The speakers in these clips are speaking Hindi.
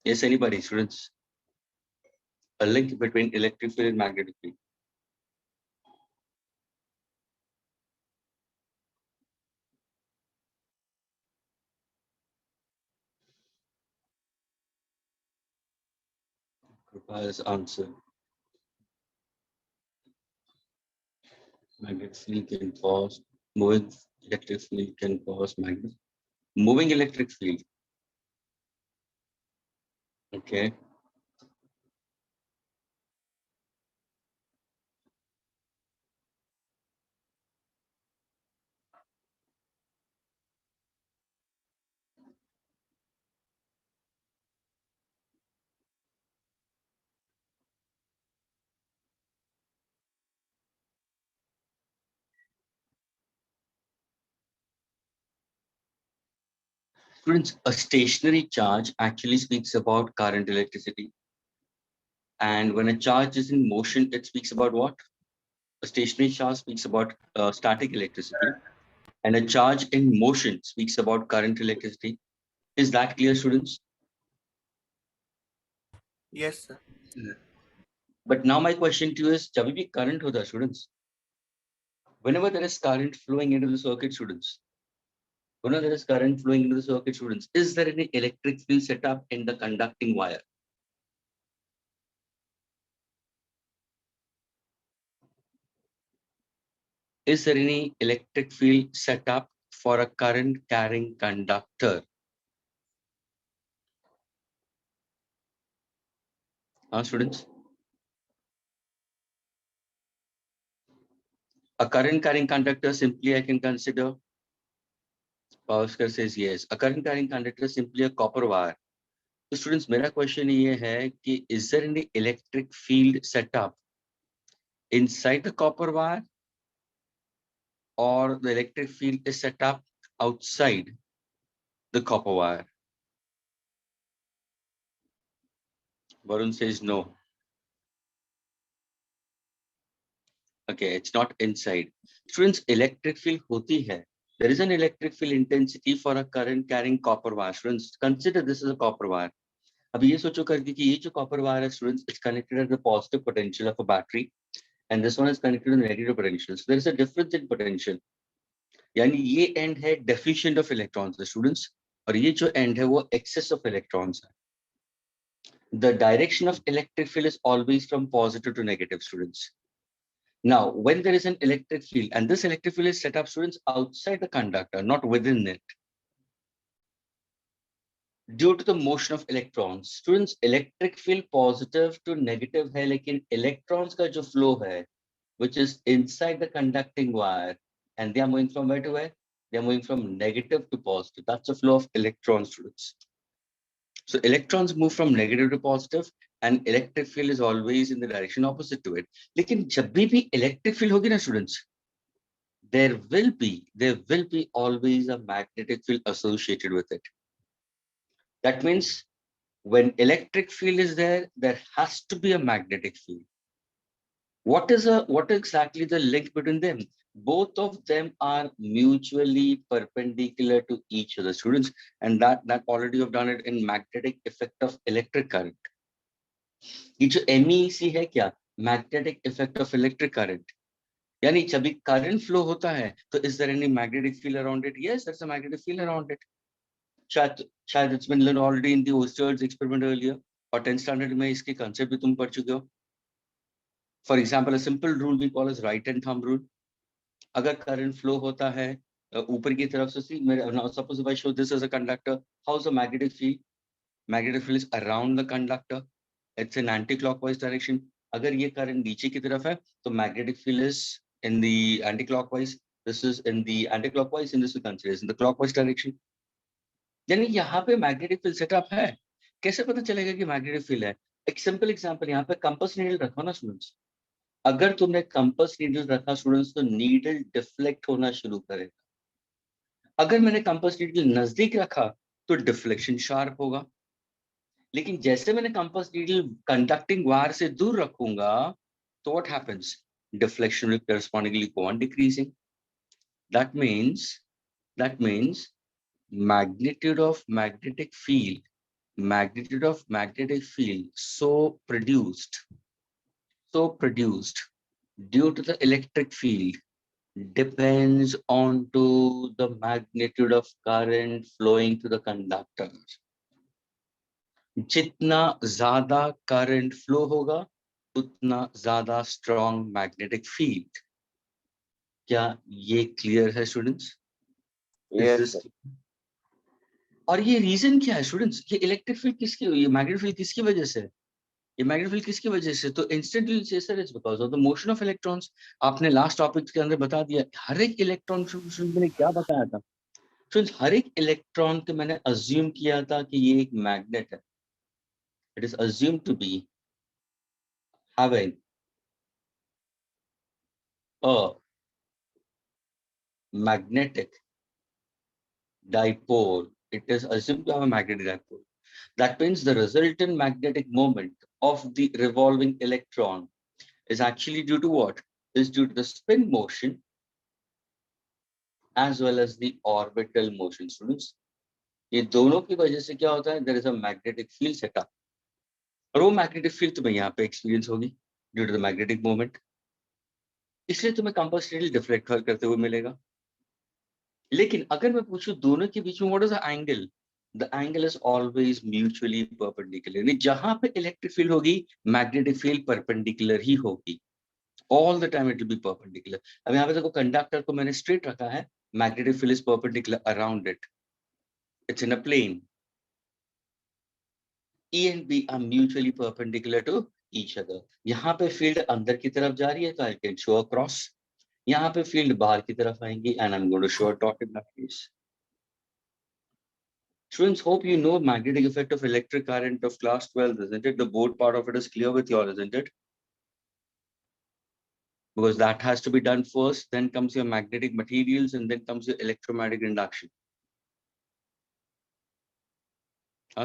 Yes, anybody, students? A link between electric field and magnetic field. Kripa's answer. Magnetic field can cause moving electric field can cause magnet. Moving electric field. Okay. Students, a stationary charge actually speaks about current electricity. And when a charge is in motion, it speaks about what? A stationary charge speaks about static electricity. And a charge in motion speaks about current electricity. Is that clear, students? Yes, sir. But now my question to you is, जब भी current होता students, whenever there is current flowing into the circuit, students, whenever there is current flowing into the circuit, students, is there any electric field set up in the conducting wire? Is there any electric field set up for a current carrying conductor? Students, a current carrying conductor simply I can consider. Oscar says yes. A current carrying conductor is simply a copper wire. So students, मेरा question ये है कि is there any electric field set up inside the copper wire, or the electric field is set up outside the copper wire? Varun says no. Okay, it's not inside. Students, electric field hoti hai. There is an electric field intensity for a current carrying copper wire. Students, consider this as a copper wire. अब ये सोचो करके कि ये जो copper wire है, students, it's connected at the positive potential of a battery, and this one is connected to the negative potential. So there is a difference in potential. यानी ये end है deficient of electrons, the students, और ये जो end है वो excess of electrons है. The direction of electric field is always from positive to negative, students. Now, when there is an electric field, and this electric field is set up, students, outside the conductor, not within it, due to the motion of electrons, students, electric field positive to negative है, लेकिन electrons का जो flow है, which is inside the conducting wire, and they are moving from where to where? They are moving from negative to positive. That's the flow of electrons, students. So electrons move from negative to positive, and electric field is always in the direction opposite to it. लेकिन जब भी electric field होगी ना, students, there will be always a magnetic field associated with it. That means when electric field is there, there has to be a magnetic field. What exactly the link between them? Both of them are mutually perpendicular to each other, students, and that already have done it in magnetic effect of electric current. ये जो MEC है क्या? Magnetic effect of electric current. यानी जब भी current flow होता है, तो is there any magnetic field around it? Yes, there's a magnetic field around it. शायद it's been learned already in the Oester's experiment earlier, और 10th standard में इसके concept भी तुम पढ़ चुके हो. For example, a simple rule we call as right hand thumb rule. अगर current flow होता है ऊपर की तरफ से, now suppose if I show this as a conductor, how's the magnetic field? Magnetic field is around the conductor. It's in anti-clockwise direction. अगर ये current नीचे की तरफ है, तो magnetic field is in the anti-clockwise. This is in the anti-clockwise, and this we consider in the clockwise direction. यानी यहाँ पे मैग्नेटिक फील्ड सेटअप है. कैसे पता चलेगा कि मैग्नेटिक फील्ड है? एक सिंपल एग्जांपल, यहाँ पे कंपास नीडल रखो ना स्टूडेंट्स. अगर तुमने कंपास नीडल रखा स्टूडेंट्स, तो नीडल डिफ्लेक्ट होना शुरू करेगा. अगर मैंने कंपास नीडल नजदीक रखा, तो डिफ्लेक्शन शार्प होगा. लेकिन जैसे मैंने कंपास नीडल कंडक्टिंग वायर से दूर रखूंगा, तो what happens? Deflection will correspondingly go on decreasing. That means magnitude of magnetic field magnitude of magnetic field so produced due to the electric field depends on to the magnitude of current flowing to the conductor. जितना ज्यादा करंट फ्लो होगा उतना ज्यादा स्ट्रॉन्ग मैग्नेटिक फील्ड. क्या ये क्लियर है स्टूडेंट्स? Yes, और ये रीजन क्या है स्टूडेंट्स? ये इलेक्ट्रिक फील्ड किसकी, ये मैग्नेटिक फील्ड किसकी वजह से? ये मैग्नेटिक फील्ड किसकी वजह से? तो इंस्टेंटली से sir, it's because of the motion of electrons. आपने लास्ट टॉपिक के अंदर बता दिया हर एक इलेक्ट्रॉन, मैंने क्या बताया था स्टूडेंट्स? हर एक इलेक्ट्रॉन को मैंने अज्यूम किया था कि ये एक मैग्नेट है. It is assume to be having a magnetic dipole. It is assumed to have a magnetic dipole. That means the resultant magnetic moment of the revolving electron is actually due to what? Is due to the spin motion as well as the orbital motion. Students, ये दोनों की वजह से क्या होता है? There is a magnetic field set up. और वो मैग्नेटिक फील्ड तुम्हें यहाँ पे एक्सपीरियंस होगी due to the magnetic moment. इसलिए तुम्हें कंपल्सरी डिफ्लेक्ट करते हुए मिलेगा. लेकिन अगर मैं पूछूं दोनों के बीच में what is the angle? The angle is always mutually perpendicular. यानी जहां पे इलेक्ट्रिक फील्ड होगी मैग्नेटिक फील्ड परपेंडिकुलर ही होगी. All the time it will B perpendicular. अब यहाँ पे देखो कंडक्टर को मैंने स्ट्रेट रखा है, magnetic field is perpendicular around it. It's in a plane. E and B are mutually perpendicular to each other. यहाँ पे फील्ड अंदर की तरफ जा रही है तो I can show a cross. यहाँ पे फील्ड बाहर की तरफ आएंगी and I'm going to show a dot in that case. Students, hope you know magnetic effect of electric current of class 12, isn't it? The board part of it is clear with you all, isn't it? Because that has to be done first, then comes your magnetic materials, and then comes your electromagnetic induction.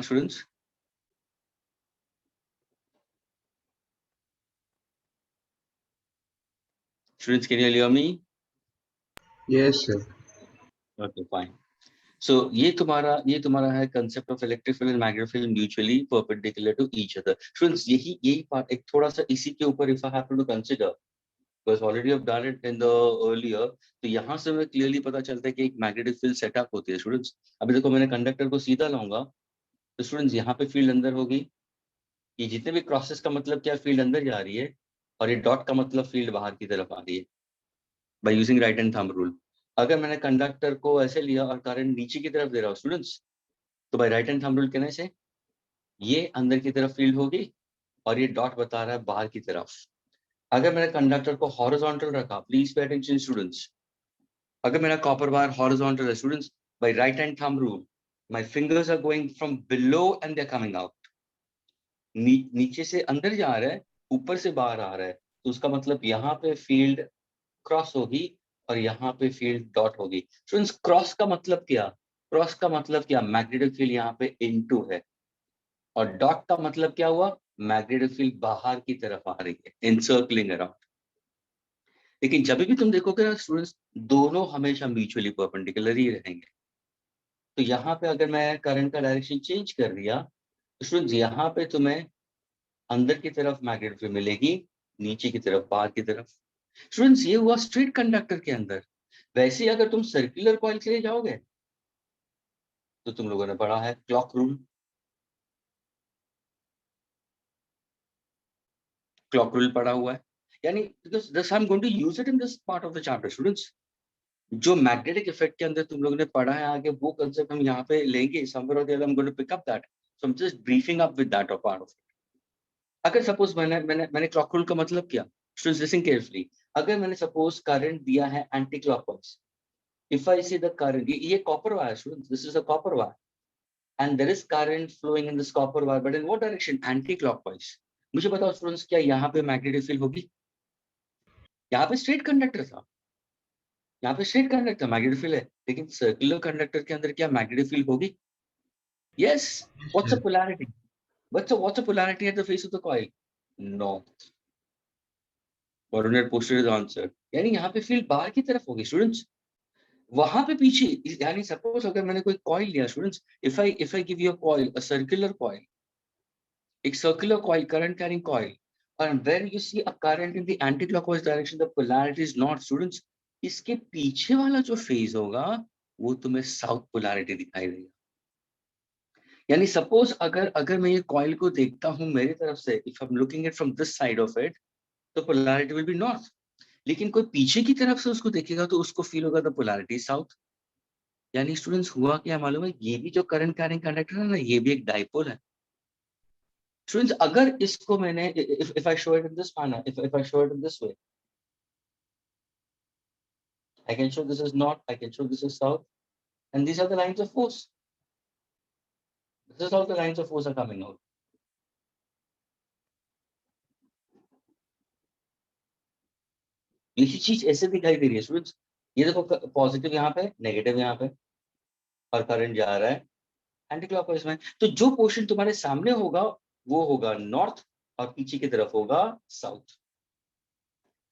Students? Students, can you hear me? yes, sir. Okay, fine. So ये तुम्हारा है concept of electric field and magnetic field mutually perpendicular to each other. Students, यही part एक थोड़ा सा इसी के ऊपर if I have to consider, because already I've done it in the earlier, तो यहाँ से हमें clearly पता चलता है कि एक magnetic field setup होती है. Students, अभी देखो मैंने कंडक्टर को सीधा लाऊंगा तो स्टूडेंट्स यहाँ पे फील्ड अंदर होगी. ये जितने भी क्रॉसेस का मतलब क्या, फील्ड अंदर जा रही है, और ये डॉट का मतलब फील्ड बाहर की तरफ आ रही है by using right hand thumb rule. अगर मैंने कंडक्टर को ऐसे लिया और करंट नीचे की तरफ दे रहा हूँ स्टूडेंट्स, तो by right hand thumb rule कहने से ये अंदर की तरफ फील्ड होगी और ये डॉट बता रहा है बाहर की तरफ. अगर मैंने कंडक्टर को हॉरिजॉन्टल रखा, प्लीज पे अटेंशन स्टूडेंट्स, अगर मेरा कॉपर वायर हॉरिजॉन्टल है students, by right hand thumb rule my fingers are going from below and they are coming out. नीचे से अंदर जा रहा है, ऊपर से बाहर आ रहा है, तो उसका मतलब यहाँ पे फील्ड क्रॉस होगी और यहाँ पे फील्ड डॉट होगी. स्टूडेंट्स, क्रॉस का मतलब क्या? क्रॉस का मतलब क्या? मैग्नेटिक फील्ड यहाँ पे इनटू है. और डॉट का मतलब क्या हुआ? मैग्नेटिक फील्ड बाहर की तरफ आ रही है, इनसर्कलिंग अराउंड. लेकिन जब भी तुम देखोगे ना स्टूडेंट्स, दोनों हमेशा म्यूचुअली परपेंडिकुलर ही रहेंगे. तो यहाँ पे अगर मैं करंट का डायरेक्शन चेंज कर दिया तो स्टूडेंट्स यहाँ पे तुम्हें अंदर की तरफ मैग्नेटिक फील्ड मिलेगी, नीचे की तरफ बाहर की तरफ. स्टूडेंट्स, ये हुआ स्ट्रेट कंडक्टर के अंदर. वैसे ही अगर तुम सर्कुलर कॉइल के लिए जाओगे तो तुम लोगों ने पढ़ा है क्लॉक रूल. क्लॉक रूल पढ़ा हुआ है, यानी because this I'm going to use it in this part of the chapter students. जो मैग्नेटिक इफेक्ट के अंदर तुम लोगों ने पढ़ा है आगे, वो कंसेप्ट हम यहाँ पे लेंगे. somewhere or the other I'm going to pick up that, so I'm just briefing up with that part of it. अगर सपोज मैंने क्लॉक रूल का मतलब क्या, स्टूडेंट्स लिसन केयरफुली. अगर मैंने सपोज करंट दिया है anti clockwise, if I see the current, ये copper wire students, this is a copper wire and there is current flowing in this copper wire, but in what direction? Anti-clockwise. मुझे बताओ स्टूडेंट्स, क्या यहाँ पे मैग्नेटिक फील्ड होगी? यहाँ पे स्ट्रेट कंडक्टर था, यहाँ पे स्ट्रेट कंडक्टर मैग्नेटिक फील्ड है, लेकिन सर्कुलर कंडक्टर के अंदर क्या मैग्नेटिक फील्ड होगी? Yes. What's a polarity? What's a polarity at the face of the coil? North. Coordinate posterior is answered. यानी यहाँ पे फील्ड बाहर की तरफ होगी स्टूडेंट्स. वहां पे पीछे, यानी सपोज अगर मैंने कोई कॉइल लिया students, if I give you a coil, a circular coil, एक circular coil, current carrying coil, and where you see a current in the anti-clockwise direction, the polarity is not students, इसके पीछे वाला जो फेज होगा वो तुम्हें साउथ पोलैरिटी दिखाई देगा। यानी सपोज अगर अगर मैं ये कॉइल को देखता हूं मेरी तरफ से, if I am looking it from this side of it, तो पोलैरिटी विल बी नॉर्थ। लेकिन कोई पीछे की तरफ से उसको देखेगा तो उसको फील होगा द पोलैरिटी साउथ। यानी स्टूडेंट्स हुआ क्या मालूम है, ये भी जो करंट कैरिंग कंडक्टर है ना, ये भी एक डाइपोल है। स्टूडेंट्स अगर इसको मैंने, if I show it in this manner, if I show it in this way, I can show this is north, I can show this is south, and these are the lines of force. This is how the lines of force are coming out. यही चीज ऐसे दिखाई दे रही है स्टूडेंट्स। ये देखो, पॉजिटिव यहाँ पे, नेगेटिव यहाँ पे, और करंट जा रहा है एंटी क्लॉकवाइज में। तो जो पोर्शन तुम्हारे सामने होगा वो होगा नॉर्थ, और पीछे की तरफ होगा साउथ।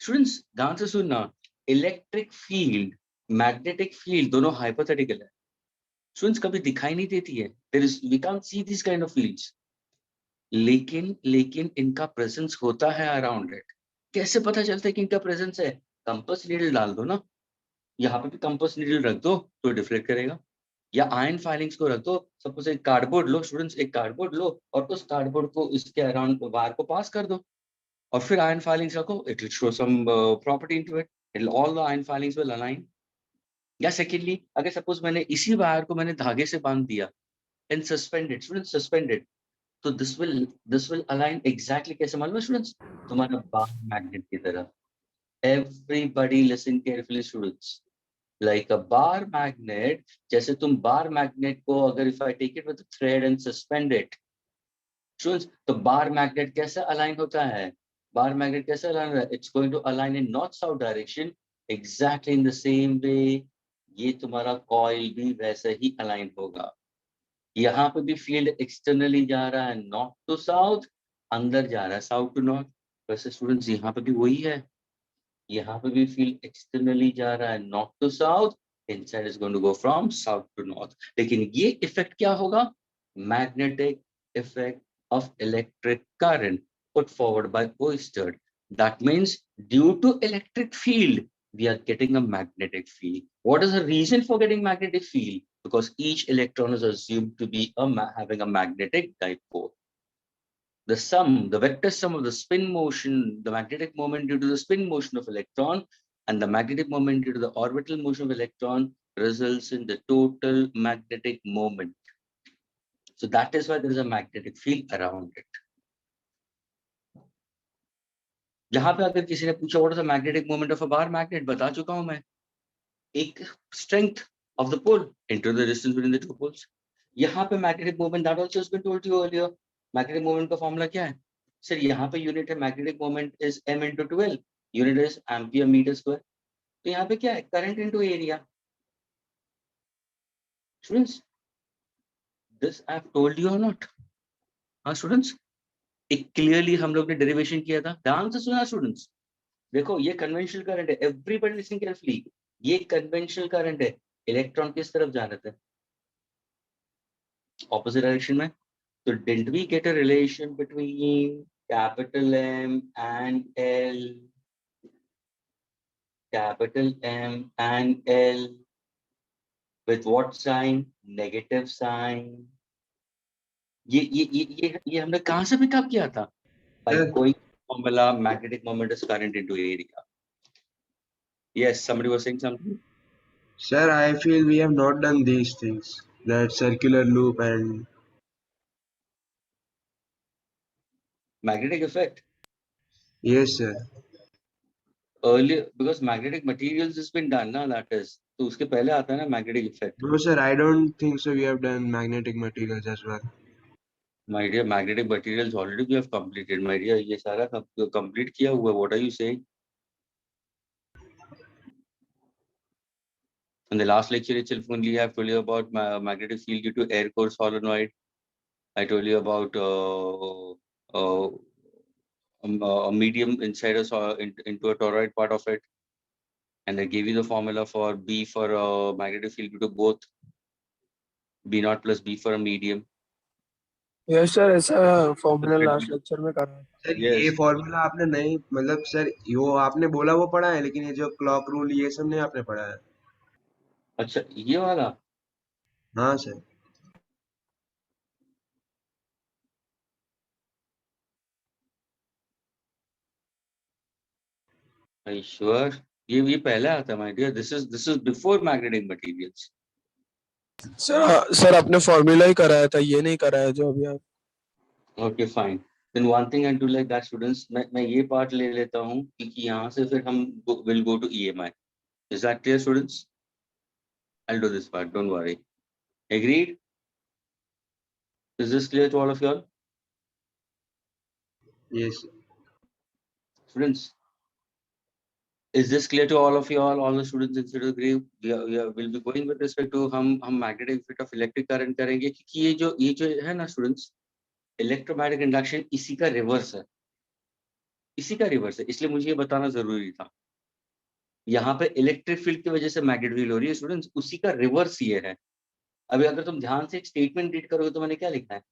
स्टूडेंट्स ध्यान से सुनना, इलेक्ट्रिक फील्ड, मैग्नेटिक फील्ड दोनों हाइपोथेटिकल है स्टूडेंट्स, कभी दिखाई नहीं देती है। There is, we can't see this kind of fields, लेकिन लेकिन इनका प्रेजेंस होता है अराउंड इट। कैसे पता चलता है कि इनका प्रेजेंस है? कंपास नीडल डाल दो ना, यहाँ पे भी कंपास नीडल रख दो तो डिफ्लेक्ट करेगा। या आयन फाइलिंग्स को रख दो, सपोज एक कार्डबोर्ड लो स्टूडेंट्स, एक कार्डबोर्ड लो और उस कार्डबोर्ड को इसके अराउंड वायर को पास कर दो, और फिर आयन फाइलिंग्स रखो, it will show sum property into it, it all the ion filings will align. या सेकेंडली, अगर सपोज मैंने इसी वायर को मैंने धागे से बांध दिया एंड सस्पेंडेड स्टूडेंट्स, सस्पेंडेड, तो दिस विल अलाइन एग्जैक्टली, कैसे मालूम है स्टूडेंट्स? तुम्हारा बार मैग्नेट की तरह। Everybody listen carefully students, like अ बार मैग्नेट, जैसे तुम बार मैग्नेट को अगर if I take it with thread and suspend it students, तो बार मैग्नेट कैसे अलाइन होता है? बार मैग्नेट कैसे अलाइन होता है? It's going to align in north south direction, exactly in the same way. ये तुम्हारा कॉइल भी वैसे ही अलाइन होगा। यहाँ पे भी फील्ड एक्सटर्नली जा रहा है नॉर्थ टू साउथ, अंदर जा रहा है साउथ टू नॉर्थ। वैसे स्टूडेंट्स यहाँ पे भी वही है, यहाँ पे भी फील्ड एक्सटर्नली जा रहा है north to south, inside is going to go from south to north. लेकिन ये इफेक्ट क्या होगा? Magnetic effect of electric current put forward by Oersted. That means due to electric field, we are getting a magnetic field. What is the reason for getting magnetic field? Because each electron is assumed to be having a magnetic dipole. The sum, the vector sum of the spin motion, the magnetic moment due to the spin motion of electron, and the magnetic moment due to the orbital motion of electron results in the total magnetic moment. So that is why there is a magnetic field around it. यहाँ पे अगर किसी ने पूछा what is the magnetic moment of a bar magnet, बता चुका हूं मैं, एक strength of the pole into the distance between the two poles. यहाँ पे magnetic moment, that also has been told you earlier. Magnetic moment का फॉर्मूला क्या है सर? यहाँ पे यूनिट है, magnetic moment is m into 12, unit is ampere metre square. तो यहाँ पे क्या है? Current into area. Students this I have told you और नॉट? हाँ स्टूडेंट्स, एक क्लियरली हम लोग ने डेरिवेशन किया था, ध्यान से सुना स्टूडेंट्स। देखो ये कन्वेंशनल करंट है, एवरीबॉडी लिसनिंग केयरफुली, ये कन्वेंशनल करंट है। इलेक्ट्रॉन किस तरफ जा रहे थे? ऑपोजिट डायरेक्शन में। तो didn't we get a relation between capital M and L, capital M and L with what sign? Negative sign. ये हमने कहाँ से पिकअप किया था? By Sir, going formula, magnetic moment is current into area. Yes, somebody was saying something. sir, I feel we have not done these things. That circular loop and Magnetic effect. yes, sir. Earlier, because magnetic materials has been done, ना, that is. तो उसके पहले आता है ना magnetic effect. No, sir, I don't think so. We have done magnetic materials as well. My dear, magnetic materials already we have completed. My dear, ये सारा complete किया हुआ है. What are you saying? In the last lecture itself only I have told you about magnetic field due to air core solenoid. I told you about a medium inside into a toroid part of it. and I gave you the formula for B for magnetic field due to both B naught plus B for a medium. Yes sir, ऐसा फॉर्मूला लास्ट लेक्चर में करा है। सर ये Yes. फॉर्मूला आपने नहीं, मतलब सर वो आपने बोला वो पढ़ा है, लेकिन ये जो क्लॉक रूल ये सब नहीं आपने पढ़ा है। अच्छा, ये वाला। हाँ सर। Are you sure? ये पहले आता है, my dear. This is before magnetic materials. Sir आपने फॉर्मूला ही कराया था, ये नहीं कराया जो अभी आप। Okay, fine. Then one thing I'll do like that, students. मैं ये part ले लेता हूँ क्योंकि यहाँ से फिर हम will go to EMI. Is that clear, students? I'll do this part. Don't worry. Agreed? Is this clear to all of y'all? Yes. Students, is this clear to all of y'all? All the students in Cedar Grove, we'll be going with respect to हम magnetic effect of electric current करेंगे क्योंकि ये जो है ना students, इलेक्ट्रोमैग्नेटिक इंडक्शन इसी का रिवर्स है, इसलिए मुझे ये बताना जरूरी था। यहाँ पे इलेक्ट्रिक फील्ड की वजह से मैग्नेटिक फील्ड हो रही है स्टूडेंट्स, उसी का रिवर्स ये है। अभी अगर तुम ध्यान से एक स्टेटमेंट रीड करोगे तो मैंने क्या लिखा है,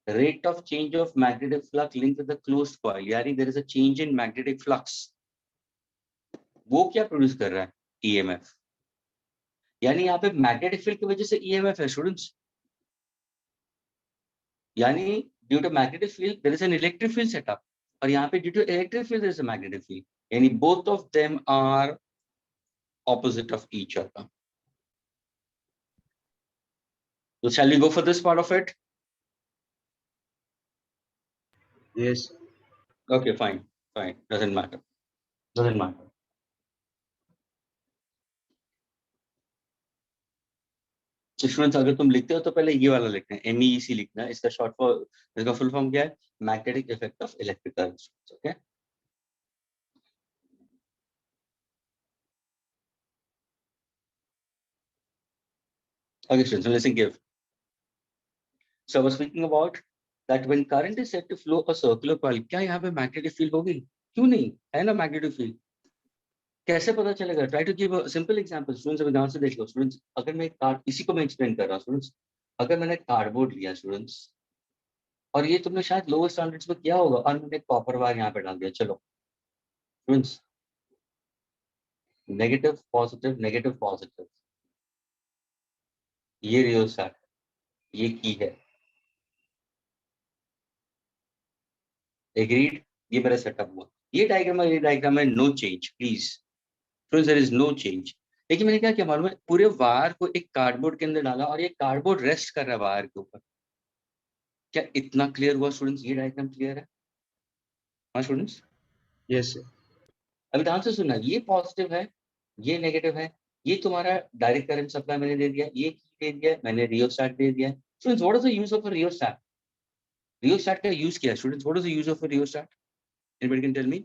rate of change of magnetic flux linked with the closed coil, यानी there is a change in magnetic flux. वो क्या प्रोड्यूस कर रहा है, ईएमएफ, यानी यहाँ पे मैग्नेटिक फील्ड की वजह से ईएमएफ है स्टूडेंट्स, यानी due to magnetic field there is an electric field setup, और यहाँ पे due to electric field there is a magnetic field, यानी both of them are opposite of each other. So shall we go for this part of it? Yes. Okay, fine. Doesn't matter. Students अगर तुम लिखते हो तो पहले ये वाला लिखना है, MEEC लिखना है। इसका शॉर्ट फॉर, इसका फुल फॉर्म क्या है, magnetic effect of electric current. Okay, okay students, listen give. So I was speaking about that when current is said to flow a circular coil, क्या यहाँ पे मैग्नेटिक फील्ड होगी? क्यों नहीं है ना मैग्नेटिक फील्ड? कैसे पता चलेगा? Try to give a simple example students. अभी ध्यान से देख लो स्टूडेंट्स, अगर मैं कार्ड, इसी को मैं एक्सप्लेन कर रहा हूँ स्टूडेंट्स, अगर मैंने कार्डबोर्ड लिया स्टूडेंट्स, और ये तुमने शायद लोअर स्टैंडर्ड्स में किया होगा, और मैंने कॉपर वायर यहाँ पे डाल दिया, चलो स्टूडेंट्स, नेगेटिव पॉजिटिव, ये रियोस्टैट, ये की है, एग्रीड, ये मेरा सेटअप हुआ। ये डायग्राम है, no change please friends, there is no change. लेकिन मैंने क्या किया मालूम है, पूरे वायर को एक कार्डबोर्ड के अंदर डाला और ये कार्डबोर्ड रेस्ट कर रहा है वायर के ऊपर। क्या इतना क्लियर हुआ स्टूडेंट्स? ये डायग्राम क्लियर है? हाँ स्टूडेंट्स, Yes sir. अभी ध्यान से सुनना, ये पॉजिटिव है, ये नेगेटिव है, ये तुम्हारा डायरेक्ट करंट सप्लाई मैंने दे दिया, ये दे दिया मैंने, रियोस्टैट दे दिया। Students what is the use of a rheostat? Rheostat का यूज क्या है students? What is the use of a rheostat? Anybody can tell me?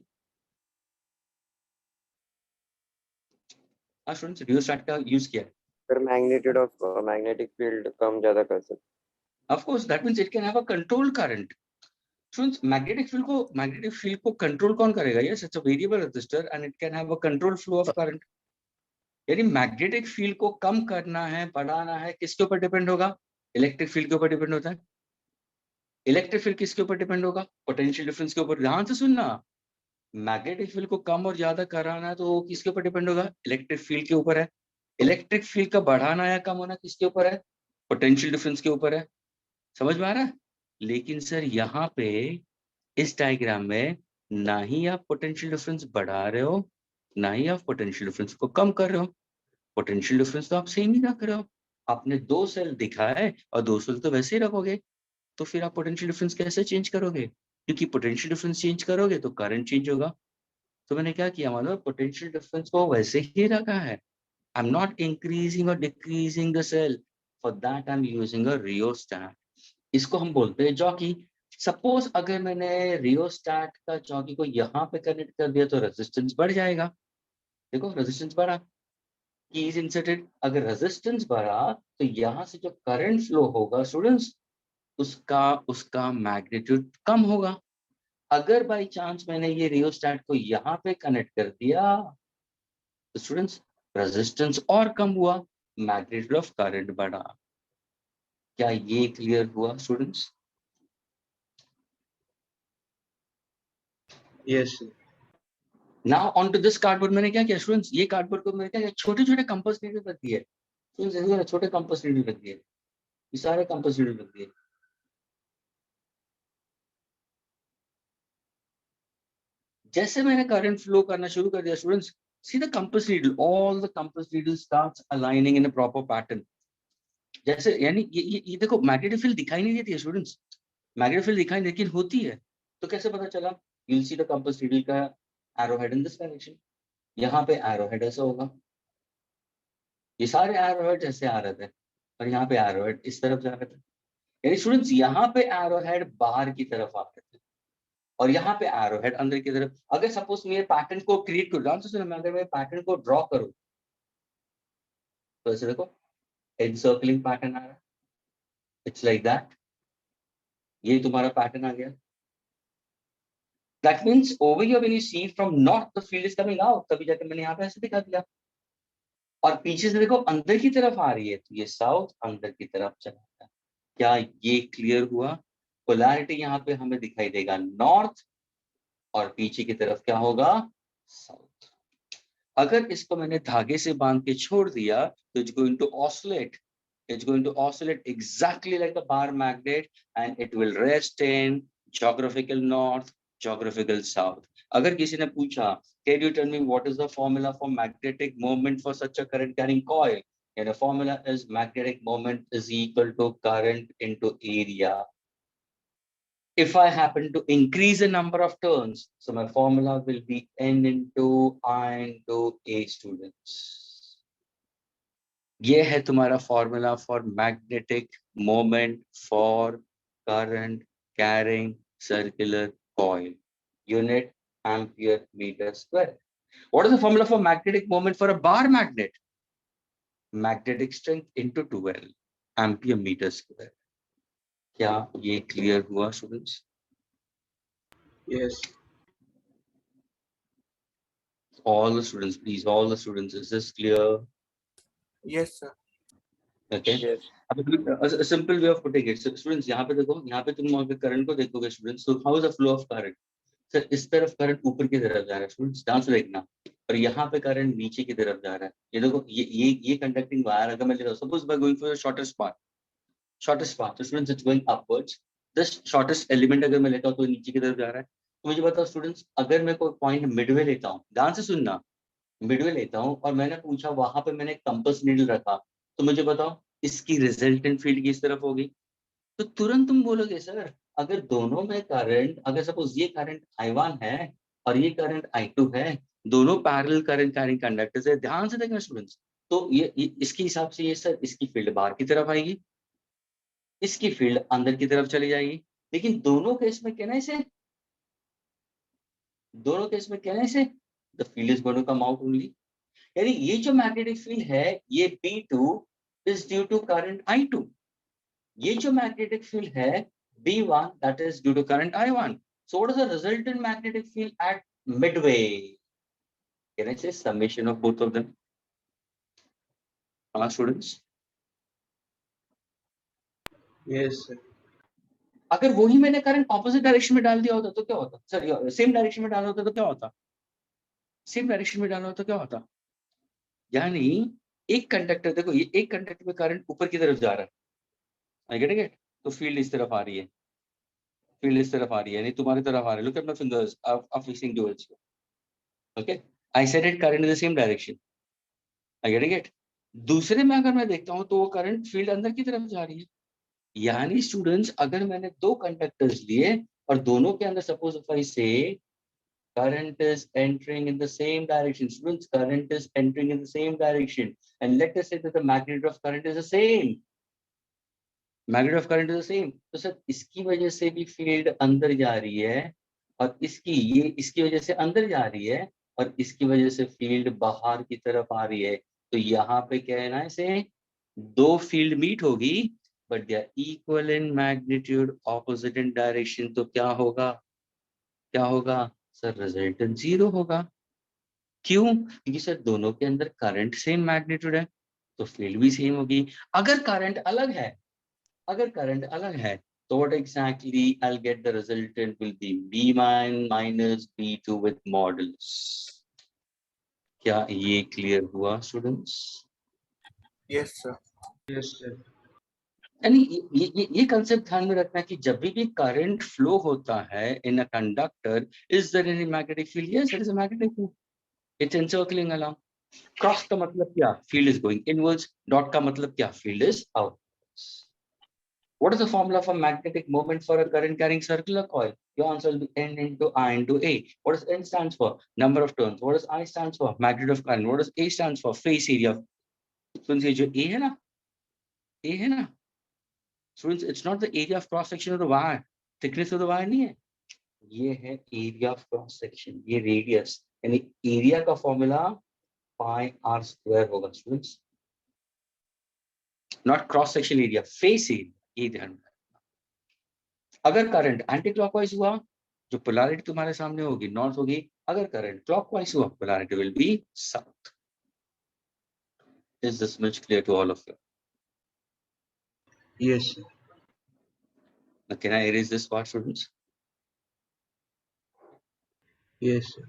हाँ स्टूडेंट्स, रियोस्टैट का यूज क्या है? Sir magnitude of magnetic field कम ज्यादा कर सकते। Of course, that means it can have a control current. Students, magnetic field को control कौन करेगा? Yes, it's a variable resistor and it can have a control flow of current. यानी मैग्नेटिक फील्ड को कम करना है, बढ़ाना है, किसके ऊपर डिपेंड होगा? इलेक्ट्रिक फील्ड के ऊपर डिपेंड होता है। इलेक्ट्रिक फील्ड किसके ऊपर डिपेंड होगा? पोटेंशियल डिफरेंस के ऊपर। ध्यान से सुनना, मैग्नेटिक फील्ड को कम और ज्यादा कराना है तो वो किसके ऊपर डिपेंड होगा? इलेक्ट्रिक फील्ड के ऊपर है। इलेक्ट्रिक फील्ड का बढ़ाना या कम होना किसके ऊपर है? पोटेंशियल डिफरेंस के ऊपर है। समझ में आ रहा है? लेकिन सर यहाँ पे इस डायग्राम में ना ही आप पोटेंशियल डिफरेंस बढ़ा रहे हो, ना ही आप पोटेंशियल डिफरेंस को कम कर रहे हो। पोटेंशियल डिफरेंस तो आप सेम ही रख रहे हो। आपने 2 सेल दिखाए और 2 सेल तो वैसे ही रखोगे, तो फिर आप पोटेंशियल डिफरेंस कैसे चेंज करोगे? क्योंकि पोटेंशियल डिफरेंस चेंज करोगे तो करंट चेंज होगा। तो मैंने क्या किया मालूम है, पोटेंशियल डिफरेंस को वैसे ही रखा है। आई एम नॉट इंक्रीजिंग और decreasing the cell, for that I am using a rheostat. इसको हम बोलते हैं जॉकी। सपोज अगर मैंने रियोस्टैट का जॉकी को यहाँ पे कनेक्ट कर दिया तो रेजिस्टेंस बढ़ जाएगा। देखो रेजिस्टेंस बढ़ा, कीज इंसर्टेड, अगर रेजिस्टेंस बढ़ा तो यहाँ से जो करंट फ्लो होगा स्टूडेंट्स, उसका मैग्नीट्यूड कम होगा। अगर बाई चांस मैंने ये रियोस्टैट को यहाँ पे कनेक्ट कर दिया तो स्टूडेंट्स रेजिस्टेंस और कम हुआ, मैग्नीट्यूड ऑफ करंट बढ़ा। क्या ये क्लियर हुआ students? Yes, sir. Now on to this cardboard मैंने क्या किया स्टूडेंट्स, ये कार्डबोर्ड को मैंने क्या किया, छोटे छोटे कंपास नीडल रख दिए स्टूडेंट्स, छोटे कंपास नीडल रख दिए, ये सारे कंपास नीडल रख दिए। जैसे मैंने करंट फ्लो करना शुरू कर दिया students, C the compass needle, all the compass needle starts aligning in a proper pattern. जैसे यानी ये देखो मैग्नेटिक फील्ड दिखाई नहीं देती है स्टूडेंट्स, मैग्नेटिक फील्ड दिखाई लेकिन होती है। तो कैसे पता चला? You will see the compass needle का arrow head in this direction, यहाँ पे एरो हेड ऐसा होगा, ये सारे एरो हेड ऐसे आ रहे थे, और यहाँ पे एरो हेड इस तरफ जा रहे थे। यानी स्टूडेंट्स यहाँ पे एरो हेड बाहर की तरफ आ रहे थे, और यहाँ पे एरो हेड अंदर की तरफ। अगर सपोज मैं पैटर्न को क्रिएट करूँ, अगर मैं पैटर्न को ड्रॉ करूँ, तो ऐसे देखो एनसर्कलिंग पैटर्न आ रहा है, इट्स लाइक दैट, ये तुम्हारा पैटर्न आ गया। That means over here when you see from north the field is coming out, तभी जाकर मैंने यहाँ पे ऐसे दिखा दिया। और पीछे से देखो अंदर की तरफ आ रही है, तो ये साउथ अंदर की तरफ चला गया। क्या ये क्लियर हुआ? पोलैरिटी यहाँ पे हमें दिखाई देगा नॉर्थ, और पीछे की तरफ क्या होगा? साउथ। अगर इसको मैंने धागे से बांध के छोड़ दिया तो it's going to oscillate, it's going to oscillate exactly like a bar magnet, and it will rest in geographical north, geographical south. अगर किसी ने पूछा, can you tell me what is the formula for magnetic moment for such a current carrying coil? And the formula is magnetic moment is equal to current into area. If I happen to increase the number of turns, so my formula will be N into I into A students. ये है तुम्हारा formula for magnetic moment for current carrying circular coil, unit ampere metre square. What is the formula for magnetic moment for a bar magnet? Magnetic strength into 12 ampere metre square. क्या ये क्लियर हुआ students? Yes. All the students, please, all the students, is this clear? Yes, sir. Okay. Yes. A simple way of putting it, so students, यहाँ पे देखो, यहाँ पे तुम अगर करंट को देखोगे स्टूडेंट्स, तो how is the flow of current? Sir इस तरफ करंट ऊपर की तरफ जा रहा है स्टूडेंट्स, ध्यान से देखना, और यहाँ पे करंट नीचे की तरफ जा रहा है। ये देखो ये कंडक्टिंग वायर अगर मैं ले रहा हूँ, suppose by going for shortest path, तो students it's going upwards. This shortest element अगर मैं लेता हूँ तो नीचे की तरफ जा रहा है। तो मुझे बताओ स्टूडेंट्स, अगर मैं कोई पॉइंट मिडवे लेता हूँ, ध्यान से सुनना, मिडवे लेता हूँ और मैंने पूछा वहां पे मैंने कंपास नीडल रखा, तो मुझे बताओ इसकी रिजल्टेंट फील्ड किस तरफ होगी? तो तुरंत तुम बोलोगे सर, अगर दोनों में करंट, अगर सपोज ये करंट I1 है और ये करंट I2 है, दोनों पैरेलल करंट कैरिंग कंडक्टर्स है, ध्यान से देखना स्टूडेंट्स, तो ये इसके हिसाब से ये सर इसकी फील्ड बाहर की तरफ आएगी, इसकी फील्ड अंदर की तरफ चली जाएगी। लेकिन दोनों केस में कहना से, दोनों केस में कहना से the field is going to come out only. यानी ये जो मैग्नेटिक फील्ड है ये B2 is due to current I2, ये जो मैग्नेटिक फील्ड है B1 that is due to current I1. So what is the resultant magnetic field at midway? Can I say summation of both of them? Students, Yes, sir. अगर वही मैंने करंट ऑपोजिट डायरेक्शन में डाल दिया होता तो क्या होता? सर सेम डायरेक्शन में डाला होता तो क्या होता? सेम डायरेक्शन में डाला होता तो क्या होता? यानी एक कंडक्टर, देखो ये एक कंडक्टर में करंट ऊपर की तरफ जा रहा है, आई गेट इट, तो फील्ड इस तरफ आ रही है, फील्ड इस तरफ आ रही है, यानी तुम्हारी तरफ आ रही है। Look at my fingers are facing towards you, okay, I said it current in the same direction, I get it. दूसरे में अगर मैं देखता हूं तो वो करंट फील्ड अंदर की तरफ जा रही है। यानी स्टूडेंट्स, अगर मैंने दो कंडक्टर्स लिए और दोनों के अंदर सपोज इफ आई से current is entering in the same direction, students, current is entering in the same direction, and let us say that the magnitude of current is the same, magnitude of current is the same, तो सर इसकी वजह से भी फील्ड अंदर जा रही है, और इसकी वजह से अंदर जा रही है, और इसकी वजह से फील्ड बाहर की तरफ आ रही है। तो यहाँ पे क्या है ना, इसे दो फील्ड मीट होगी, but they are equal in magnitude, opposite in direction, तो क्या होगा, क्या होगा सर? रिजल्टेंट जीरो होगा। क्यों? क्योंकि सर दोनों के अंदर करंट सेम मैग्नीट्यूड है, तो फील्ड भी सेम होगी। अगर करंट अलग है, तो what exactly I'll get the resultant will be B1 minus B2 with modulus. क्या ये क्लियर हुआ students? Yes sir. Yes, sir. यानी ये कंसेप्ट ध्यान में रखना कि जब भी करंट फ्लो होता है in a conductor, is there any magnetic field? Yes, there is a magnetic field, it's encircling along. Cross का मतलब क्या? Field is going inwards. Dot का मतलब क्या? Field is outwards. What is the formula for magnetic moment for a current carrying circular coil? Your answer will be N into I into A. What does N stands for? Number of turns. What does I stands for? Magnitude of current. What does A stands for? Face area. Students, ये जो A है ना, A है ना, students, it's not the area of cross section of the wire. Thickness of the wire नहीं है, ये है area of cross section, ये radius, यानी area का formula pi r square होगा students, not cross section area, face area, ये ध्यान में। अगर करंट एंटी क्लॉकवाइज हुआ, जो पोलैरिटी तुम्हारे सामने होगी नॉर्थ होगी। अगर करंट क्लॉकवाइज हुआ, polarity will be south. Is this much clear to all of you? Yes, sir. Can I erase this part students? Yes, sir.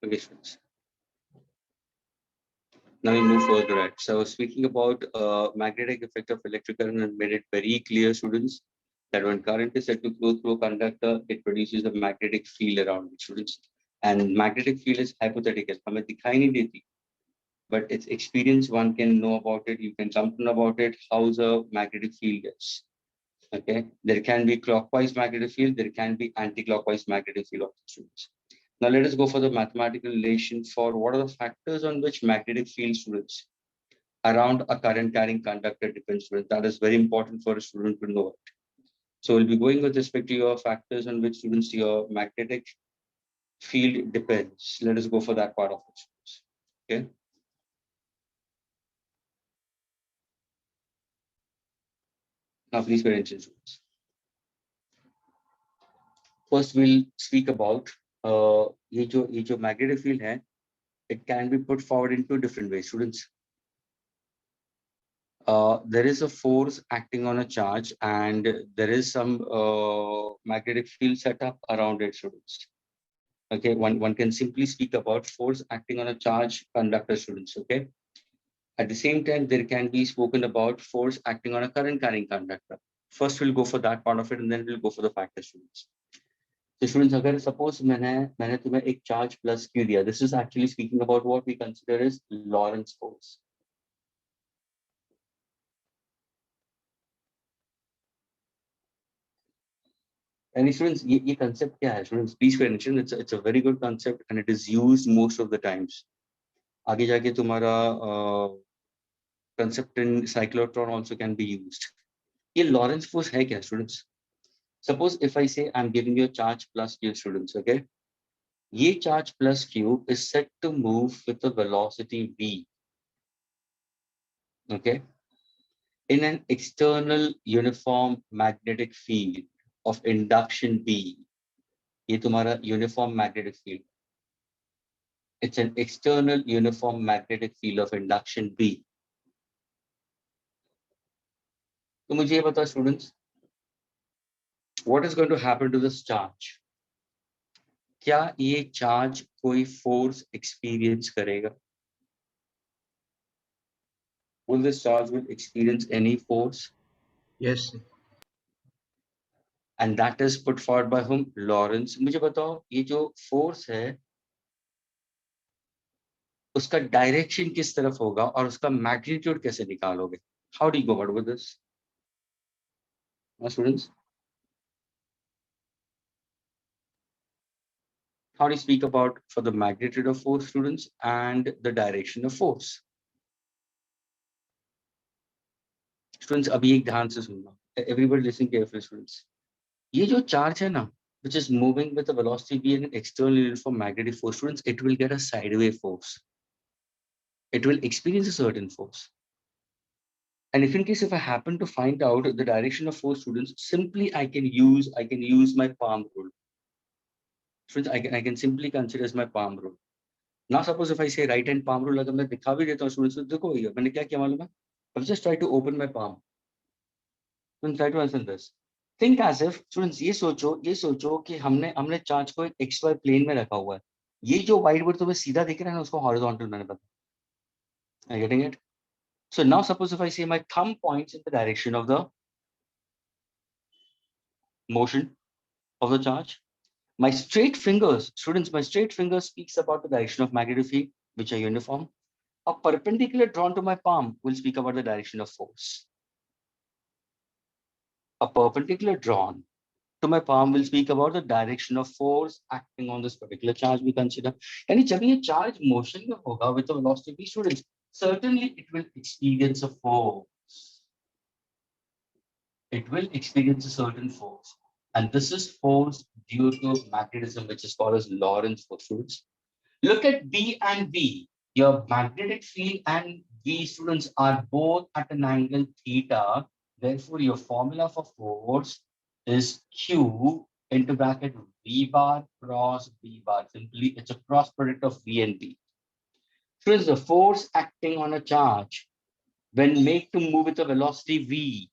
Okay students, now we move further at. So speaking about magnetic effect of electric current, and made it very clear students that when current is set to flow through a conductor, it produces a magnetic field around it students, and magnetic field is hypothetical, हमें दिखाई नहीं देती, but it's experience, one can know about it, you can come to know about it, how the magnetic field is. Okay, there can be clockwise magnetic field, there can be anti-clockwise magnetic field of the students. Now let us go for the mathematical relation for what are the factors on which magnetic field students around a current carrying conductor depends. That is very important for a student to know it. So we'll be going with respect to your factors on which students your magnetic field depends. Let us go for that part of it. Okay. Now please pay attention students. First we'll speak about ये जो magnetic field है, it can be put forward in two different ways students. There is a force acting on a charge and there is some magnetic field set up around it students. Okay, one can simply speak about force acting on a charge conductor students. Okay, at the same time there can be spoken about force acting on a current carrying conductor. First we'll go for that part of it and then we'll go for the factor students. So students, अगर suppose मैंने तुम्हें एक charge plus Q दिया, this is actually speaking about what we consider as Lorentz force. And students, ये concept क्या है? Students, please pay attention. It's a very good concept and it is used most of the times. आगे जाके तुम्हारा concept in cyclotron also can be used. ये Lorentz force है क्या students? Suppose if I say I'm giving you a charge plus Q students, okay? ये charge plus Q is set to move with a velocity v, okay, in an external uniform magnetic field of induction B. ये तुम्हारा uniform magnetic field. It's an external uniform magnetic field of induction B. तो मुझे ये बताओ students, what is going to happen to this charge? क्या ये चार्ज कोई फोर्स एक्सपीरियंस करेगा? Will this charge will experience any force? Yes, sir. And that is put forward by whom? Lorentz. मुझे बताओ ये जो फोर्स है उसका डायरेक्शन किस तरफ होगा और उसका मैग्नीट्यूड कैसे निकालोगे? How do you go about with this? Students, how do you speak about for the magnitude of force, students, and the direction of force? Students, अभी एक ध्यान से सुनना. Everybody listen carefully, students. ये जो चार्ज है ना, which is moving with a velocity v and an external uniform magnetic force, students, it will get a sideways force. It will experience a certain force. And if in case if I happen to find out the direction of force, students, simply I can use my palm rule. Students, I can simply consider as my palm rule. Now suppose if I say right hand palm rule, अगर मैं दिखा भी देता हूँ students, तो देखो भैया मैंने क्या किया मालूम है? I'll just try to open my palm. Students, try to understand this. Think as if, students, ये सोचो कि हमने चार्ज को एक XY प्लेन में रखा हुआ है. ये जो व्हाइट बोर्ड तुम्हें सीधा दिख रहा है ना, उसको हॉरिजॉन्टल मैंने बताया. Are you getting it? So now suppose if I say my thumb points in the direction of the motion of the charge. My straight fingers, students, my straight finger speaks about the direction of magnetic field, which are uniform. A perpendicular drawn to my palm will speak about the direction of force. A perpendicular drawn to my palm will speak about the direction of force acting on this particular charge we consider. And जब ये charge motion में होगा with the velocity v, students, certainly it will experience a force. It will experience a certain force. And this is force due to magnetism, which is called as Lorentz force, students. Look at B and V. Your magnetic field and V, students, are both at an angle theta. Therefore, your formula for force is Q into bracket V bar cross B bar. Simply, it's a cross product of V and B. Students, the force acting on a charge when made to move with a velocity V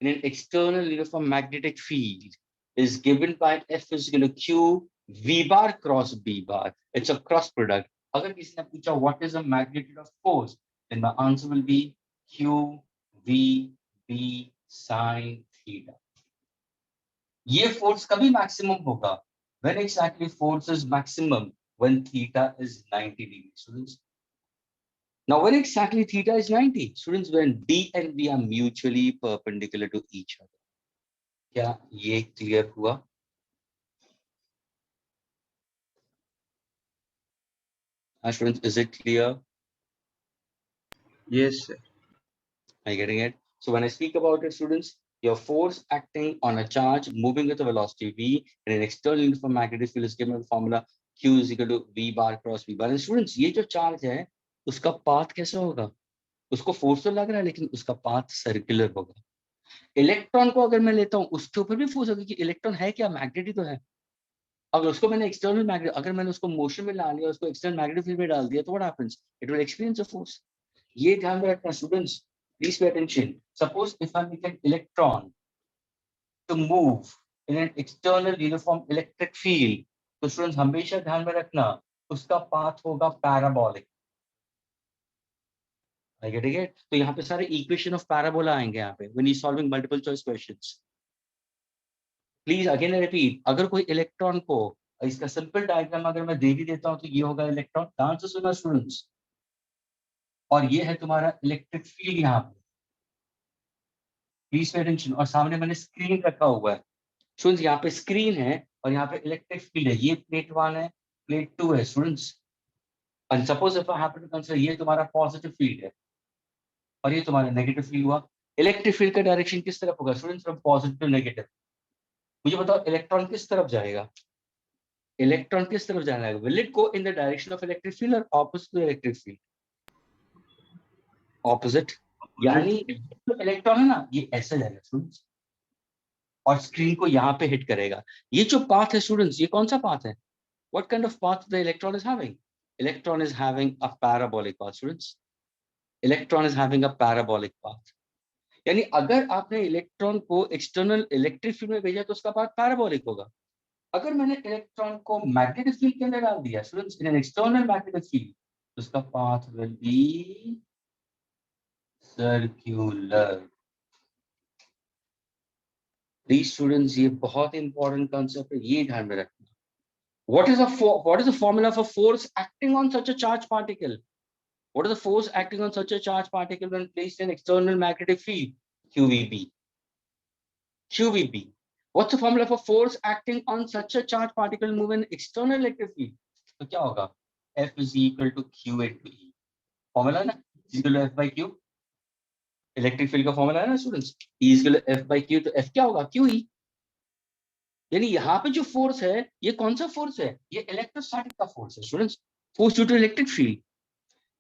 in an external uniform magnetic field is given by F is equal to Q V bar cross B bar. It's a cross product. अगर किसी ने पूछा what is the magnitude of force, then the answer will be Q V B sin theta. ये force कभी maximum होगा? When exactly force is maximum? When theta is 90 degrees, students. Now, when exactly theta is 90? Students, when D and V are mutually perpendicular to each other. क्या ये clear हुआ? Students, is it clear? Yes, sir. Are you getting it? So when I speak about it, students, your force acting on a charge moving with a velocity v in an external uniform magnetic field is given the formula Q is equal to V bar cross V bar. And students, ये जो charge है, उसका path कैसा होगा? उसको force तो लग रहा है, लेकिन उसका path circular होगा. इलेक्ट्रॉन को अगर मैं लेता हूँ, उसके ऊपर भी फोर्स होगा कि इलेक्ट्रॉन है क्या, मैग्नेट ही तो है. अगर उसको मैंने एक्सटर्नल मैग्नेट, अगर मैंने उसको मोशन में ला लिया, उसको एक्सटर्नल मैग्नेटिक फील्ड में डाल दिया, तो what happens? It will experience a force. ये ध्यान में रखना students, please pay attention. Suppose if I make an electron to move in an external uniform electric field, तो स्टूडेंट्स हमेशा ध्यान में रखना उसका पाथ होगा पैराबोलिक. ठीक है, तो यहाँ पे सारे इक्वेशन ऑफ पैराबोला आएंगे यहाँ पे when you solving multiple choice questions. Please again repeat, अगर कोई इलेक्ट्रॉन को इसका सिंपल डायग्राम अगर मैं दे भी देता हूं तो ये होगा इलेक्ट्रॉन. ध्यान से सुना स्टूडेंट्स. और ये है तुम्हारा इलेक्ट्रिक फील्ड यहाँ पे. Please pay attention. और सामने मैंने स्क्रीन रखा हुआ है स्टूडेंट्स. यहाँ पे स्क्रीन है और यहाँ पे इलेक्ट्रिक फील्ड है. ये प्लेट 1 है, प्लेट 2 है students. And suppose if I happen to consider ये तुम्हारा पॉजिटिव फील्ड है और ये तुम्हारा नेगेटिव फील्ड हुआ. इलेक्ट्रिक फील्ड का डायरेक्शन किस तरफ होगा students? From positive to negative. मुझे बताओ इलेक्ट्रॉन किस तरफ जाएगा? इलेक्ट्रॉन किस तरफ जाना है? Will it go in the direction of electric field or opposite to electric field? Opposite. यानी इलेक्ट्रॉन है ना, ये ऐसे जाएगा स्टूडेंट्स और स्क्रीन को यहाँ पे हिट करेगा. ये जो पाथ है स्टूडेंट्स, ये कौन सा पाथ है? What kind of path the electron is having? Electron is having a parabolic path students. Electron is having a parabolic path. यानी अगर आपने इलेक्ट्रॉन को एक्सटर्नल इलेक्ट्रिक फील्ड में भेजा तो उसका पाथ पैराबोलिक होगा। अगर मैंने इलेक्ट्रॉन को मैग्नेटिक फील्ड के अंदर डाल दिया students, in an external magnetic field, तो उसका path will B circular. Please students, ये बहुत इंपॉर्टेंट कॉन्सेप्ट है, ये ध्यान में रखना। What is the formula for force acting on such a charged particle? What is the force acting on such a charged particle when placed in external magnetic field? QVB. QVB. What's the formula for force acting on such a charged particle move in external electric field? तो क्या होगा? F is equal to Q into E. Formula है ना? E is equal to F by Q. Electric field का फॉर्मूला है ना students, E is equal to F by Q, तो F क्या होगा? QE। यानी यहाँ पे जो फोर्स है ये कौन सा फोर्स है? ये इलेक्ट्रोस्टैटिक का फोर्स है students, force due to electric field.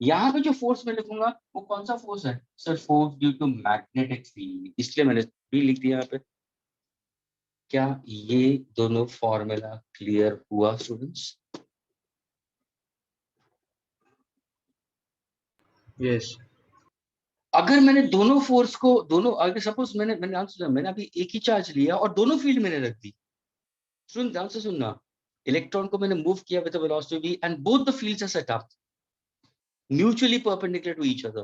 यहाँ पे जो फोर्स मैं लिखूंगा वो कौन सा फोर्स है sir? Force due to magnetic field, इसलिए मैंने भी लिख दिया यहाँ पे। क्या ये दोनों फॉर्मूला क्लियर हुआ स्टूडेंट्स? Yes. अगर मैंने दोनों फोर्स को अगर सपोज मैंने अभी एक ही चार्ज लिया और दोनों फील्ड मैंने रख दी, सुन ध्यान से सुनना, इलेक्ट्रॉन को मैंने मूव किया with velocity v and both the fields are set up mutually perpendicular to each other,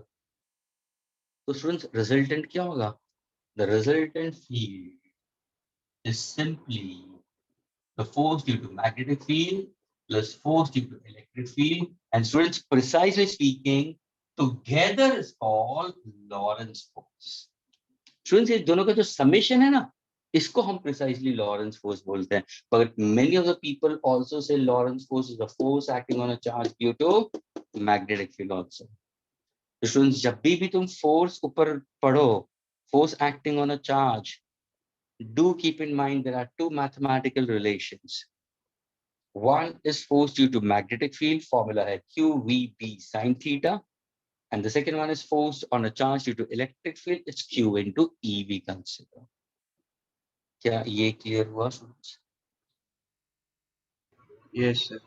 तो स्टूडेंट्स रिजल्टेंट क्या होगा? The resultant field is simply the force due to magnetic field plus force due to electric field, and students, precisely speaking, together is called Lorentz force. Students, ये दोनों का जो summation है ना, इसको हम precisely Lorentz force बोलते हैं. But many of the people also say Lorentz force is the force acting on a charge due to magnetic field also. So students, जब भी तुम force ऊपर पढ़ो, force acting on a charge, do keep in mind there are two mathematical relations. One is force due to magnetic field, formula है QVB sin theta, and the second one is force on a charge due to electric field, it's Q into E we consider. क्या ये clear हुआ students? Yes, sir.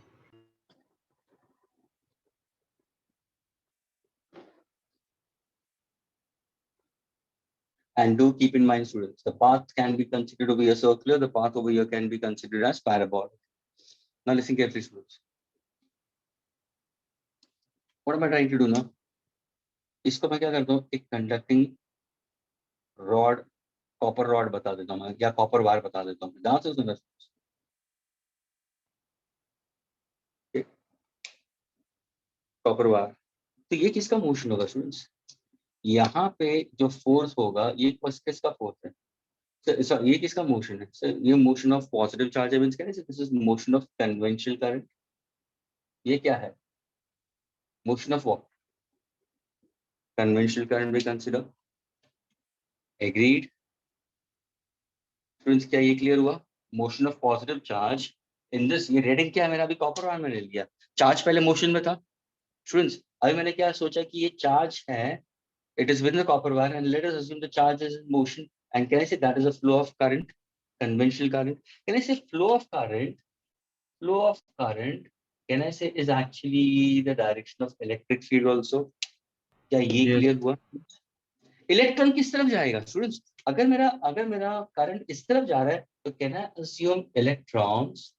And do keep in mind students, the path can be considered to be a circular, the path over here can be considered as parabolic. Now listen carefully students. What am I trying to do now? इसको मैं क्या करता हूँ, एक कंडक्टिंग रॉड, कॉपर रॉड बता देता हूँ या कॉपर वायर बता देता हूँ, ध्यान से सुनना। कॉपर वायर, तो ये किसका मोशन होगा स्टूडेंट्स? यहाँ पे जो फोर्स होगा ये किसका फोर्स है सर? ये किसका मोशन है सर? ये मोशन ऑफ पॉजिटिव चार्ज है, मींस क्या है, this is motion of conventional current. ये क्या है? Motion of what? Conventional current भी कंसीडर। एग्रीड स्टूडेंट्स, क्या ये क्लियर हुआ? Motion of positive charge in this, ये रेडिंग क्या है मेरा? अभी कॉपर वायर मैंने लिया, चार्ज पहले मोशन में था स्टूडेंट्स। अभी मैंने क्या सोचा कि ये चार्ज है, it is within the copper wire, and let us assume the charge is in motion, and can I say that is a flow of current, conventional current? Can I say flow of current? Flow of current, can I say, is actually the direction of electric field also? क्या ये Yes. क्लियर हुआ? इलेक्ट्रॉन किस तरफ जाएगा स्टूडेंट्स? अगर मेरा करंट इस तरफ जा रहा है तो can I assume electrons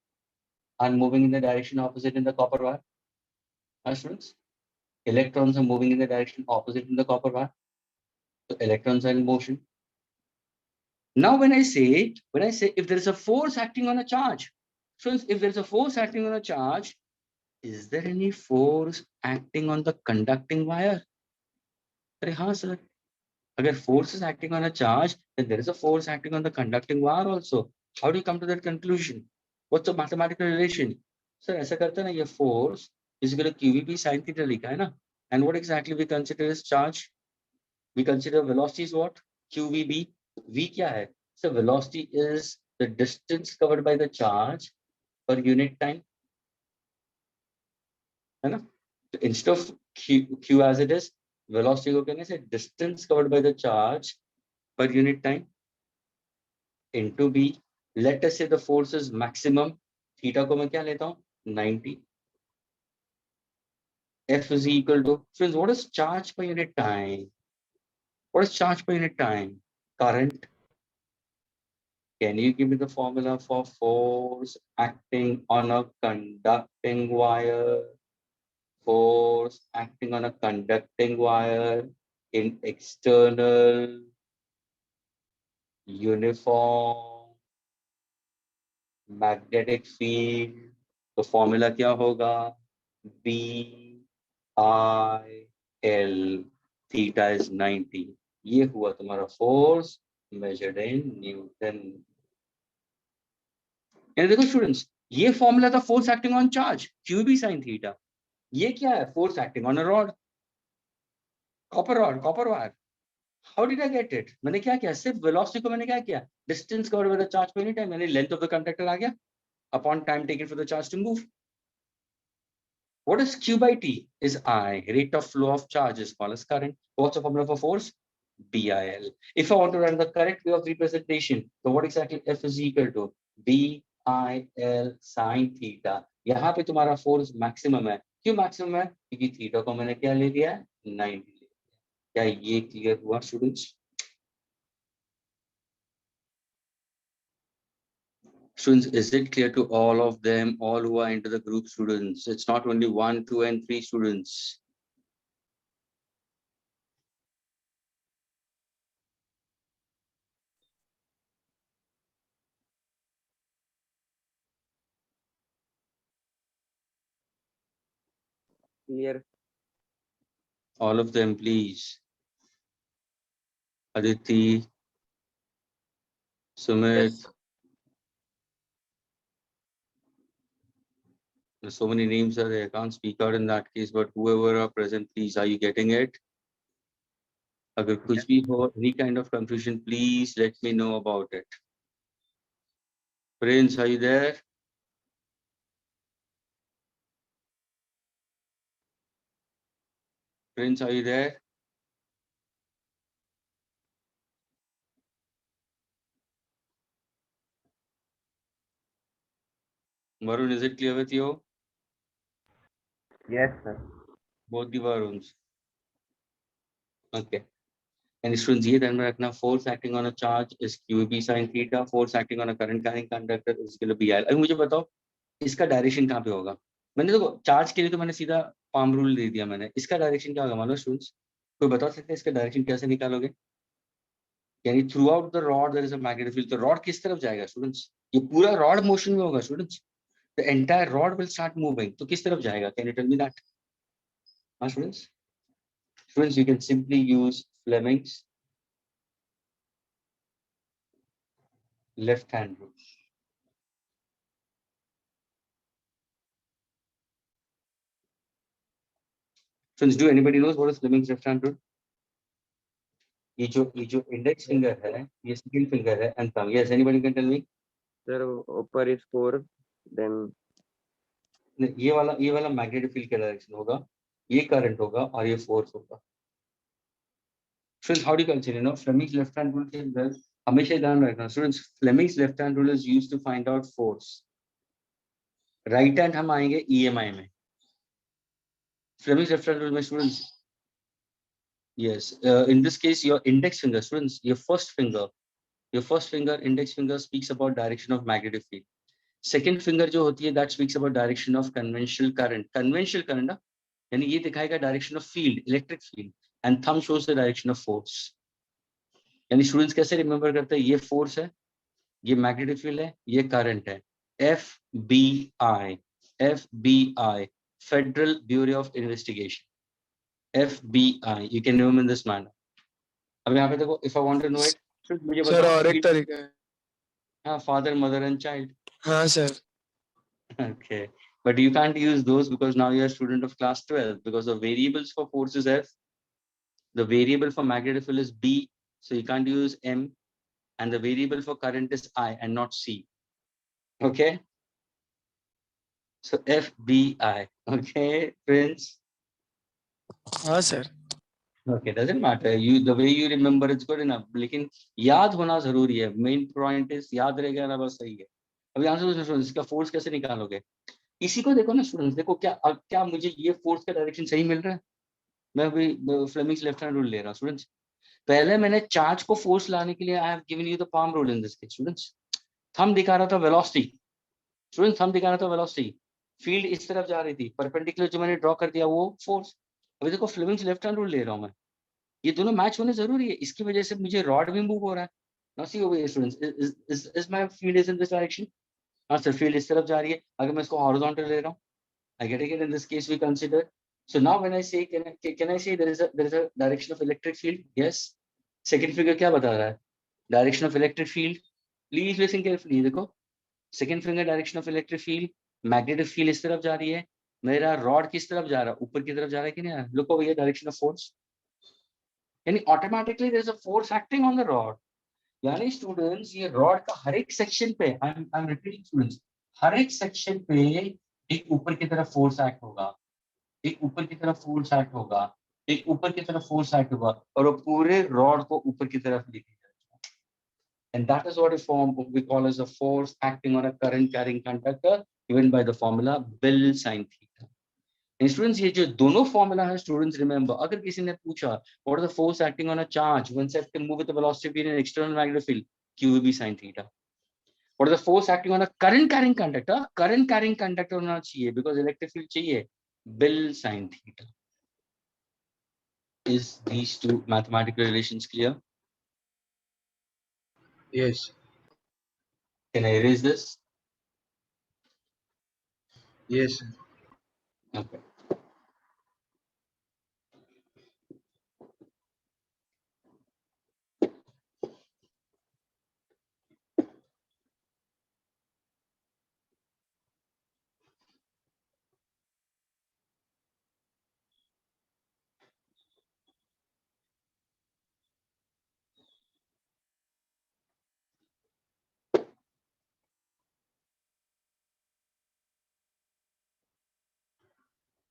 are moving in the direction opposite in the copper wire? Students, electrons are moving in the direction opposite in the copper wire, so electrons are in motion. Now when I say if there is a force acting on a charge, so if there is a force acting on a charge, is there any force acting on the conducting wire? अरे हाँ सर, अगर force is acting on a charge, then there is a force acting on the conducting wire also. How do you come to that conclusion? What's the mathematical relation? Sir ऐसा करते हैं ना, ये force is equal to QVB sin theta लिखा है ना, and what exactly we consider as charge? We consider velocity is what? QVB. V क्या है? So velocity is the distance covered by the charge per unit time, है ना? So instead of Q as it is, velocity को कहने से distance covered by the charge per unit time into B. Let us say the force is maximum. Theta को मैं क्या लेता हूँ? 90. F is equal to, friends, what is charge per unit time? What is charge per unit time? Current. Can you give me the formula for force acting on a conducting wire? Force acting on a conducting wire in external uniform magnetic field. तो फॉर्मूला क्या होगा? B I L, theta is 90. ये हुआ तुम्हारा फोर्स मेजर्ड इन न्यूटन। यानी देखो स्टूडेंट्स, ये फॉर्मूला था force acting on charge, Q B sine theta. ये क्या है? Force acting on a rod, rod, copper wire. How did I get it? मैंने क्या किया? सिर्फ वेलोसिटी को मैंने क्या किया? Distance covered by the charge per unit time, यानी लेंथ ऑफ द कंडक्टर आ गया upon time taken for the charge to move. What is Q by T? Is I. Rate of flow of charge is called as current. What's the formula for force? BIL. If I want to run the correct way of representation, so what exactly F is equal to? BIL sin theta. यहाँ पे तुम्हारा फोर्स मैक्सिमम है। क्यों मैक्सिमम है? क्योंकि थीटा को मैंने क्या ले लिया है? 90। क्या ये क्लियर हुआ students? Students, is it clear to all of them, all who are into the group students? It's not only 1, 2, and 3 students. Clear. All of them, please. Aditi, Sumit. Yes. There's so many names are there. I can't speak out in that case, but whoever are present, please, are you getting it? Agar kuch bhi ho, any kind of confusion, please let me know about it. Prince, are you there? Prince, are you there? Varun, is it clear with you? Yes, sir. Both the Varuns. Okay. And students, ये ध्यान में रखना, force acting on a charge is QB sin theta, force acting on a current carrying conductor is equal to BI. अभी मुझे बताओ, इसका डायरेक्शन कहाँ पे होगा? मैंने देखो चार्ज के लिए तो मैंने सीधा पाम रूल दे दिया मैंने, इसका डायरेक्शन क्या होगा मानो स्टूडेंट्स? कोई बता सकते हैं इसका डायरेक्शन कैसे निकालोगे? यानी throughout the rod there is a magnetic field, तो रॉड किस तरफ जाएगा स्टूडेंट्स? ये पूरा रॉड मोशन में होगा students, the entire rod will start moving, तो किस तरफ जाएगा? Can you tell me that? हाँ students, students you can simply use Fleming's left hand rule. Students, do anybody knows what is Fleming's left hand rule? ये जो इंडेक्स फिंगर है, ये सेकंड फिंगर है and thumb, yes anybody can tell me? Sir, upper is 4, then ये वाला मैग्नेटिक फील्ड का डायरेक्शन होगा, ये करंट होगा और ये फोर्स होगा। Students, how do you consider? Fleming's left-hand rule के अंदर हमेशा ध्यान रखना students, Fleming's left-hand rule is used to find out force. Right hand हम आएंगे EMI में। Fleming's left-hand rule में students, yes, in this case your index finger, students, your first finger, index finger speaks about direction of magnetic field. Second finger जो होती है that speaks about direction of conventional current ना, यानी ये दिखाएगा direction of field, electric field, and thumb shows the direction of force. यानी स्टूडेंट्स कैसे रिमेंबर करते हैं? ये फोर्स है, ये मैग्नेटिक फील्ड है, ये करंट है। FBI, federal bureau of investigation, FBI, you can remember in this manner. अब यहाँ पे देखो, if I want to know it, मुझे सर बताओ। और एक तरीका है। हाँ, फादर, मदर एंड चाइल्ड। हाँ sir. Okay, but you can't use those because now you are a student of class 12, because the variables for force is F, the variable for magnetic field is B, so you can't use M, and the variable for current is I and not C. Okay, so FBI. Okay, Prince. हाँ sir. Okay, doesn't matter, you, the way you remember it's good enough, लेकिन याद होना जरूरी है। मेन पॉइंट इज याद रहेगा ना, बस सही है। अभी आंसर स्टूडेंट्स, इसका फोर्स कैसे निकालोगे? इसी को देखो ना स्टूडेंट्स, देखो क्या मुझे ये फोर्स का डायरेक्शन सही मिल रहा है? मैं अभी फ्लेमिंग्स लेफ्ट हैंड रूल ले रहा हूँ स्टूडेंट्स। पहले मैंने चार्ज को फोर्स लाने के लिए I have given you the palm rule in this case students. Thumb दिखा रहा था वेलोसिटी, स्टूडेंट्स थंब दिखा रहा था वेलोसिटी, फील्ड इस तरफ जा रही थी, परपेंडिकुलर जो मैंने ड्रॉ कर दिया वो फोर्स। अभी देखो फ्लेमिंग्स लेफ्ट हैंड रूल ले रहा हूं मैं, ये दोनों मैच होने जरूरी है, इसकी वजह से मुझे रॉड भी मूव हो रहा है। Now see over students, is my field is in this direction. हाँ सर, फील्ड इस तरफ जा रही है, अगर मैं इसको हॉरिजॉन्टल ले रहा हूँ, I get it in this case we consider. So now when I say, can I say there is a direction of electric field? Yes. Second figure क्या बता रहा है? Direction of electric field. Please listen carefully. देखो, second finger direction of electric field. Magnetic field इस तरफ जा रही है. मेरा रॉड किस तरफ जा रहा है? ऊपर की तरफ जा रहा है कि नहीं? Look over here, direction of force. यानी automatically there is a force acting on the rod. यानी स्टूडेंट्स ये रॉड का हर एक सेक्शन पे, I'm repeating स्टूडेंट्स, हर एक सेक्शन पे एक ऊपर की तरफ फोर्स एक्ट होगा, एक ऊपर की तरफ फोर्स एक्ट होगा, एक ऊपर की तरफ फोर्स एक्ट होगा, और वो पूरे रॉड को ऊपर की तरफ लेके जाएगा। And that is what a form we call as a force acting on a current carrying conductor given by the formula Bill sin theta. And students, ये जो दोनों फॉर्मूला है स्टूडेंट्स रिमेंबर, अगर किसी ने पूछा what is the force acting on a charge when set can move with the velocity in an external magnetic field, q भी sin theta. What is the force acting on a current carrying conductor, current carrying conductor होना चाहिए बिकॉज़ इलेक्ट्रिक फील्ड चाहिए, bill sin theta. Is these two mathematical relations clear? Yes. Can I erase this? Yes. Okay.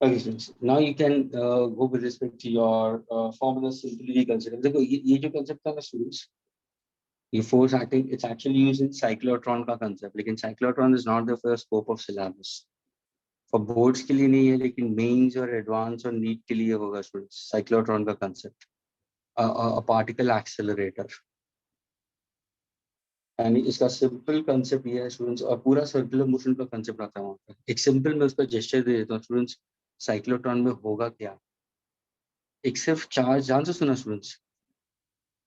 Okay, students. Now you can go with respect to your formula simply reconsider. देखो ये जो concept था ना students, ये force acting, it's actually used in cyclotron का concept, लेकिन cyclotron is not the first scope of syllabus. For boards के लिए नहीं है, लेकिन mains और advanced और NEET के लिए होगा students. Cyclotron का concept, a particle accelerator. यानी इसका सिंपल कंसेप्ट ये है स्टूडेंट्स, और पूरा सर्कुलर मोशन का कंसेप्ट आता है वहाँ पे। एक सिंपल मैं उसका जेस्चर दे देता हूँ स्टूडेंट्स, साइक्लोट्रॉन में होगा क्या। एक सिर्फ चार्ज, ध्यान से सुना स्टूडेंट्स,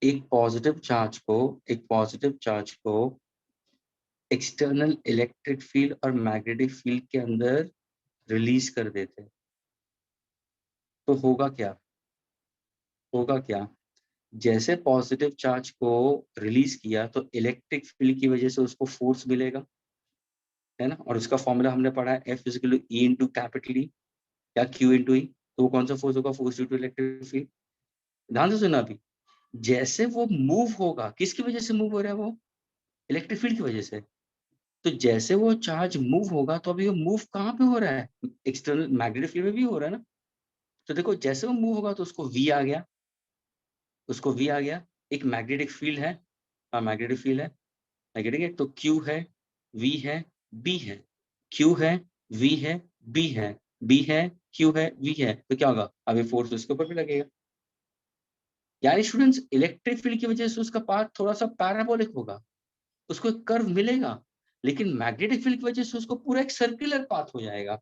एक पॉजिटिव चार्ज को एक्सटर्नल इलेक्ट्रिक फील्ड और मैग्नेटिक फील्ड के अंदर रिलीज कर देते हैं, तो होगा क्या, जैसे पॉजिटिव चार्ज को रिलीज किया तो इलेक्ट्रिक फील्ड की वजह से उसको फोर्स मिलेगा, है ना, और उसका फॉर्मूला हमने पढ़ा है F = E × कैपिटल E या Q × E। तो वो कौन सा फोर्स होगा? Force due to electric field. ध्यान से सुना, अभी जैसे वो मूव होगा, किसकी वजह से मूव हो रहा है? वो इलेक्ट्रिक फील्ड की वजह से। तो जैसे वो चार्ज मूव होगा तो अभी वो मूव कहाँ पे हो रहा है? एक्सटर्नल मैग्नेटिक फील्ड में भी हो रहा है ना। तो देखो जैसे वो मूव होगा तो उसको V आ गया, एक मैग्नेटिक फील्ड है, हाँ मैग्नेटिक फील्ड है, मैग्नेटिक, तो Q है, V है, B है, Q है, V है, B है, B है, Q है, V है, तो क्या होगा? अभी फोर्स उसके ऊपर भी लगेगा। यानी स्टूडेंट्स इलेक्ट्रिक फील्ड की वजह से उसका पाथ थोड़ा सा पैराबोलिक होगा, उसको एक कर्व मिलेगा, लेकिन मैग्नेटिक फील्ड की वजह से उसको पूरा एक सर्कुलर पाथ हो जाएगा।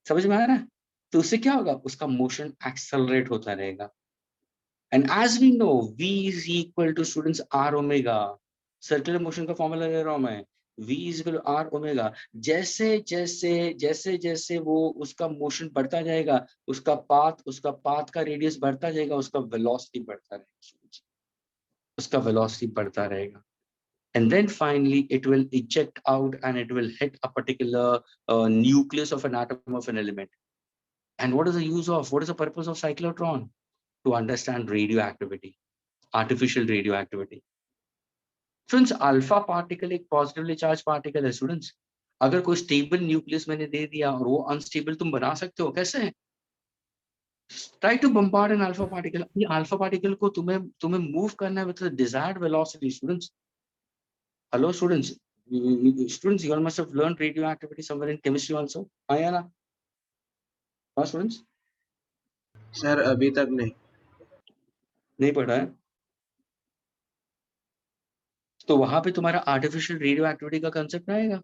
समझ में आ रहा है? तो उससे क्या होगा? उसका मोशन एक्सेलरेट होता रहेगा। And as we know v is equal to students r omega, circular motion का फॉर्मूला ले रहा हूं मैं, v is equal to r omega. जैसे जैसे वो उसका मोशन बढ़ता जाएगा, उसका पाथ का रेडियस बढ़ता जाएगा, उसका वेलोसिटी बढ़ता रहेगा, and then finally it will eject out and it will hit a particular nucleus of an atom of an element. And what is the purpose of cyclotron? To understand radioactivity, artificial radioactivity. Students, alpha particle एक positively charged particle है students। अगर कोई stable nucleus मैंने दे दिया और वो unstable तुम बना सकते हो, कैसे? Try to bombard an alpha particle। ये alpha particle को तुम्हें move करना है with the desired velocity students। Hello students, you all must have learned radioactivity somewhere in chemistry also, हाँ ना? हाँ students, सर अभी तक नहीं। नहीं पढ़ा है? तो वहां पे तुम्हारा आर्टिफिशियल रेडियो एक्टिविटी का कंसेप्ट आएगा।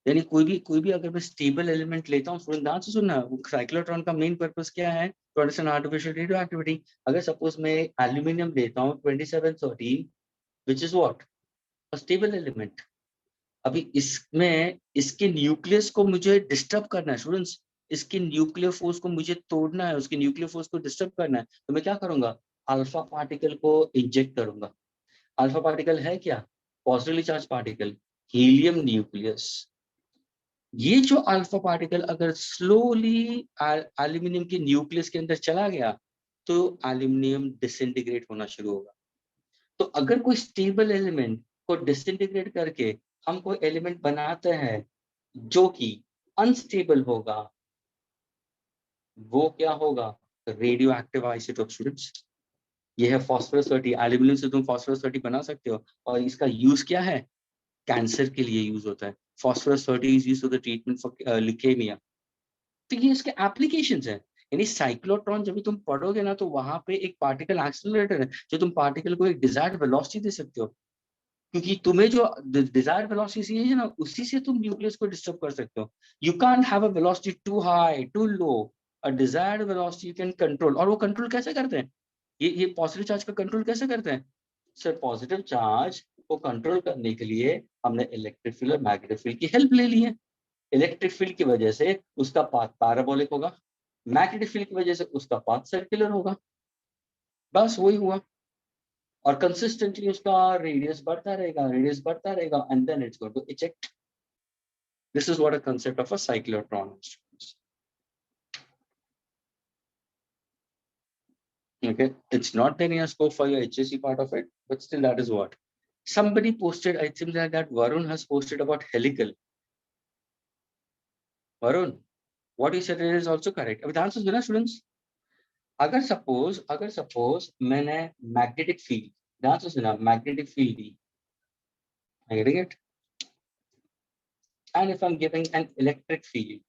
यानी कोई भी अगर मैं स्टेबल एलिमेंट लेता हूँ, स्टूडेंट ध्यान से सुनना, साइक्लोट्रॉन का मेन पर्पस क्या है, to understand artificial radioactivity. अगर सपोज मैं एल्यूमिनियम लेता हूँ 2713, which is what, a stable element. अभी इसमें इसके न्यूक्लियस को मुझे डिस्टर्ब करना है स्टूडेंट्स, इसके न्यूक्लियर फोर्स को मुझे तोड़ना है, उसके न्यूक्लियर फोर्स को डिस्टर्ब करना है, तो मैं क्या करूंगा, अल्फा पार्टिकल को इंजेक्ट करूंगा। अल्फा पार्टिकल है क्या, positively charge particle, helium nucleus. ये जो अल्फा पार्टिकल अगर स्लोली एल्यूमिनियम के न्यूक्लियस के अंदर चला गया, तो एल्यूमिनियम डिसइंटीग्रेट होना शुरू होगा। तो अगर कोई स्टेबल एलिमेंट को डिसइंटीग्रेट करके हम कोई एलिमेंट बनाते हैं जो कि अनस्टेबल होगा, वो क्या होगा, रेडियो एक्टिव आइसोटोप स्टूडेंट्स। ये है फास्फोरस 30, एल्यूमिनियम से तुम फास्फोरस 30 बना सकते हो, और इसका यूज क्या है, कैंसर के लिए यूज होता है। Phosphorus 30 is used for the treatment for leukaemia. तो ये इसके एप्लीकेशंस है। यानी साइक्लोट्रॉन जब भी तुम पढ़ोगे ना, तो वहां पे एक पार्टिकल एक्सेलरेटर है, जो तुम पार्टिकल को एक डिजायर्ड वेलोसिटी दे सकते हो, क्योंकि तुम्हें जो डिजायर्ड वेलोसिटी है ना, उसी से तुम न्यूक्लियस को डिस्टर्ब कर सकते हो। You can't have a velocity too high too low, a desired velocity you can control. और वो कंट्रोल कैसे करते हैं, ये पॉजिटिव चार्ज का कंट्रोल कैसे करते हैं सर, पॉजिटिव चार्ज को कंट्रोल करने के लिए हमने इलेक्ट्रिक फील्ड और मैग्नेटिक फील्ड की हेल्प ले ली है। इलेक्ट्रिक फील्ड की वजह से उसका पाथ पैराबोलिक होगा, मैग्नेटिक फील्ड की वजह से उसका पाथ सर्कुलर होगा, बस वही हुआ। और कंसिस्टेंटली उसका रेडियस बढ़ता रहेगा, रेडियस बढ़ता रहेगा, and then it's going to eject. This is what a concept of a cyclotron. Okay, it's not there in a scope for your HSC part of it, but still that is what somebody posted. I think that Varun has posted about helical. Varun, what you said is also correct. अब ध्यान से सुना स्टूडेंट्स, अगर सपोज मैंने मैग्नेटिक फील्ड, ध्यान से सुना, magnetic field the, I getting it? And if I'm giving an electric field,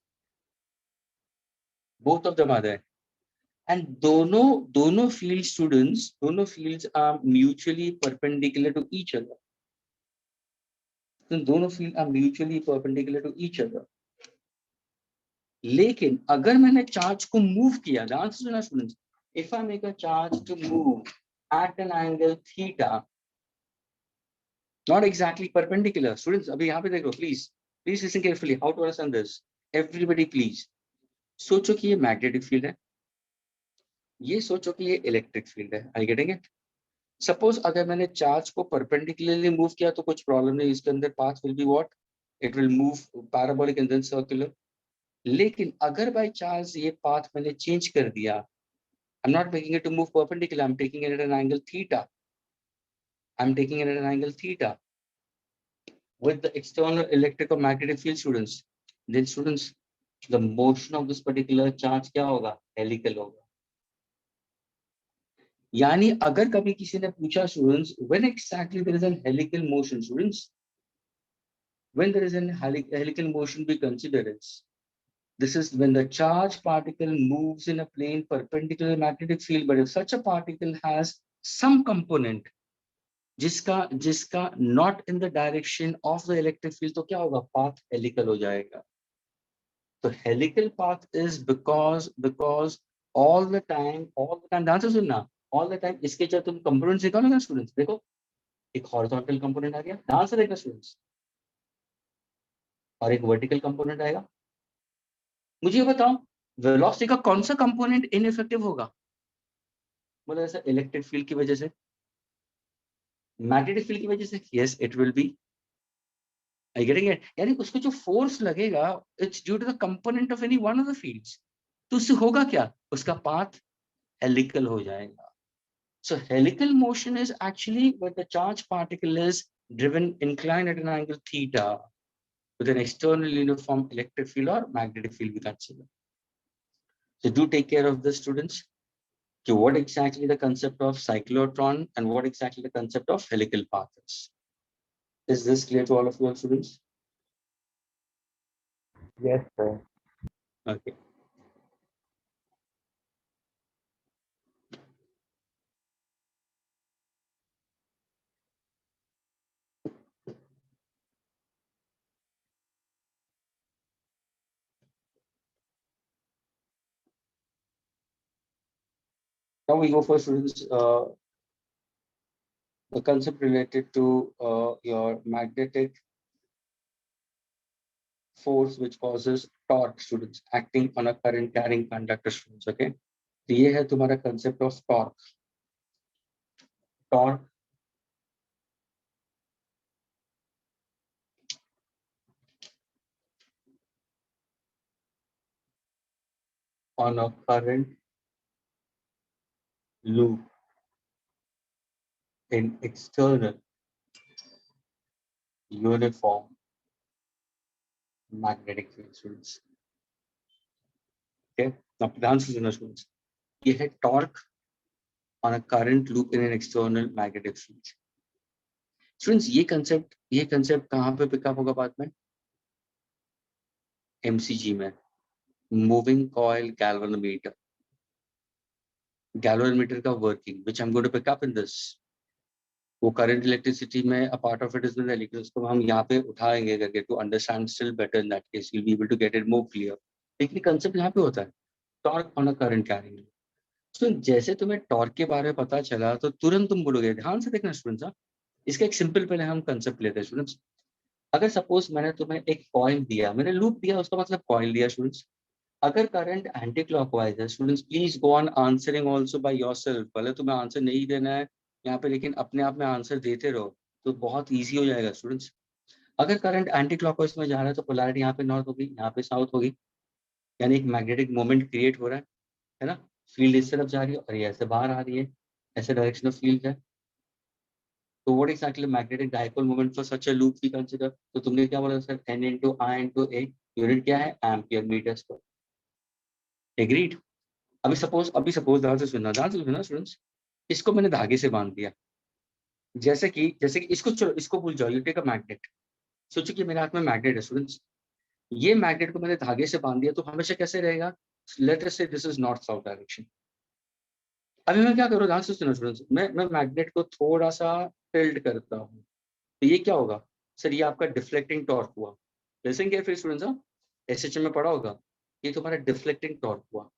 both of them are there, and दोनों field students, दोनों fields are mutually perpendicular to each other. तो दोनों field are mutually perpendicular to each other. लेकिन अगर मैंने चार्ज को मूव किया, ध्यान से सुना students, if I make a charge to move at an angle theta, not exactly perpendicular students, अभी यहाँ पे देखो, please please listen carefully how to understand this, everybody please. सोचो कि ये मैग्नेटिक फील्ड है, ये सोचो कि ये इलेक्ट्रिक फील्ड है, आई गेटिंग इट? सपोज अगर मैंने चार्ज को परपेंडिकुलरली मूव किया तो कुछ प्रॉब्लम नहीं, इसके अंदर path will be what, it will move parabolic and then circular. लेकिन अगर बाय चांस ये पाथ मैंने चेंज कर दिया, I'm not making it to move perpendicular, I'm taking it at an angle theta. I'm taking it at an angle theta with the external electric or magnetic field students. Then students, the motion of this particular charge क्या होगा, helical होगा। यानी अगर कभी किसी ने पूछा students, when exactly there is an helical motion students, when there is an helical motion we consider it, this is when the charged particle moves in a plane perpendicular magnetic field, but if such a particle has some component जिसका not in the direction of the electric field, तो क्या होगा, पाथ हेलिकल हो जाएगा। तो helical path is because all the time ध्यान से सुनना, ऑल द टाइम इसके जब तुम कंपोनेंट्स निकालो ना स्टूडेंट्स, देखो एक हॉरिजॉन्टल कंपोनेंट आ गया, ध्यान से देखना स्टूडेंट्स, और एक वर्टिकल कंपोनेंट आएगा। मुझे ये बताओ, वेलोसिटी का कौन सा कंपोनेंट इनइफेक्टिव होगा, मतलब ऐसा इलेक्ट्रिक फील्ड की वजह से, मैग्नेटिक फील्ड की वजह से, yes it will be, I getting it? यानी उसको जो फोर्स लगेगा, it's due to the component of any one of the fields. तो उससे होगा क्या, उसका पाथ हेलिकल हो जाएगा। So helical motion is actually where the charged particle is driven inclined at an angle theta with an external uniform electric field or magnetic field we consider. So do take care of this, students. So what exactly the concept of cyclotron and what exactly the concept of helical path is. Is this clear to all of you, students? Yes, sir. Okay. Now we go for students the concept related to your magnetic force which causes torque, students, acting on a current carrying conductor, students. Okay, तो ये है तुम्हारा concept of torque. Torque on a current loop in external uniform magnetic field, students. Okay, now ध्यान से सुनो students. ये है torque on a current loop in an external magnetic field. Students, ये concept कहाँ पे pick up होगा बाद में? MCG में, moving coil galvanometer. Galvanometer का working, which I'm going to pick up in this. वो करंट इलेक्ट्रिसिटी में a part of it is the लेकिन उसको हम यहाँ पे उठाएंगे करके to understand still better in that case you will be able to get it more clear. लेकिन कंसेप्ट यहाँ पे होता है torque on a current carrying. तो जैसे तुम्हें टॉर्क के बारे में पता चला तो तुरंत तुम बोलोगे, ध्यान से देखना स्टूडेंट्स. इसका एक सिंपल पहले हम कंसेप्ट लेते हैं स्टूडेंट्स. अगर सपोज मैंने तुम्हें एक कॉइल दिया, मैंने लूप दिया, उसका मतलब कॉइल दिया स्टूडेंट्स. अगर करंट एंटी क्लॉकवाइज है students, please go on answering also by yourself. भले तुम्हें आंसर नहीं देना है यहाँ पे, लेकिन अपने आप में आंसर देते रहो तो बहुत इजी हो जाएगा स्टूडेंट्स. अगर करंट एंटी क्लॉकवाइज में जा रहा है तो पोलैरिटी यहाँ पे नॉर्थ होगी, यहाँ पे साउथ होगी, यानी एक मैग्नेटिक मोमेंट क्रिएट हो रहा है ना. फील्ड इस तरफ जा रही है और ये ऐसे बाहर आ रही है, ऐसे डायरेक्शन ऑफ फील्ड है. तो what exactly magnetic dipole moment for such a loop we consider. तो तुमने क्या बोला sir, n into I into A, unit क्या है, एम्पियर मीटर स्क्वायर. एग्रीड. अभी सपोज ध्यान से सुनना स्टूडेंट्स. इसको मैंने धागे से बांध दिया, जैसे कि इसको, चलो इसको भूल जाओ, यू टेक अ मैग्नेट. सोचो कि मेरे हाथ में मैग्नेट है स्टूडेंट्स. ये मैग्नेट को मैंने धागे से बांध दिया तो हमेशा कैसे रहेगा, लेट अस से this is north south direction. अभी मैं क्या करूँ, ध्यान से सुनो स्टूडेंट्स. मैं मैग्नेट को थोड़ा सा टिल्ट करता हूँ तो ये क्या होगा सर, ये आपका डिफ्लेक्टिंग टॉर्क हुआ. लिसन केयरफुली स्टूडेंट्स, एसएचएम में पढ़ा होगा, ये तुम्हारा डिफ्लेक्टिंग टॉर्क हुआ.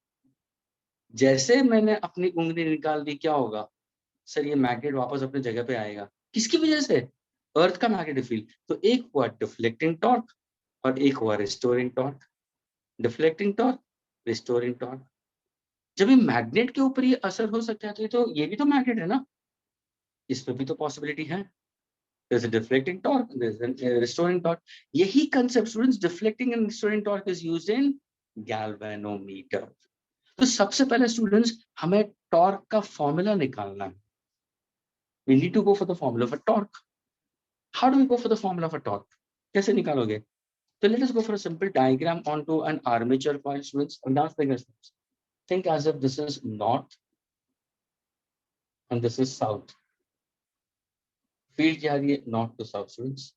जैसे मैंने अपनी उंगली निकाल दी, क्या होगा सर, ये मैग्नेट वापस अपनी जगह पे आएगा. किसकी वजह से, अर्थ का मैग्नेटिक फील्ड. तो एक हुआ डिफ्लेक्टिंग टॉर्क और एक हुआ restoring torque. Deflecting torque, restoring torque. जब ये मैग्नेट के ऊपर ये असर हो सकता है तो ये भी तो मैग्नेट है ना, इस पे भी तो पॉसिबिलिटी है. There's a deflecting torque, there's a restoring torque. यही concept students, deflecting and restoring torque is used in galvanometer. तो सबसे पहले students हमें torque का formula निकालना है. We need to go for the formula for torque. How do we go for the formula for torque? कैसे निकालोगे? So let us go for a simple diagram onto an armature coil, students. And now think as if this is north and this is south. Field क्या है, नॉर्थ टू साउथ स्टूडेंट्स.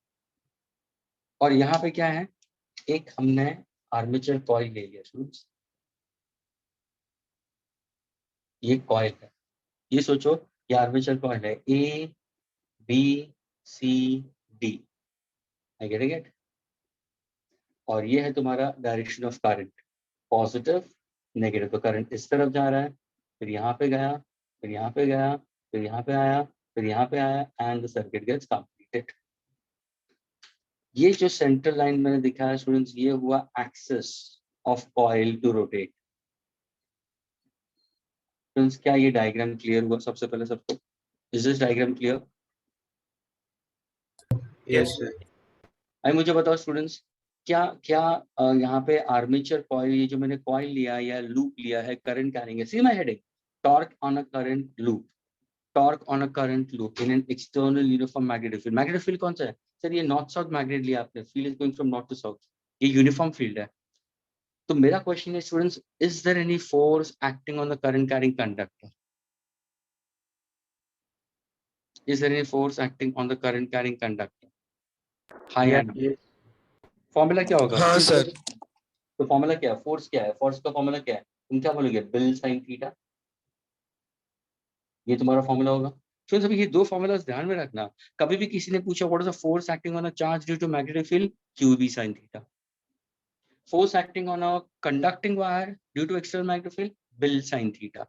और यहाँ पे क्या है, एक हमने आर्मेचर कॉइल ले लिया स्टूडेंट्स. ये कॉइल है, ये सोचो ये आर्मेचर कॉइल है, A B C D. I get it. और ये है तुम्हारा direction of current, positive negative. तो करंट इस तरफ जा रहा है, फिर यहाँ पे गया, फिर यहाँ पे गया, फिर यहाँ पे आया, फिर यहाँ पे आया, and the circuit gets completed. ये जो सेंट्रल लाइन मैंने दिखाया स्टूडेंट्स, ये हुआ axis of coil to rotate. Students क्या ये डायग्राम क्लियर हुआ सबसे पहले सबको? Is this diagram clear? Yes, sir. I मुझे बताओ स्टूडेंट्स, क्या क्या यहाँ पे आर्मेचर कॉइल, ये जो मैंने कॉइल लिया या लूप लिया है करंट कैरिंग है, see my heading, torque on a current loop. Torque on a current loop in an external uniform magnetic field. Magnetic field कौन सा है सर, ये नॉर्थ साउथ मैग्नेट लिया आपने, field is going from north to south, ये यूनिफॉर्म फील्ड है. तो मेरा क्वेश्चन है students, is there any force acting on the current carrying conductor? Is there any force acting on the current carrying conductor? हाँ या ना? Yes. फॉर्मूला क्या होगा? हाँ सर. तो फॉर्मूला क्या है, फोर्स क्या है, फोर्स का फॉर्मूला क्या है, तुम क्या बोलोगे, बिल साइन थीटा. ये तुम्हारा फॉर्मूला होगा. तो सभी ये दो फॉर्मूलास ध्यान में रखना. कभी भी किसी ने पूछा what is the force acting on a charge due to magnetic field, QB sin theta. Force acting on a conducting wire due to external magnetic field, BIL sine theta.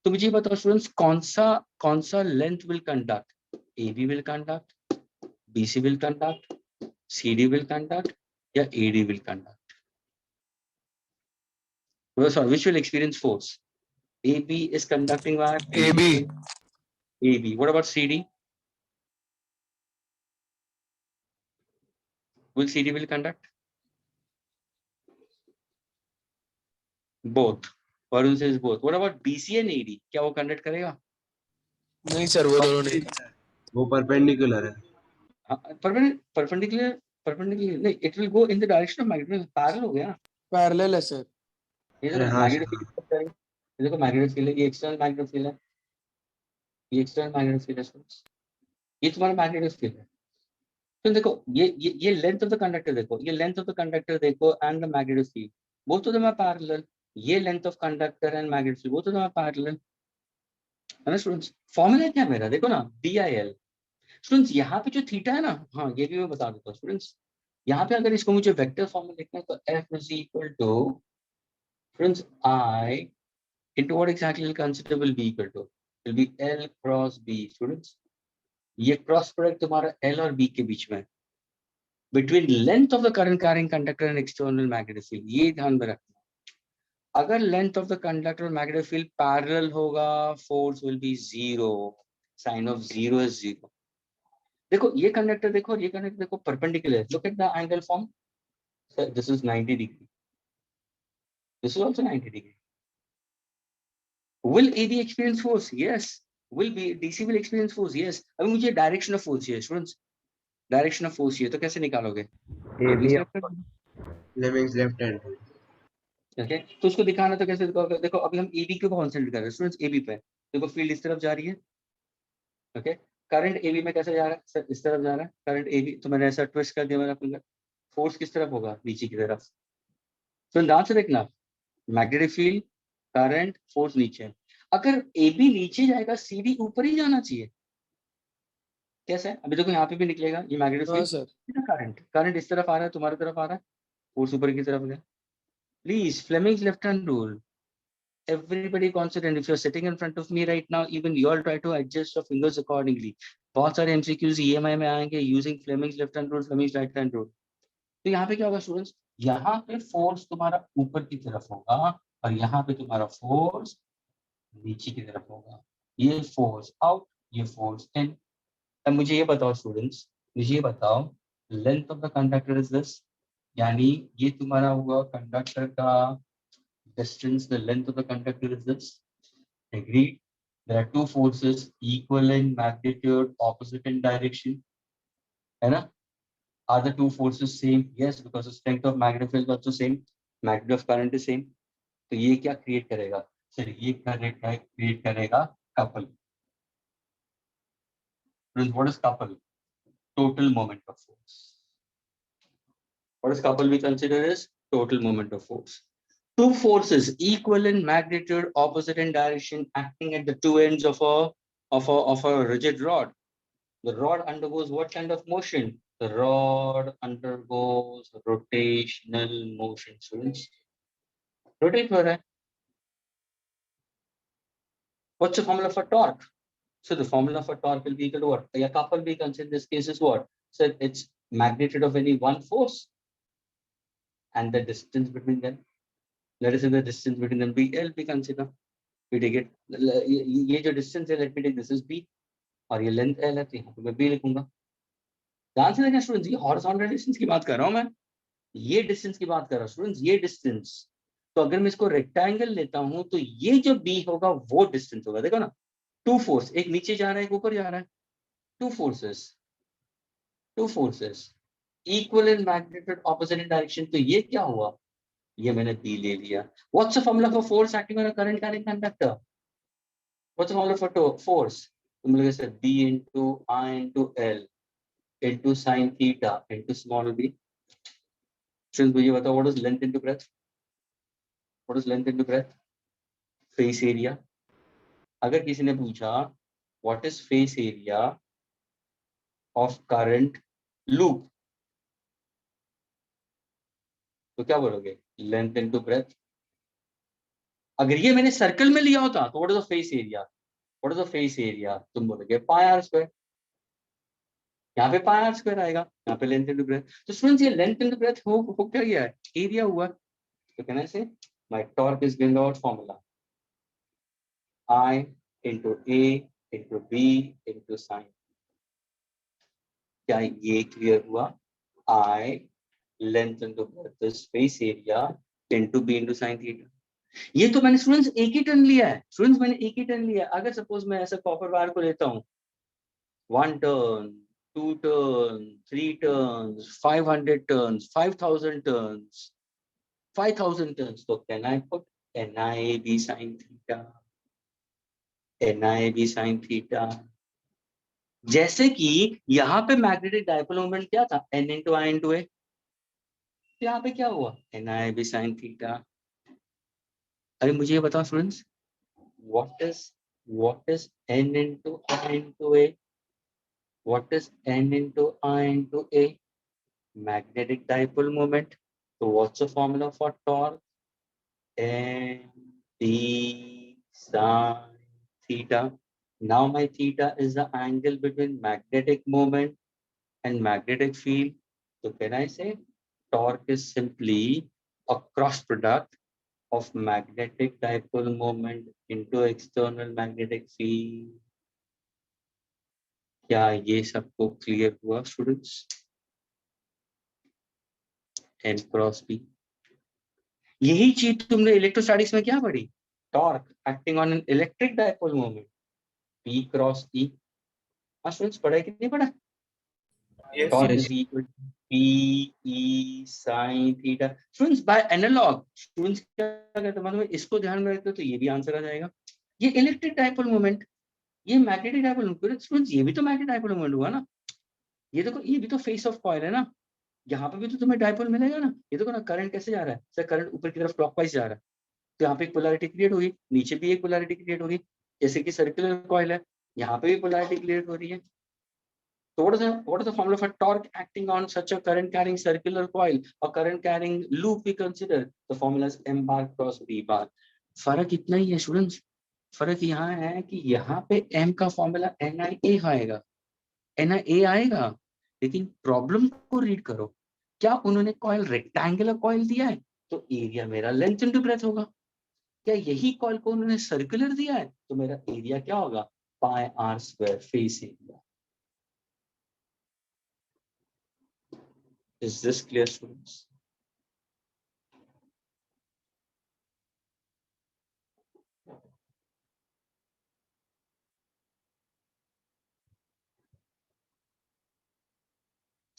तो मुझे बताओ स्टूडेंट्स, कौन सा length will conduct? AB will conduct, BC will conduct, CD will conduct, या AD will conduct? Well, sorry, which will experience force? AB is conducting wire. AB. AB. What about CD? Will CD will conduct? Both. Varun says both. What about BC and AD? क्या वो conduct करेगा? नहीं सर, वो दोनों नहीं। वो परपेंडिकुलर है। Perpendicular नहीं, it will go in the direction of magnetic field. Parallel हो गया। पैरेलल है सर। ये अरे देखो हाँ magnetic field, ये देखो magnetic field है, ये external magnetic field है, ये external magnetic field है, ये तुम्हारा magnetic field है। तो देखो ये लेंथ ऑफ द कंडक्टर देखो, ये लेंथ ऑफ द कंडक्टर देखो and the magnetic field, both of them are parallel. ये length of conductor and magnetic field, both of them are parallel, है ना स्टूडेंट्स? फॉर्मूला क्या मेरा देखो ना, DIL। स्टूडेंट्स यहाँ पे जो थीटा है ना, हाँ ये भी मैं बता देता हूँ स्टूडेंट्स। यहाँ पे अगर इसको मुझे वेक्टर फॉर्म में लिखना है तो F is equal to students I into what exactly will consider will be equal to, will be L cross B students. ये क्रॉस प्रोडक्ट तुम्हारा L और B के बीच में, between length of the current carrying conductor and external magnetic field, ये ध्यान में रखना। अगर length of the conductor और magnetic field parallel होगा, force will be zero, sign of zero is zero। देखो ये कंडक्टर देखो और ये कंडक्टर देखो, perpendicular, look at the angle form, so this is 90 degree, this is also 90 degree। will AD experience force? Yes। will be DC will experience force? Yes। अभी मुझे डायरेक्शन ऑफ फोर्स चाहिए स्टूडेंट्स, डायरेक्शन ऑफ फोर्स चाहिए, तो कैसे निकालोगे? AB Fleming's left hand rule. Okay, तो उसको दिखाना तो कैसे दिखाओगे? देखो अभी हम AB को कॉन्सेंट्रेट कर रहे हैं स्टूडेंट्स, AB पे देखो, फील्ड इस तरफ जा रही है। ओके, करंट AB में कैसे जा रहा है सर? इस तरफ जा रहा है करंट AB, तो मैंने ऐसा ट्विस्ट कर दिया मेरा फिंगर। फोर्स किस तरफ होगा? नीचे की तरफ। तो ध्यान से देखना, मैग्नेटिक फील्ड, करंट, फोर्स नीचे। अगर AB नीचे जाएगा, CD ऊपर ही जाना चाहिए। कैसे? अभी देखो यहाँ पे भी निकलेगा ये मैग्नेटिक हाँ फील्ड, सर। करंट इस तरफ आ रहा है, तुम्हारी तरफ आ रहा है, फोर्स ऊपर की तरफ है। Please, Fleming's left hand rule, everybody concentrate, if you're sitting in front of me right now, even you all try to adjust your fingers accordingly। बहुत सारे MCQs EMI में आएंगे using Fleming's left hand rule, Fleming's right hand rule। तो यहाँ पे क्या होगा स्टूडेंट्स, यहाँ पे फोर्स तुम्हारा ऊपर की तरफ होगा और यहाँ पे तुम्हारा फोर्स नीचे की तरफ होगा। ये फोर्स आउट, ये फोर्स इन। अब मुझे ये बताओ स्टूडेंट्स, मुझे ये बताओ, length of the conductor is this, यानी ये तुम्हारा हुआ कंडक्टर का distance, the length of the conductor is this। Agreed। There are two forces equal in magnitude, opposite in direction, है ना? Are the two forces same? Yes, because the strength of magnetic field is also same, magnitude of current is same। तो ये क्या क्रिएट करेगा सर? ये क्रिएट करेगा couple. What is couple? Total moment of force। What is couple we consider as total moment of force? Two forces equal in magnitude, opposite in direction, acting at the two ends of a rigid rod। The rod undergoes what kind of motion? The rod undergoes rotational motion students। Rotate हो रहा है। What's the formula for torque? So the formula for torque will be equal to what? A couple we consider in this case is what? So it's magnitude of any one force and the distance between them। Let us say the distance between them be L, we consider। We take it, ये जो distance है, let me take this is B, और ये लेंथ L है, तो यहाँ पे मैं B लिखूंगा। ध्यान से देखें स्टूडेंट्स, ये हॉरिजॉन्टल डिस्टेंस की बात कर रहा हूँ मैं, ये डिस्टेंस की बात कर रहा हूँ स्टूडेंट्स, ये डिस्टेंस। तो अगर मैं इसको रेक्टेंगल लेता हूँ तो ये जो B होगा वो डिस्टेंस होगा। देखो ना, टू फोर्स, एक नीचे जा रहा है, एक ऊपर जा रहा है, two forces equal in magnitude, opposite in direction. तो ये क्या हुआ? ये मैंने B ले लिया। What's the formula for force acting on a current carrying conductor? What's the formula for force? तुम लोग से B into I into L into sin theta into small b। Students, मुझे बताओ, what is length into breadth? What is length into breadth? Face area। अगर किसी ने पूछा what is face area of current loop, तो क्या बोलोगे? Length into breadth। अगर ये मैंने सर्कल में लिया होता तो what is the face area, what is the face area, तुम बोलोगे पाई आर स्क्वायर, यहाँ पे पाई आर स्क्वायर आएगा, यहाँ पे लेंथ इनटू ब्रेथ। तो स्टूडेंट्स ये लेंथ इनटू ब्रेथ हो क्या गया है, एरिया हुआ। तो कहना से my torque is given out formula I into A into B into sin। क्या ये क्लियर हुआ? I length into breadth is face area into B into sin theta. ये तो मैंने स्टूडेंट्स एक ही टर्न लिया है, स्टूडेंट्स मैंने एक ही टर्न लिया है। अगर सपोज मैं ऐसा कॉपर वायर को लेता हूँ, 1 turn, 2 turn, 3 turns, 500 turns, 5000 turns, 5000 turns, तो can I put NIAB sin theta, NIAB sin theta। जैसे कि यहाँ पे मैग्नेटिक डाइपोल मोमेंट क्या था, N into I into A, यहाँ पे क्या हुआ, NIAB sin theta। अरे मुझे ये बताओ students, what is N into I into A, what is N into I into A, magnetic dipole moment। So what's the formula for torque, N D sin theta। Now my theta is the angle between magnetic moment and magnetic field। So can I say torque is simply a cross product of magnetic dipole moment into external magnetic field। क्या ये सबको क्लियर हुआ स्टूडेंट्स? N क्रॉस B, यही चीज तुमने इलेक्ट्रोस्टैटिक्स में क्या पढ़ी, torque acting on an electric dipole moment, P cross E। हाँ स्टूडेंट्स, पढ़ा है कि नहीं पढ़ा? Yes, Torque yes, is equal to P E sin theta। Students by analogue, students क्या करते हैं, मतलब इसको ध्यान में रखते हो तो ये भी आंसर आ जाएगा। ये इलेक्ट्रिक डाइपोल मोमेंट, ये मैग्नेटिक डाइपोल मोमेंट, स्टूडेंट्स ये भी तो मैग्नेटिक डाइपोल मोमेंट हुआ ना। ये देखो, ये भी तो फेस ऑफ कॉइल है ना, यहाँ पे भी तो तुम्हें डाइपोल मिलेगा ना। ये देखो ना, करंट कैसे जा रहा है, सर करंट ऊपर की तरफ क्लॉकवाइज जा रहा है, तो यहाँ पे एक पोलैरिटी क्रिएट होगी, नीचे भी एक पोलैरिटी क्रिएट होगी। जैसे कि सर्कुलर कॉइल है, यहाँ पे भी पोलैरिटी क्रिएट हो रही है। So what is the formula for torque acting on such a current carrying circular coil or current carrying loop we consider? The formula is m bar cross b bar। फर्क इतना ही है स्टूडेंट्स, फर्क यहाँ है कि यहाँ पे m का फॉर्मूला NIA आएगा, NIA आएगा, लेकिन प्रॉब्लम को रीड करो। क्या उन्होंने कॉइल रेक्टेंगुलर कॉइल दिया है तो एरिया मेरा लेंथ इनटू ब्रेथ होगा। क्या यही कॉइल को उन्होंने सर्कुलर दिया है तो मेरा एरिया क्या होगा, pi r square face area. Is this clear students?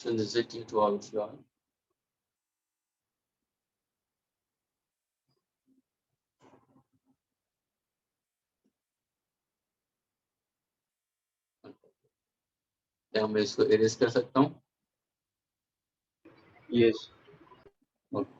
So is it clear to all of you all? क्या मैं इसको erase कर सकता हूँ? yes. Okay.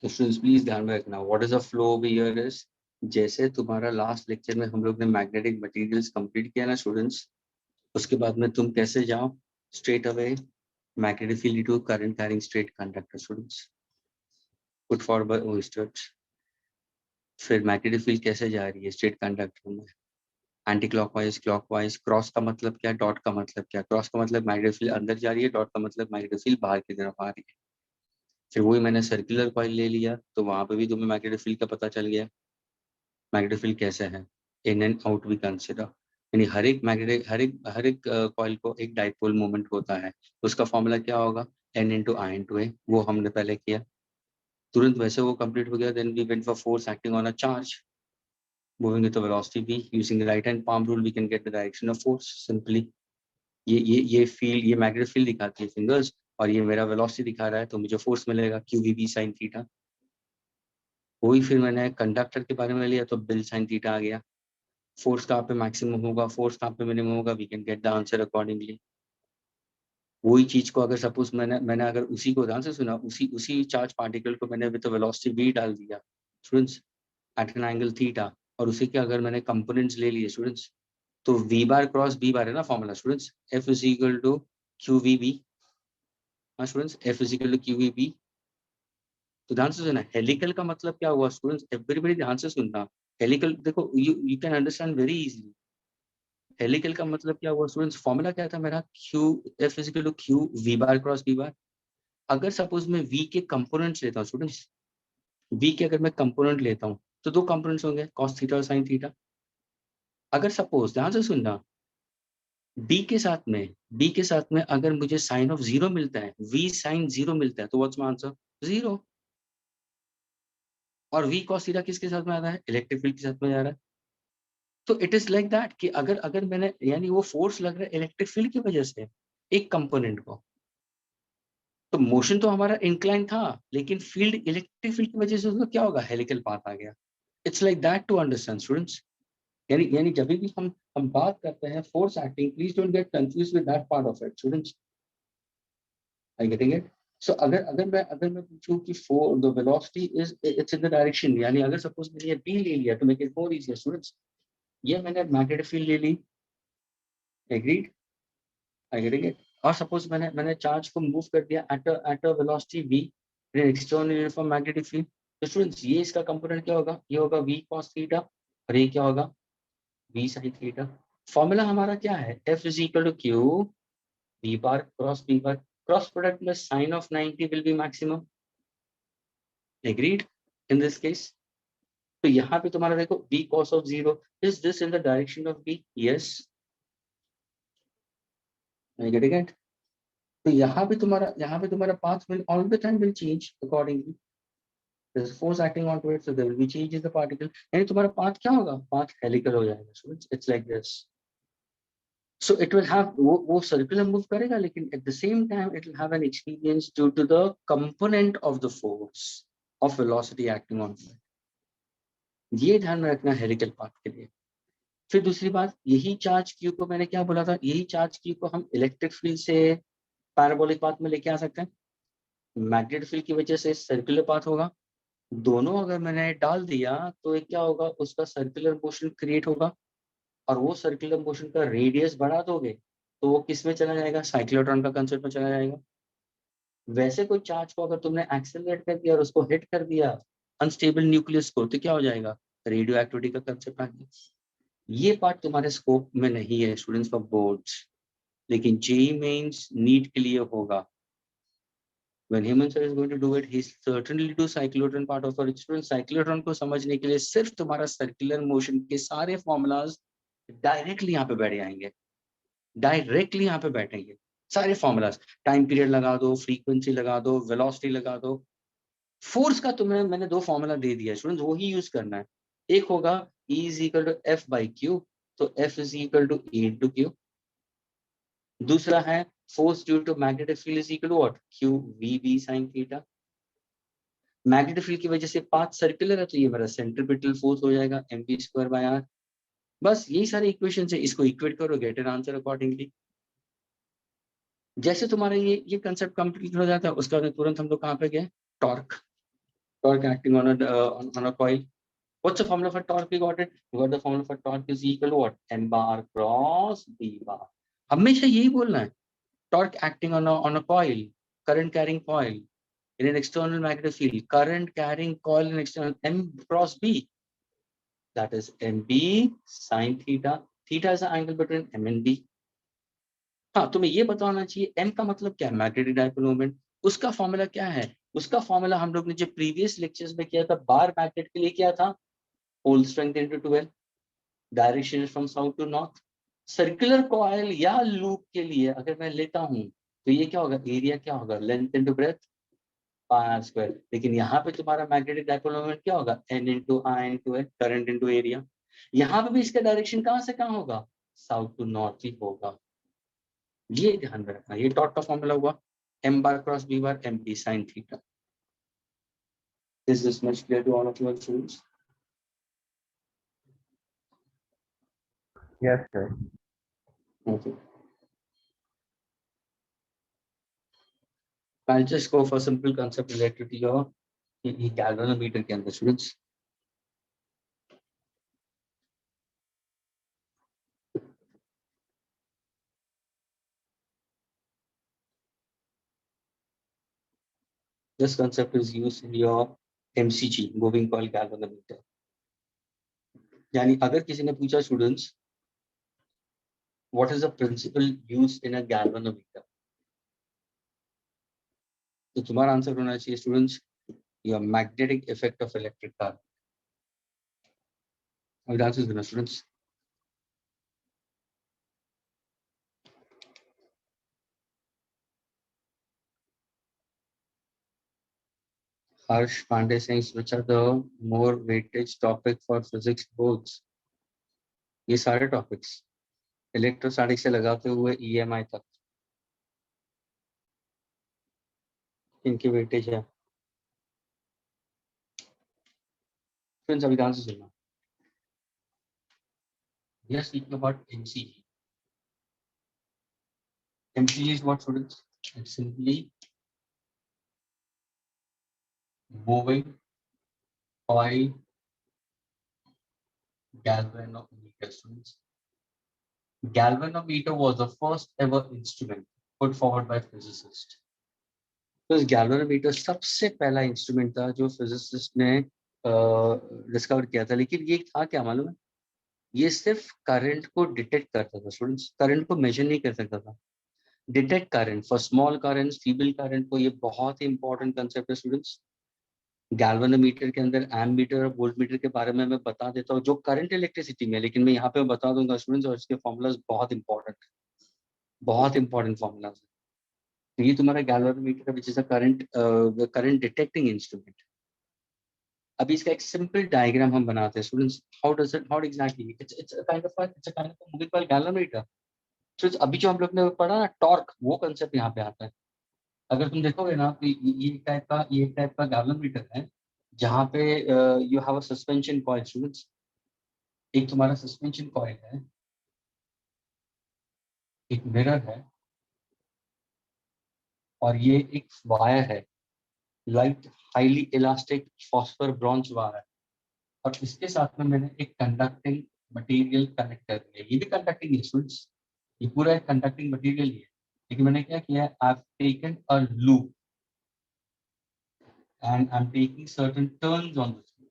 तो स्टूडेंट्स प्लीज ध्यान में रखना, what is a flow over here is, जैसे तुम्हारा लास्ट लेक्चर में हम लोग ने मैग्नेटिक मटेरियल्स कंप्लीट किया ना स्टूडेंट्स, उसके बाद में तुम कैसे जाओ straight away magnetic field to current carrying straight conductor students, put forward Oersted's. फिर मैग्नेटिक फील्ड कैसे जा रही है स्ट्रेट कंडक्टर में, एंटी क्लॉकवाइज क्लॉकवाइज। क्रॉस का मतलब क्या, डॉट का मतलब क्या, क्रॉस का मतलब मैग्नेटिक फील्ड अंदर जा रही है, डॉट का मतलब मैग्नेटिक फील्ड बाहर की तरफ आ रही है। फिर वही मैंने सर्कुलर कॉइल ले लिया, तो वहां पे भी तुम्हें मैग्नेटिक फील्ड का पता चल गया। मैग्नेटिक फील्ड कैसे है, in and out we consider, यानी हर एक कॉइल को एक डाइपोल मोमेंट होता है, उसका फॉर्मूला क्या होगा, N into I into A, वो हमने पहले किया, तुरंत वैसे वो कंप्लीट हो गया। Then we went for force acting on a charge, moving with the velocity v, using the right hand palm rule we can get the direction of force simply। ये फील्ड, ये मैग्नेटिक फील्ड दिखाती है फिंगर्स, और ये मेरा वेलोसिटी दिखा रहा है, तो मुझे फोर्स मिलेगा QVB sin थीटा। वही फिर मैंने कंडक्टर के बारे में लिया, तो बिल sin थीटा आ गया। फोर्स कहाँ पे मैक्सिमम होगा, फोर्स कहाँ पे मिनिमम होगा, we can get the answer accordingly. वही चीज को अगर सपोज मैंने अगर उसी को ध्यान से सुना, उसी चार्ज पार्टिकल को मैंने विद वेलोसिटी v डाल दिया students at an angle theta, और उसी के अगर मैंने कंपोनेंट्स ले लिए स्टूडेंट्स, तो v bar cross b bar है ना formula students, F is equal to QVB। हाँ students, F is equal to QVB। तो ध्यान से सुना, हेलिकल का मतलब क्या हुआ स्टूडेंट्स, एवरीबॉडी ध्यान से सुनना। हेलिकल देखो, you can understand very easily. Helical का मतलब क्या हुआ स्टूडेंट्स, फॉर्मूला क्या था मेरा, Q F is equal to Q V bar cross B bar. अगर सपोज मैं V के कंपोनेंट्स लेता हूँ स्टूडेंट्स, V के अगर मैं कंपोनेंट लेता हूँ, तो दो कंपोनेंट्स होंगे, cos थीटा और sin थीटा। अगर सपोज ध्यान से सुनना, B के साथ में अगर मुझे साइन ऑफ जीरो मिलता है, V साइन जीरो मिलता है, तो व्हाट्स माय आंसर, जीरो। और V cos थीटा किसके साथ में आ रहा है, इलेक्ट्रिक फील्ड के साथ में जा रहा है। तो इट इज लाइक दैट कि अगर अगर मैंने, यानी वो फोर्स लग रहा है इलेक्ट्रिक फील्ड की वजह से एक कंपोनेंट को, तो मोशन तो हमारा इंक्लाइन था, लेकिन फील्ड, इलेक्ट्रिक फील्ड की वजह से उसका क्या होगा, हेलिकल पाथ आ गया। It's like that to understand students. यानी जब भी हम बात करते हैं force acting, please don't get confuse with that part of it students. I getting it. So अगर मैं पूछूं कि for the velocity is it's in the direction, यानी अगर सपोज मैंने ये बी ले लिया, तो make it more easier students, ये मैंने मैग्नेटिक फील्ड ले ली, एग्रीड, आई गेटिंग इट। और सपोज मैंने चार्ज को मूव कर दिया at a velocity v in external uniform magnetic field, तो स्टूडेंट्स ये इसका कंपोनेंट क्या होगा, ये होगा v cos थीटा, और ये क्या होगा, v sin थीटा। फॉर्मूला हमारा क्या है, F is equal to Q v bar cross b bar, cross product में sine of 90 will be maximum, agreed in this case. तो यहाँ पे तुम्हारा देखो v cos of 0, is this in the direction of b, yes, I getting it. तो यहाँ पे तुम्हारा path will all the time will change accordingly, there's force acting onto it, so there will be change in the particle, यानी तुम्हारा पाथ क्या होगा, पाथ हेलिकल हो जाएगा। So it's like this, so it will have वो सर्कुलर मूव करेगा, लेकिन at the same time it will have an experience due to the component of the force of velocity acting on it। ये ध्यान में रखना हेलिकल पाथ के लिए। फिर दूसरी बात, यही चार्ज क्यू को मैंने क्या बोला था, यही चार्ज क्यू को हम इलेक्ट्रिक फील्ड से पैराबोलिक पाथ में लेके आ सकते हैं। मैग्नेटिक फील्ड की वजह से सर्कुलर पाथ होगा, दोनों अगर मैंने डाल दिया, तो एक क्या होगा, उसका सर्कुलर मोशन क्रिएट होगा, और वो सर्कुलर मोशन का रेडियस बढ़ा दोगे, तो वो किस में चला जाएगा, साइक्लोट्रॉन का कंसेप्ट में चला जाएगा। वैसे कोई चार्ज को अगर तुमने एक्सेलरेट कर दिया और उसको हिट कर दिया अनस्टेबल न्यूक्लियस को, तो क्या हो जाएगा, रेडियो एक्टिविटी का कंसेप्ट आ गया। ये पार्ट तुम्हारे स्कोप में नहीं है स्टूडेंट्स फॉर बोर्ड्स, लेकिन जेईई मेंस नीट के लिए होगा। When Hemant sir is going to do it, he certainly do cyclotron part of our experience। cyclotron को समझने के लिए सिर्फ तुम्हारा सर्कुलर मोशन के सारे फॉर्मूलाज डायरेक्टली यहाँ पे बैठ जाएंगे, डायरेक्टली यहाँ पे बैठेंगे सारे फॉर्मूलाज। टाइम पीरियड लगा दो, फ्रीक्वेंसी लगा दो, वेलोसिटी लगा दो, फोर्स का तुम्हें मैंने दो फॉर्मूला दे दिया स्टूडेंट्स, वो ही यूज करना है। एक होगा E is equal to F by Q, तो F is equal to E into Q। दूसरा है force due to magnetic field is equal to what, Q VB sin theta. Magnetic field की वजह से पाथ सर्कुलर है, तो ये मेरा सेंट्रीपिटल फोर्स हो जाएगा mv²/r। बस यही सारे इक्वेशन है, इसको इक्वेट करो, गेट एन आंसर अकॉर्डिंगली। जैसे तुम्हारा ये कंसेप्ट कंप्लीट हो जाता है, उसका तुरंत हम लोग कहाँ पे गए, torque, torque acting on a coil. What's the formula for torque, we got it, we got the formula for torque is equal to what, m bar cross b bar. हमेशा यही बोलना है, torque acting on a coil, current carrying coil in an external magnetic field, current carrying coil in external, M cross B, that is MB sin theta, theta is the angle between M and B। हाँ, तुम्हें ये बताना चाहिए M का मतलब क्या है, मैग्नेटिक डाइपोल मोमेंट, उसका फॉर्मूला क्या है, उसका फॉर्मूला हम लोग ने जो प्रीवियस लेक्चर्स में किया था, बार मैग्नेट के लिए क्या था, pole strength into 12, direction is from south to north. Circular coil या लूप के लिए अगर मैं लेता हूं तो ये क्या होगा, एरिया क्या होगा, length into breadth pi square. लेकिन यहाँ पे तुम्हारा मैग्नेटिक डायपोल मोमेंट क्या होगा, एन इंटू आई इंटू ए, करंट इंटू एरिया। यहाँ पे भी इसका डायरेक्शन कहाँ से कहाँ होगा, साउथ टू नॉर्थ ही होगा। ये ध्यान में रखना, ये डॉट का फॉर्मूला हुआ m bar cross b bar mp sin theta. Is this much clear to all of your students? Yes, sir. Okay. I'll just go for simple concept related to your galvanometer के अंदर students. This concept is used in your MCG, moving coil galvanometer. यानी अगर किसी ने पूछा students, what is the principle used in a galvanometer? तो तुम्हारा आंसर होना चाहिए students, your magnetic effect of electric current. और आंसर देना students. Harsh Pandey says, which are the more weightage topic for physics boards? ये सारे टॉपिक्स इलेक्ट्रोस्टैटिक से लगाते हुए EMI तक इनकी वेटेज है। फ्रेंड्स अभी ध्यान से सुनना। We are speaking about MCG. MCG is what students? It's simply moving coil galvanometer. Students, galvanometer was the first ever instrument put forward by physicists. तो इस galvanometer सबसे पहला इंस्ट्रूमेंट था जो फिजिसिस्ट ने डिस्कवर किया था। लेकिन ये था क्या मालूम है, ये सिर्फ करंट को डिटेक्ट करता था स्टूडेंट्स, करंट को मेजर नहीं कर सकता था। Detect current for small current, feeble current को, ये बहुत ही इंपॉर्टेंट कंसेप्ट है स्टूडेंट्स। गैल्वेनोमीटर के अंदर एमीटर और वोल्टमीटर के बारे में मैं बता देता हूँ जो करंट इलेक्ट्रिसिटी में, लेकिन मैं यहाँ पे बता दूंगा स्टूडेंट्स, और इसके फॉर्मूलाज बहुत इंपॉर्टेंट फॉर्मूलाज है। तो ये तुम्हारा galvanometer which is a current detecting instrument. अभी इसका एक सिंपल डायग्राम हम बनाते हैं students. How exactly it's a kind of moving coil galvanometer. तो अभी जो हम लोग ने पढ़ा ना टॉर्क, वो कंसेप्ट यहाँ पे आता है। अगर तुम देखोगे ना तो ये एक टाइप का गैल्वेनोमीटर है जहाँ पे you have a suspension coil students. एक तुम्हारा सस्पेंशन कॉइल है, एक मिरर है, और ये एक वायर है, light highly elastic phosphor bronze wire. और इसके साथ में मैंने एक कंडक्टिंग मटेरियल कनेक्ट कर दिया। ये भी कंडक्टिंग है स्टूडेंट्स, ये पूरा एक कंडक्टिंग मटेरियल ही है। लेकिन मैंने क्या किया है, I have taken a loop and I'm taking certain turns on this loop.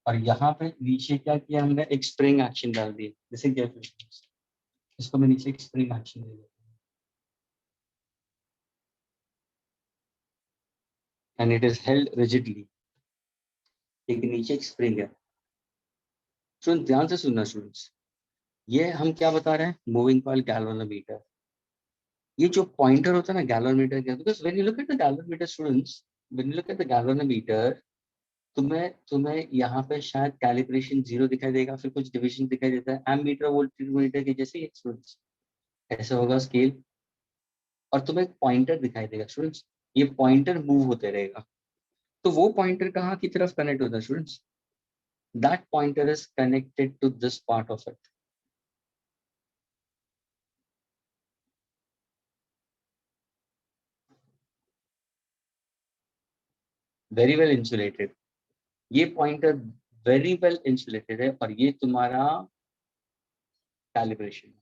और यहाँ पे नीचे क्या किया हमने, एक स्प्रिंग एक्शन डाल दिया। जैसे क्या, इसको मैं नीचे एक स्प्रिंग एक्शन दे देता हूँ and it is held rigidly। एक नीचे एक स्प्रिंग है। स्टूडेंट ध्यान से सुनना स्टूडेंट्स, ये हम क्या बता रहे हैं, मूविंग कॉइल गैल्वेनोमीटर। ये जो पॉइंटर होता है ना गैल्वेनोमीटर के, because when you look at the galvanometer students, when you look at the galvanometer, तुम्हें यहाँ पे शायद कैलिब्रेशन 0 दिखाई देगा, फिर कुछ डिविजन दिखाई देता है, एमीटर वोल्टमीटर के जैसे ही स्टूडेंट्स ऐसे होगा स्केल, और तुम्हें एक पॉइंटर दिखाई देगा स्टूडेंट्स। ये पॉइंटर मूव होते रहेगा। तो वो पॉइंटर कहाँ की तरफ कनेक्ट होता है students, that pointer is connected to this part of it. Very well insulated, ये पॉइंटर वेरी वेल इंसुलेटेड है। और ये तुम्हारा कैलिब्रेशन।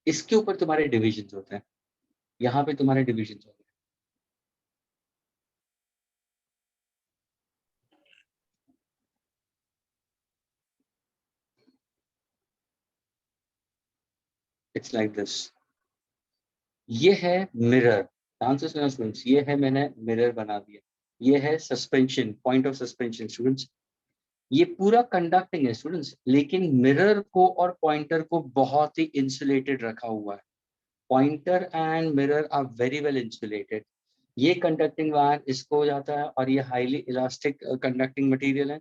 इसके ऊपर तुम्हारे डिविजन होते हैं, यहाँ पे तुम्हारे डिविजन होते हैं। It's like this. ये है मिरर, ध्यान से सुना स्टूडेंट्स, ये है मैंने मिरर बना दिया। ये है suspension, point of suspension students. ये पूरा कंडक्टिंग है स्टूडेंट्स, लेकिन मिरर को और पॉइंटर को बहुत ही इंसुलेटेड रखा हुआ है। Pointer and mirror are very well insulated. ये कंडक्टिंग वायर इसको हो जाता है, और ये हाईली इलास्टिक कंडक्टिंग मटेरियल है,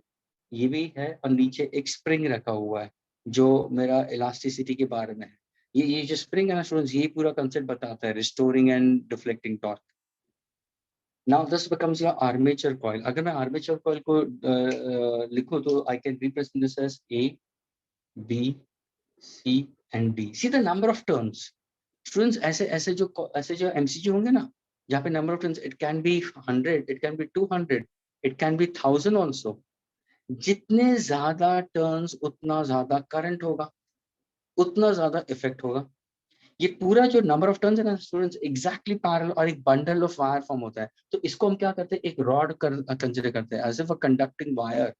ये भी है। और नीचे एक स्प्रिंग रखा हुआ है जो मेरा इलास्टिसिटी के बारे में है। ये जो स्प्रिंग है ना स्टूडेंट्स, ये पूरा कंसेप्ट बताता है restoring and deflecting torque. Now this becomes your armature coil. अगर मैं आर्मेचर कॉइल को लिखूं तो I can represent this as A B C and D. See the number of turns students. ऐसे जो एमसीक्यू होंगे ना, जहाँ पे number of turns, it can be 100, it can be 200, it can be 1000 also. जितने ज्यादा टर्न्स उतना ज्यादा करंट होगा, उतना ज्यादा इफेक्ट होगा। ये पूरा जो नंबर ऑफ टर्न्स है ना स्टूडेंट्स, एग्जैक्टली पैरेलल, और एक बंडल ऑफ वायर फॉर्म होता है। तो इसको हम क्या करते हैं, एक रॉड कंसिडर करते हैं as if a conducting wire.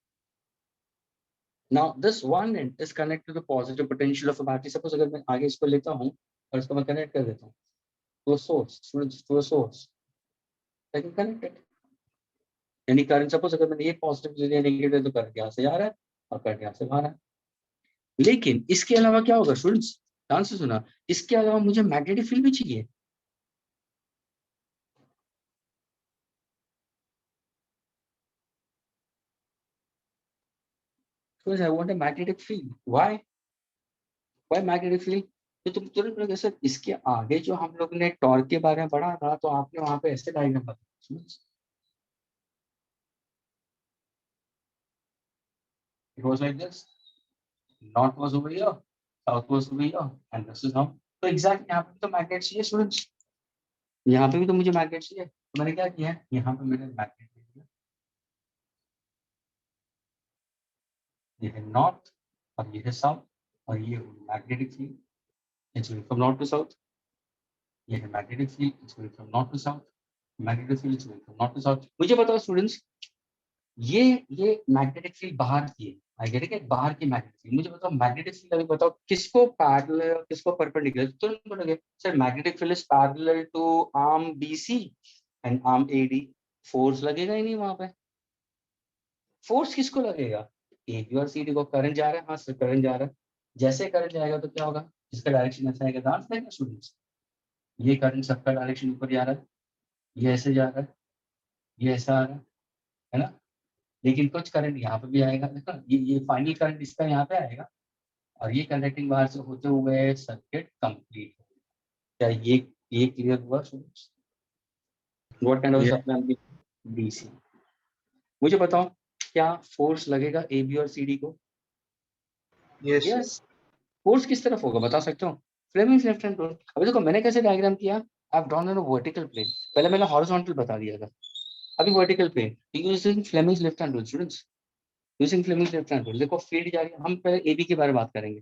Now this one end is connected to the positive potential of a battery. Suppose अगर मैं आगे इसको लेता हूँ और इसको मैं कनेक्ट कर देता हूँ to a source students, to a source, I can connect it. यानी करंट, सपोज अगर मैंने ये पॉजिटिव ले लिया, नेगेटिव, तो करंट यहाँ से जा रहा है और करंट यहाँ से बाहर है। लेकिन इसके अलावा क्या होगा स्टूडेंट्स, ध्यान से सुना, इसके अलावा मुझे मैग्नेटिक फील्ड भी चाहिए। Because I want a magnetic field. Why? Why magnetic field? तो तुम तुरंत बोलोगे सर इसके आगे जो हम लोग ने टॉर्क के बारे में पढ़ा था, तो आपने वहां पे ऐसे डायग्राम बताया। It was like this. North was over here, south was over here, and this is how. तो एग्जैक्ट यहाँ पे तो मैग्नेट चाहिए स्टूडेंट्स, यहाँ पे भी तो मुझे मैग्नेट चाहिए। तो मैंने क्या किया है, यहाँ पे मैंने मैग्नेट ले लिया। ये है नॉर्थ और ये है साउथ, और ये magnetic field, it's going from north to south. ये है magnetic field, it's going from north to south. Magnetic field it's going from north to south. मुझे बताओ स्टूडेंट्स, ये मैग्नेटिक फील्ड बाहर की है, आई गेट इट, बाहर की मैग्नेटिक फील्ड। मुझे बताओ मैग्नेटिक फील्ड, अभी बताओ किसको पैरेलल और किसको परपेंडिकुलर। तो बोलोगे sir magnetic field is parallel to arm BC and arm AD. Force लगेगा ही नहीं वहां पे। फोर्स किसको लगेगा, ए बी और सी डी को। करंट जा रहा है, हाँ सर करंट जा रहा है। जैसे करंट जाएगा तो क्या होगा, इसका डायरेक्शन ऐसा आएगा, ध्यान से स्टूडेंट्स। ये करंट सबका डायरेक्शन ऊपर जा रहा है, ये ऐसे जा रहा है, ये ऐसा आ रहा है ना। लेकिन कुछ करंट यहाँ पे भी आएगा, देखो ये फाइनल करंट इसका यहाँ पे आएगा, और ये कंडक्टिंग वायर से होते हुए सर्किट कंप्लीट हो गया। क्या ये क्लियर हुआ students? What kind of Yeah. Supply DC. मुझे बताओ क्या फोर्स लगेगा ए बी और सी डी को? Yes, sir. यस। फोर्स किस तरफ होगा बता सकते हो? Fleming's left hand rule. अभी देखो मैंने कैसे डायग्राम किया, I have drawn on a vertical plane. पहले मैंने हॉरिजॉन्टल बता दिया था, अभी vertical plane. Using Fleming's left hand rule students, using Fleming's left hand rule. देखो फील्ड जा रही है, हम पहले एबी के बारे में बात करेंगे।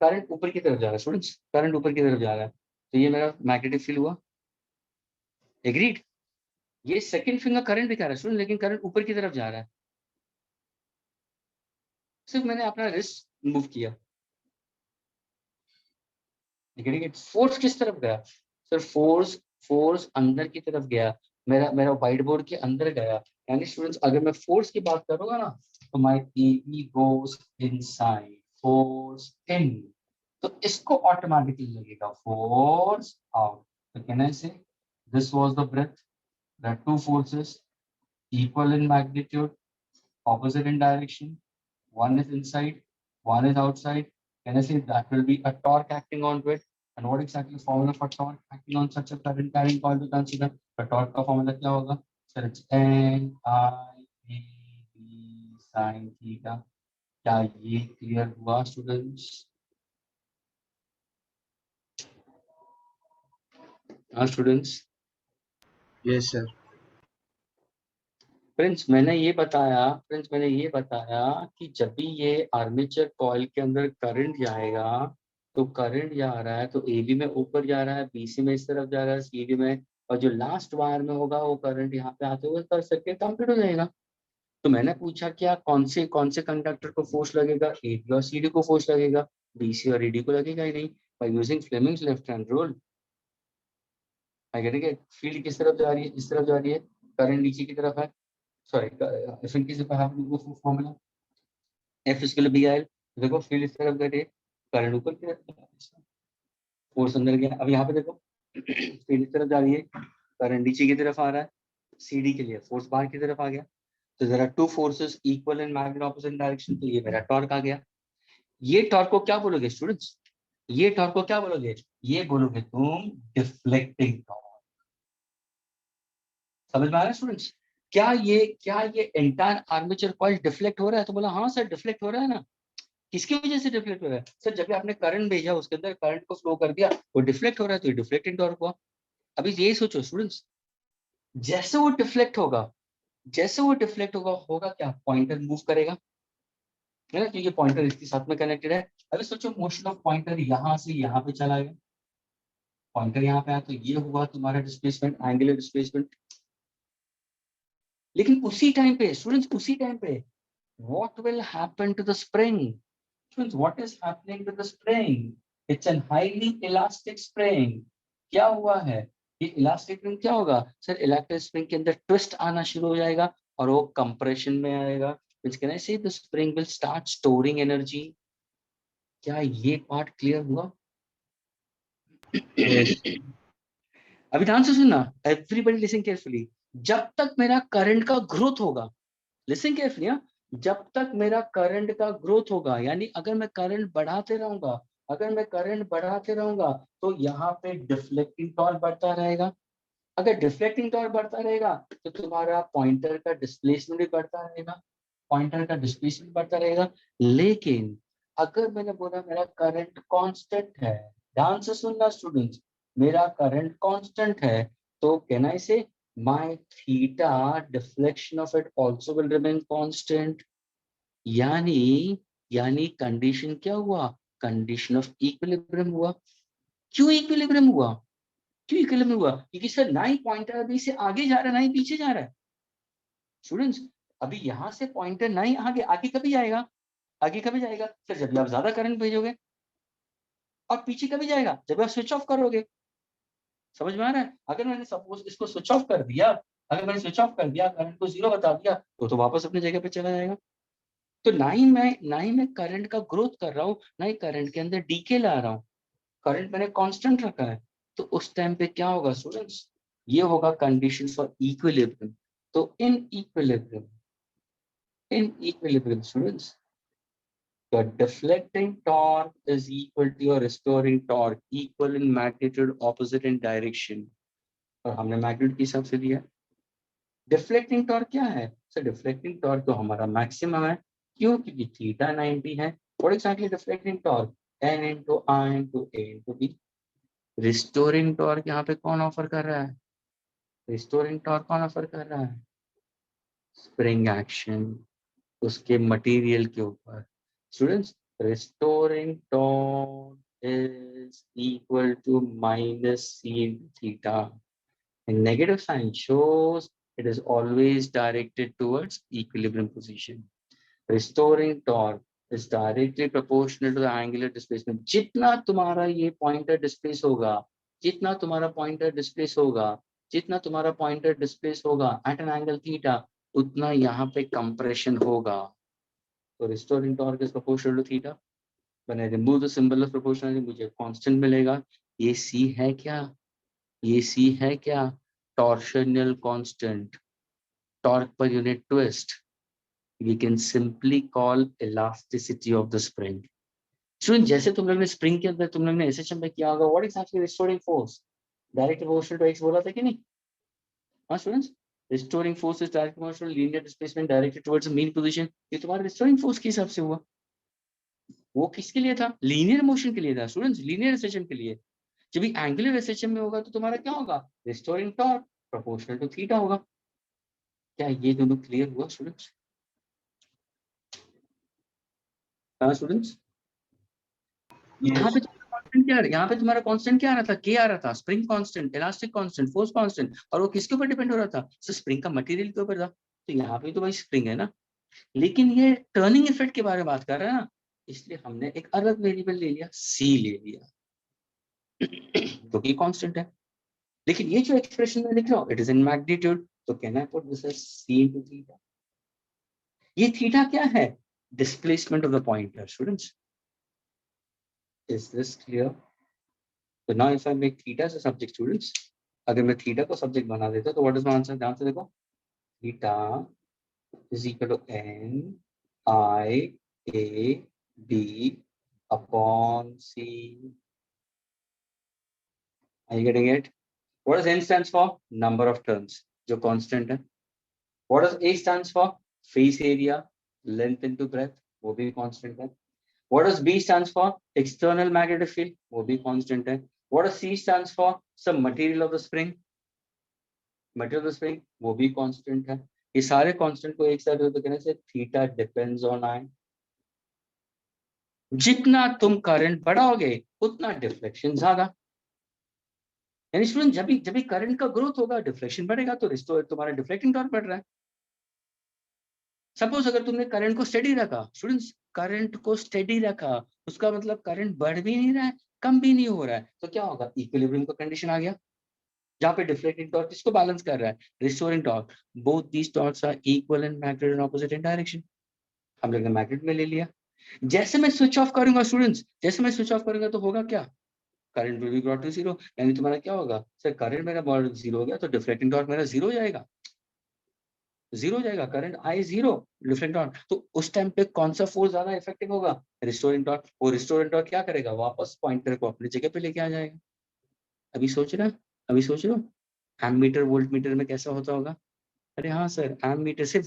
करंट ऊपर की तरफ जा रहा है स्टूडेंट्स, करंट ऊपर की तरफ जा रहा है, तो ये मेरा मैग्नेटिक फील्ड हुआ। एग्रीड? ये सेकंड फिंगर करंट दिखा रहा है स्टूडेंट, लेकिन करंट ऊपर की तरफ जा रहा है। सिर्फ मैंने अपना रिस्ट मूव किया। फोर्स किस तरफ गया सर? फोर्स अंदर की तरफ गया, मेरा व्हाइट बोर्ड के अंदर गया। यानी स्टूडेंट्स अगर मैं फोर्स की बात करूंगा ना, तो my E goes inside, force in, तो इसको ऑटोमेटिकली लगेगा फोर्स आउट। तो can I say this was the breath, the two forces equal in magnitude, opposite in direction, one is inside, one is outside. Can I say that will be a torque acting onto it? And what exactly is formula for torque acting on such a current carrying coil to consider? The torque का formula क्या होगा? So it's N I A B sin theta. क्या ये clear हुआ students? हाँ students. Yes, sir. फ्रेंड्स मैंने ये बताया कि जब भी ये आर्मेचर कॉइल के अंदर करंट जाएगा, तो करंट जा रहा है तो एबी में ऊपर जा रहा है, बीसी में इस तरफ जा रहा है, सीडी में, और जो लास्ट वायर में होगा वो करंट यहाँ पे आते हुए कर सर्किट कंप्लीट हो जाएगा। तो मैंने पूछा क्या कौन से कंडक्टर को फोर्स लगेगा, एबी और सीडी को फोर्स लगेगा, बीसी और ईडी को लगेगा ही नहीं। By using Fleming's left hand rule, field किस तरफ जा रही है, इस तरफ जा रही है, करंट नीचे की तरफ है, सॉरी फील्ड किस तरफ, formula F is B I, देखो फील्ड इस तरफ गई, करंट ऊपर की तरफ, फोर्स अंदर गया। अब यहाँ पे देखो फील्ड इस तरफ जा रही है, करंट नीचे की तरफ आ रहा है, सीडी के लिए फोर्स बाहर की तरफ आ गया। तो जरा two forces equal in magnet opposite direction, तो ये मेरा टॉर्क आ गया। ये टॉर्क को क्या बोलोगे स्टूडेंट्स, ये टॉर्क को क्या बोलोगे, ये बोलोगे तुम डिफ्लेक्टिंग टॉर्क। समझ में आ रहा है स्टूडेंट्स? क्या ये एंटायर आर्मेचर कॉइल डिफ्लेक्ट हो रहा है? तो बोला हाँ सर डिफ्लेक्ट हो रहा है ना। किसकी वजह से डिफ्लेक्ट हो रहा है? सर जब भी आपने करंट भेजा उसके अंदर करंट को फ्लो कर दिया, वो डिफ्लेक्ट हो रहा है, तो ये डिफ्लेक्टिंग टॉर्क हुआ। अभी यही सोचो स्टूडेंट्स, जैसे वो डिफ्लेक्ट होगा, होगा क्या, पॉइंटर मूव करेगा, है ना, क्योंकि पॉइंटर इसके साथ में कनेक्टेड है। अभी सोचो मोशन ऑफ पॉइंटर यहाँ से यहाँ पे चला गया, पॉइंटर यहाँ पे आया, तो ये हुआ तुम्हारा डिस्प्लेसमेंट, एंगुलर डिस्प्लेसमेंट। लेकिन उसी टाइम पे स्टूडेंट्स, उसी टाइम पे what will happen to the spring? Students, what is happening to the spring? It's a highly elastic spring. क्या हुआ है? ये इलास्टिक स्प्रिंग क्या होगा सर, इलेक्ट्रिक स्प्रिंग के अंदर ट्विस्ट आना शुरू हो जाएगा और वो कंप्रेशन में आएगा, which can I say the spring will start storing energy. क्या ये पार्ट क्लियर हुआ? Yes. अभी ध्यान से सुनना, एवरीबडी लिसन केयरफुली। जब तक मेरा करंट का ग्रोथ होगा, लिसन केयरफुली, जब तक मेरा करंट का ग्रोथ होगा, यानी अगर मैं करंट बढ़ाते रहूंगा, तो यहाँ पे डिफ्लेक्टिंग टॉर्क बढ़ता रहेगा। अगर डिफ्लेक्टिंग टॉर्क बढ़ता रहेगा तो तुम्हारा पॉइंटर का डिस्प्लेसमेंट भी बढ़ता रहेगा, लेकिन अगर मैंने बोला मेरा करंट कांस्टेंट है, ध्यान से सुनना स्टूडेंट्स, मेरा करंट कांस्टेंट है, तो कैन आई से my theta deflection of it also will remain constant. यानी कंडीशन क्या हुआ, कंडीशन ऑफ इक्विलिब्रियम हुआ। क्यों इक्विलिब्रियम हुआ? क्योंकि सर ना ही पॉइंटर अभी से आगे जा रहा है ना ही पीछे जा रहा है। स्टूडेंट्स अभी यहाँ से पॉइंटर ना ही आगे कभी जाएगा, सर जब आप ज्यादा करंट भेजोगे, और पीछे कभी जाएगा जब आप स्विच ऑफ करोगे। समझ में आ रहा है? अगर मैंने सपोज इसको स्विच ऑफ कर दिया, करंट को 0 बता दिया, तो वापस अपनी जगह पे चला जाएगा। तो ना ही मैं करंट का ग्रोथ कर रहा हूँ, ना ही करंट के अंदर डीके ला रहा हूँ, करंट मैंने कांस्टेंट रखा है। तो उस टाइम पे क्या होगा स्टूडेंट्स, ये होगा कंडीशन फॉर इक्विलिब्रियम। तो in equilibrium students, your deflecting torque is equal to your restoring torque, equal in magnitude, opposite in direction. और हमने मैग्नीट्यूड के हिसाब से दिया। डिफ्लेक्टिंग टॉर्क क्या है सर? डिफ्लेक्टिंग टॉर्क तो हमारा मैक्सिमम है, क्यों? क्योंकि थीटा 90 है। What exactly deflecting torque? n into I into A into B। Restoring torque यहाँ पे कौन ऑफर कर रहा है? स्प्रिंग एक्शन उसके मटेरियल के ऊपर। Students restoring torque is equal to minus C into theta। And negative sign shows it is always directed towards equilibrium position. Restoring torque is directly proportional to the angular displacement. जितना तुम्हारा ये पॉइंटर डिस्प्लेस होगा, जितना तुम्हारा पॉइंटर डिस्प्लेस होगा at an angle theta, उतना यहाँ पे compression होगा। तो restoring torque is proportional to theta. When I remove the symbol of proportionality, मुझे constant मिलेगा। ये C है क्या? Torsional constant, torque per unit twist. We can simply call elasticity of the spring. Student, जैसे तुम लोग ने स्प्रिंग के अंदर तुम लोग ने SHM में किया होगा, what is actually restoring force? Direct proportional to x बोला था कि नहीं? हाँ students, restoring force is direct proportional linear displacement directed towards the mean position. ये तुम्हारा restoring force के हिसाब से हुआ। वो किसके लिए था? लीनियर मोशन के लिए था स्टूडेंट्स, लीनियर SHM के लिए। जब भी एंगुलर SHM में होगा तो तुम्हारा क्या होगा? Restoring torque proportional to theta होगा। क्या ये दोनों क्लियर हुआ स्टूडेंट्स? हाँ स्टूडेंट्स, यहाँ पे कांस्टेंट क्या, यहाँ पे तुम्हारा कांस्टेंट क्या आ रहा था? के आ रहा था, spring constant, elastic constant, force constant, और वो किसके ऊपर डिपेंड हो रहा था? स्प्रिंग का मटेरियल के ऊपर था। तो यहाँ पे तो भाई स्प्रिंग है ना, लेकिन ये टर्निंग इफेक्ट के बारे में बात कर रहा है ना, इसलिए हमने एक अलग वेरिएबल ले लिया, सी ले लिया, जो कि कांस्टेंट है। लेकिन ये जो एक्सप्रेशन में लिख रहा हूँ, इट इज इन मैग्नीट्यूड, तो can I put this as C into theta. ये थीटा क्या है? Displacement of the pointer students. Is this clear? तो now if I make theta as a subject students, अगर मैं थीटा को सब्जेक्ट बना देता तो व्हाट इज माय आंसर? ध्यान से देखो, theta is equal to N I A B upon C. Are you getting it? What does n stands for? Number of turns, जो constant है. What does A stands for? Face area, length into breadth, वो भी constant है. What does B stands for? External magnetic field, वो भी constant है. What does C stands for? Some material of the spring, material of the spring, वो भी constant है. ये सारे constant को एक साथ तो कहने से theta depends on I. जितना तुम करंट बढ़ाओगे उतना डिफ्लेक्शन ज्यादा। यानी स्टूडेंट जब भी करंट का ग्रोथ होगा, डिफ्लेक्शन बढ़ेगा, तो तुम्हारा डिफ्लेक्टिंग टॉर्क बढ़ रहा है। सपोज अगर तुमने करंट को स्टेडी रखा स्टूडेंट्स, करंट को स्टेडी रखा, उसका मतलब करंट बढ़ भी नहीं रहा है, कम भी नहीं हो रहा है, तो क्या होगा? इक्विलिब्रियम का कंडीशन आ गया, जहां पे डिफ्लेक्टिंग टॉर्क किसको बैलेंस कर रहा है? Restoring torque. Both these torques are equal in magnet and opposite in direction. हम लोग ने मैग्नेट में ले लिया। जैसे मैं स्विच ऑफ करूंगा स्टूडेंट्स, जैसे मैं स्विच ऑफ करूंगा तो होगा क्या? Current will be brought to zero. यानी तुम्हारा क्या होगा सर? करंट मेरा जीरो हो गया तो डिफ्लेक्टिंग टॉर्क मेरा जीरो हो जाएगा, जीरो हो जाएगा, current I zero, different torque. तो उस टाइम पे कौन सा फोर्स ज्यादा इफेक्टिव होगा? Restoring torque. वो रिस्टोरिंग टॉर्क क्या करेगा? वापस पॉइंटर को अपनी जगह पे लेके आ जाएगा। अभी सोच रहे हो? अभी सोच रहे हो एमीटर वोल्ट मीटर में कैसा होता होगा? अरे हाँ सर, एमीटर से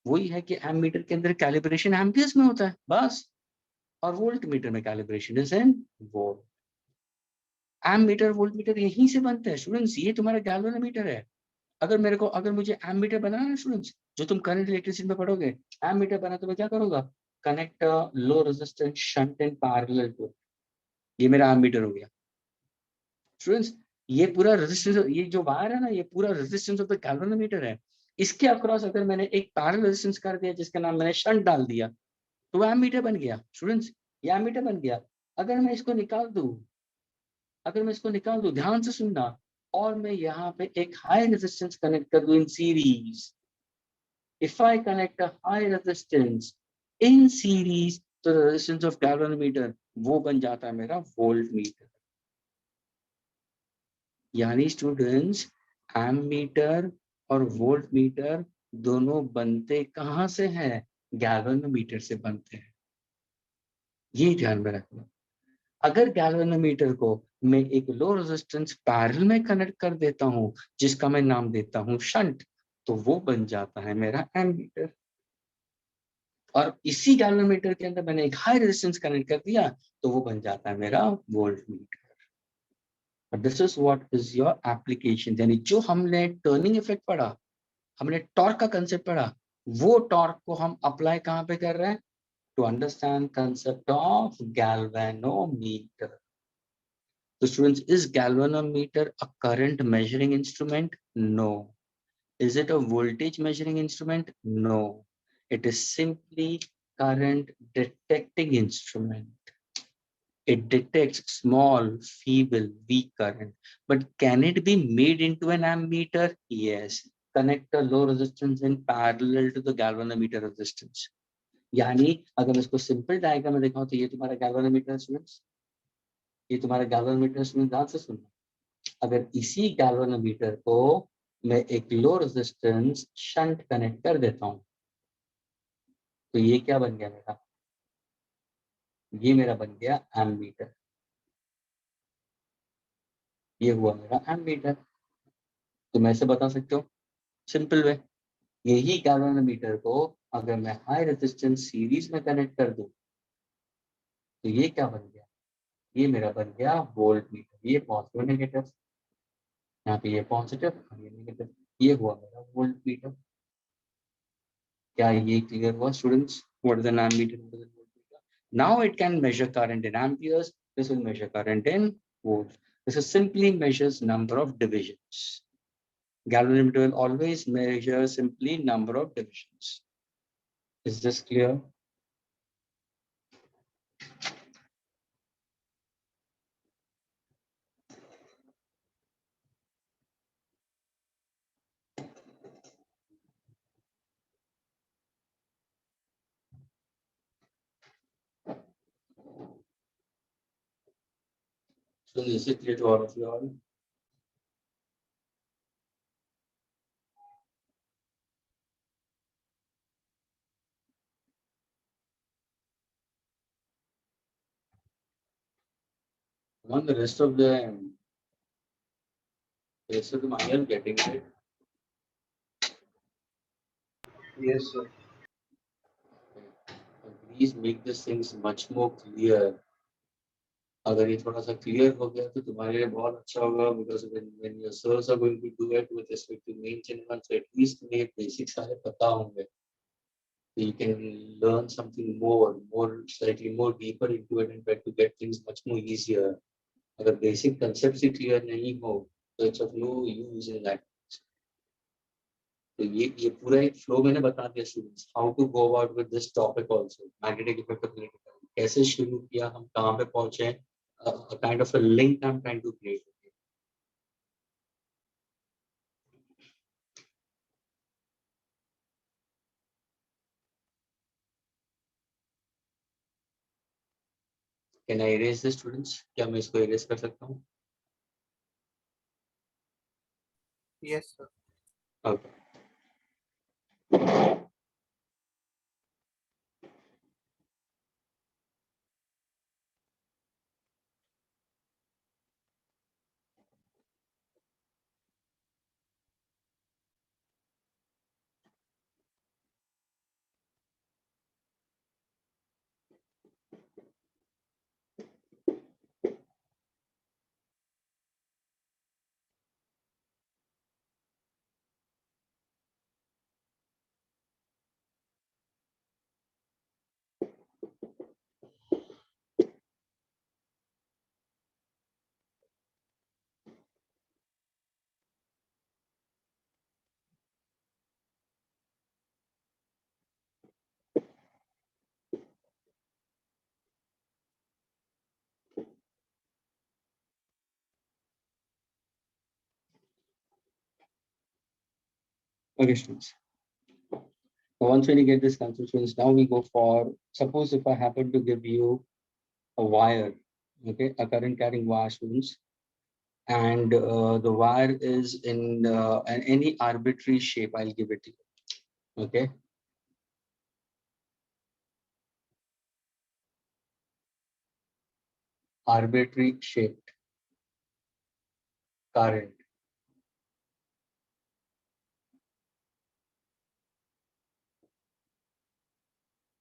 वही है कि एमीटर के अंदर कैलिब्रेशन एम्पियर्स में होता है बस, और वोल्ट मीटर में calibration is in volt. Ammeter voltmeter यहीं से बनते हैं स्टूडेंट्स, ये तुम्हारा गैल्वेनोमीटर है। अगर मुझे एमीटर बनाना है स्टूडेंट्स, जो तुम करंट इलेक्ट्रिसिटी में पढ़ोगे, एमीटर बना तो मैं क्या करूंगा? Connect low resistance shunt in parallel to, ये मेरा एमीटर हो गया स्टूडेंट्स। ये पूरा रेजिस्टेंस, ये जो वायर है ना, ये पूरा रेजिस्टेंस ऑफ द गैल्वेनोमीटर है। इसके अक्रॉस अगर मैंने एक पैरेलल रेजिस्टेंस कर दिया जिसका नाम मैंने शंट डाल दिया, तो वो एमीटर बन गया स्टूडेंट्स, ये एमीटर बन गया। अगर मैं इसको निकाल दूं, ध्यान से सुनना, और मैं यहाँ पे एक हाई रेजिस्टेंस कनेक्ट कर दूं in series, if I connect a high resistance in series to the resistance of galvanometer, वो बन जाता है मेरा वोल्ट मीटर। यानी स्टूडेंट्स, एमीटर और वोल्ट मीटर दोनों बनते कहाँ से हैं? गैल्वेनोमीटर से बनते हैं। ये ध्यान में रखना। अगर गैल्वेनोमीटर को मैं एक लो रेजिस्टेंस पैरेलल में कनेक्ट कर देता हूं, जिसका मैं नाम देता हूं शंट, तो वो बन जाता है मेरा एमीटर। और इसी गैल्वेनोमीटर के अंदर मैंने एक हाई रेजिस्टेंस कनेक्ट कर दिया, तो वो बन जाता है मेरा volt meter. This is what is your application. यानी जो हमने टर्निंग इफेक्ट पढ़ा, हमने टॉर्क का कंसेप्ट पढ़ा, वो टॉर्क को हम अप्लाई कहाँ पे कर रहे हैं? To understand concept of galvanometer. तो students, is galvanometer a current measuring instrument? No. Is it a voltage measuring instrument? No. It is simply current detecting instrument. It detects small, feeble, weak current. But can it be made into an ammeter? Yes. Connect a low resistance in parallel to the galvanometer resistance. यानी अगर मैं इसको सिंपल डायग्राम में दिखाऊं तो ये तुम्हारा गैल्वेनोमीटर स्टूडेंट्स, ये तुम्हारा गैल्वेनोमीटर स्टूडेंट, ध्यान से सुनना। अगर इसी गैल्वेनोमीटर को मैं एक लो रेजिस्टेंस शंट कनेक्ट कर देता हूं, तो ये क्या बन गया मेरा? ये मेरा बन गया एमीटर। ये हुआ मेरा एमीटर। तो मैं ऐसे बता सकते हो सिंपल वे, यही गैल्वेनोमीटर को अगर मैं हाई रेजिस्टेंस सीरीज में कनेक्ट कर दूं, तो ये क्या बन गया? ये मेरा बन गया वोल्ट मीटर। ये पॉजिटिव नेगेटिव, यहाँ पे ये पॉजिटिव और ये नेगेटिव। ये हुआ मेरा वोल्ट मीटर। क्या ये क्लियर हुआ students? What is an ammeter? What is a voltmeter? Now it can measure current in amperes. This will measure current in volts. This is simply measures number of divisions. Galvanometer will always measure simply number of divisions. Is this clear? So is it clear to all of you all? On the rest of the I am getting it. Yes, sir. Please make these things much more clear. अगर ये थोड़ा सा क्लियर हो गया तो तुम्हारे लिए बहुत अच्छा होगा, because when your sirs are going to do it with respect to main channel, so at least तुम्हें basic सारे पता होंगे. You can learn something more slightly more deeper into it and try to get things much more easier. अगर basic concepts ही clear नहीं हो तो it's of no use in that. तो ये पूरा एक फ्लो मैंने बता दिया students, how to go about with this topic also, magnetic effect of electric, कैसे शुरू किया, हम कहाँ पे पहुंचे, a kind of a link I'm trying to create. Can I erase this students? क्या मैं इसको erase कर सकता हूँ? Yes, sir. Okay. Okay, students. So once when you get this concept, students, now we go for, suppose if I happen to give you a wire, okay, a current carrying wire, students, and the wire is in any arbitrary shape, I'll give it to you, okay. Arbitrary shaped current.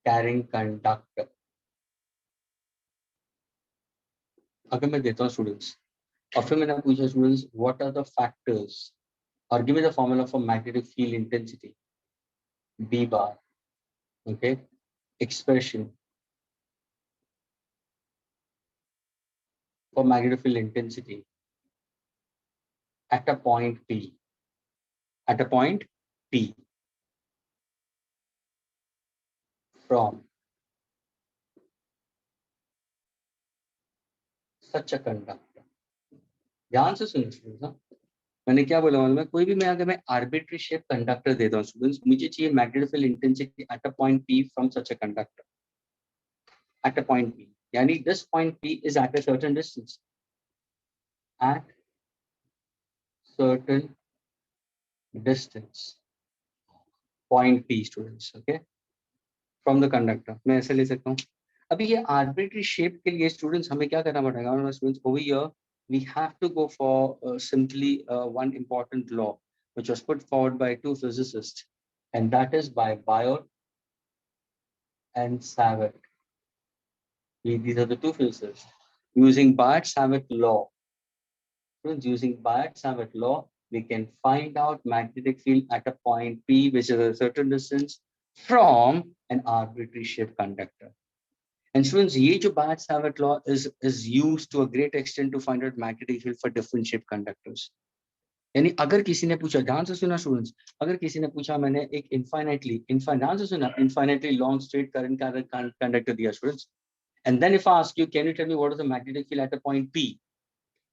Carrying conductor. अगर मैं देता हूँ students, और फिर मैंने पूछा students, what are the factors, or give me the formula for magnetic field intensity, B bar, okay, expression for magnetic field intensity at a point P, at a point P from such a conductor. ध्यान से सुनिए students, मैंने क्या बोला मालूम है, कोई भी मैं अगर मैं आर्बिट्री शेप कंडक्टर देता हूँ स्टूडेंट्स, मुझे चाहिए magnetic field intensity at a point P from such a conductor, at a point P, यानी this point P is at a certain distance, at certain distance, point P students, okay, from the conductor. मैं ऐसे ले सकता हूँ. अभी ये arbitrary shape के लिए students हमें क्या करना पड़ेगा? Students, over here we have to go for simply one important law which was put forward by two physicists, and that is by Biot and Savart. These are the two physicists. Using Biot-Savart law, students, using Biot-Savart law, we can find out magnetic field at a point P, which is a certain distance from an arbitrary shaped conductor. And students, ये जो Barrett-Savart law is used to a great extent to find out magnetic field for different shaped conductors. यानी अगर किसी ने पूछा, ध्यान से सुना स्टूडेंट्स, अगर किसी ने पूछा मैंने एक ध्यान से सुना, infinitely long straight current conductor दिया students, and then if I ask you, can you tell me what is the magnetic field at a point P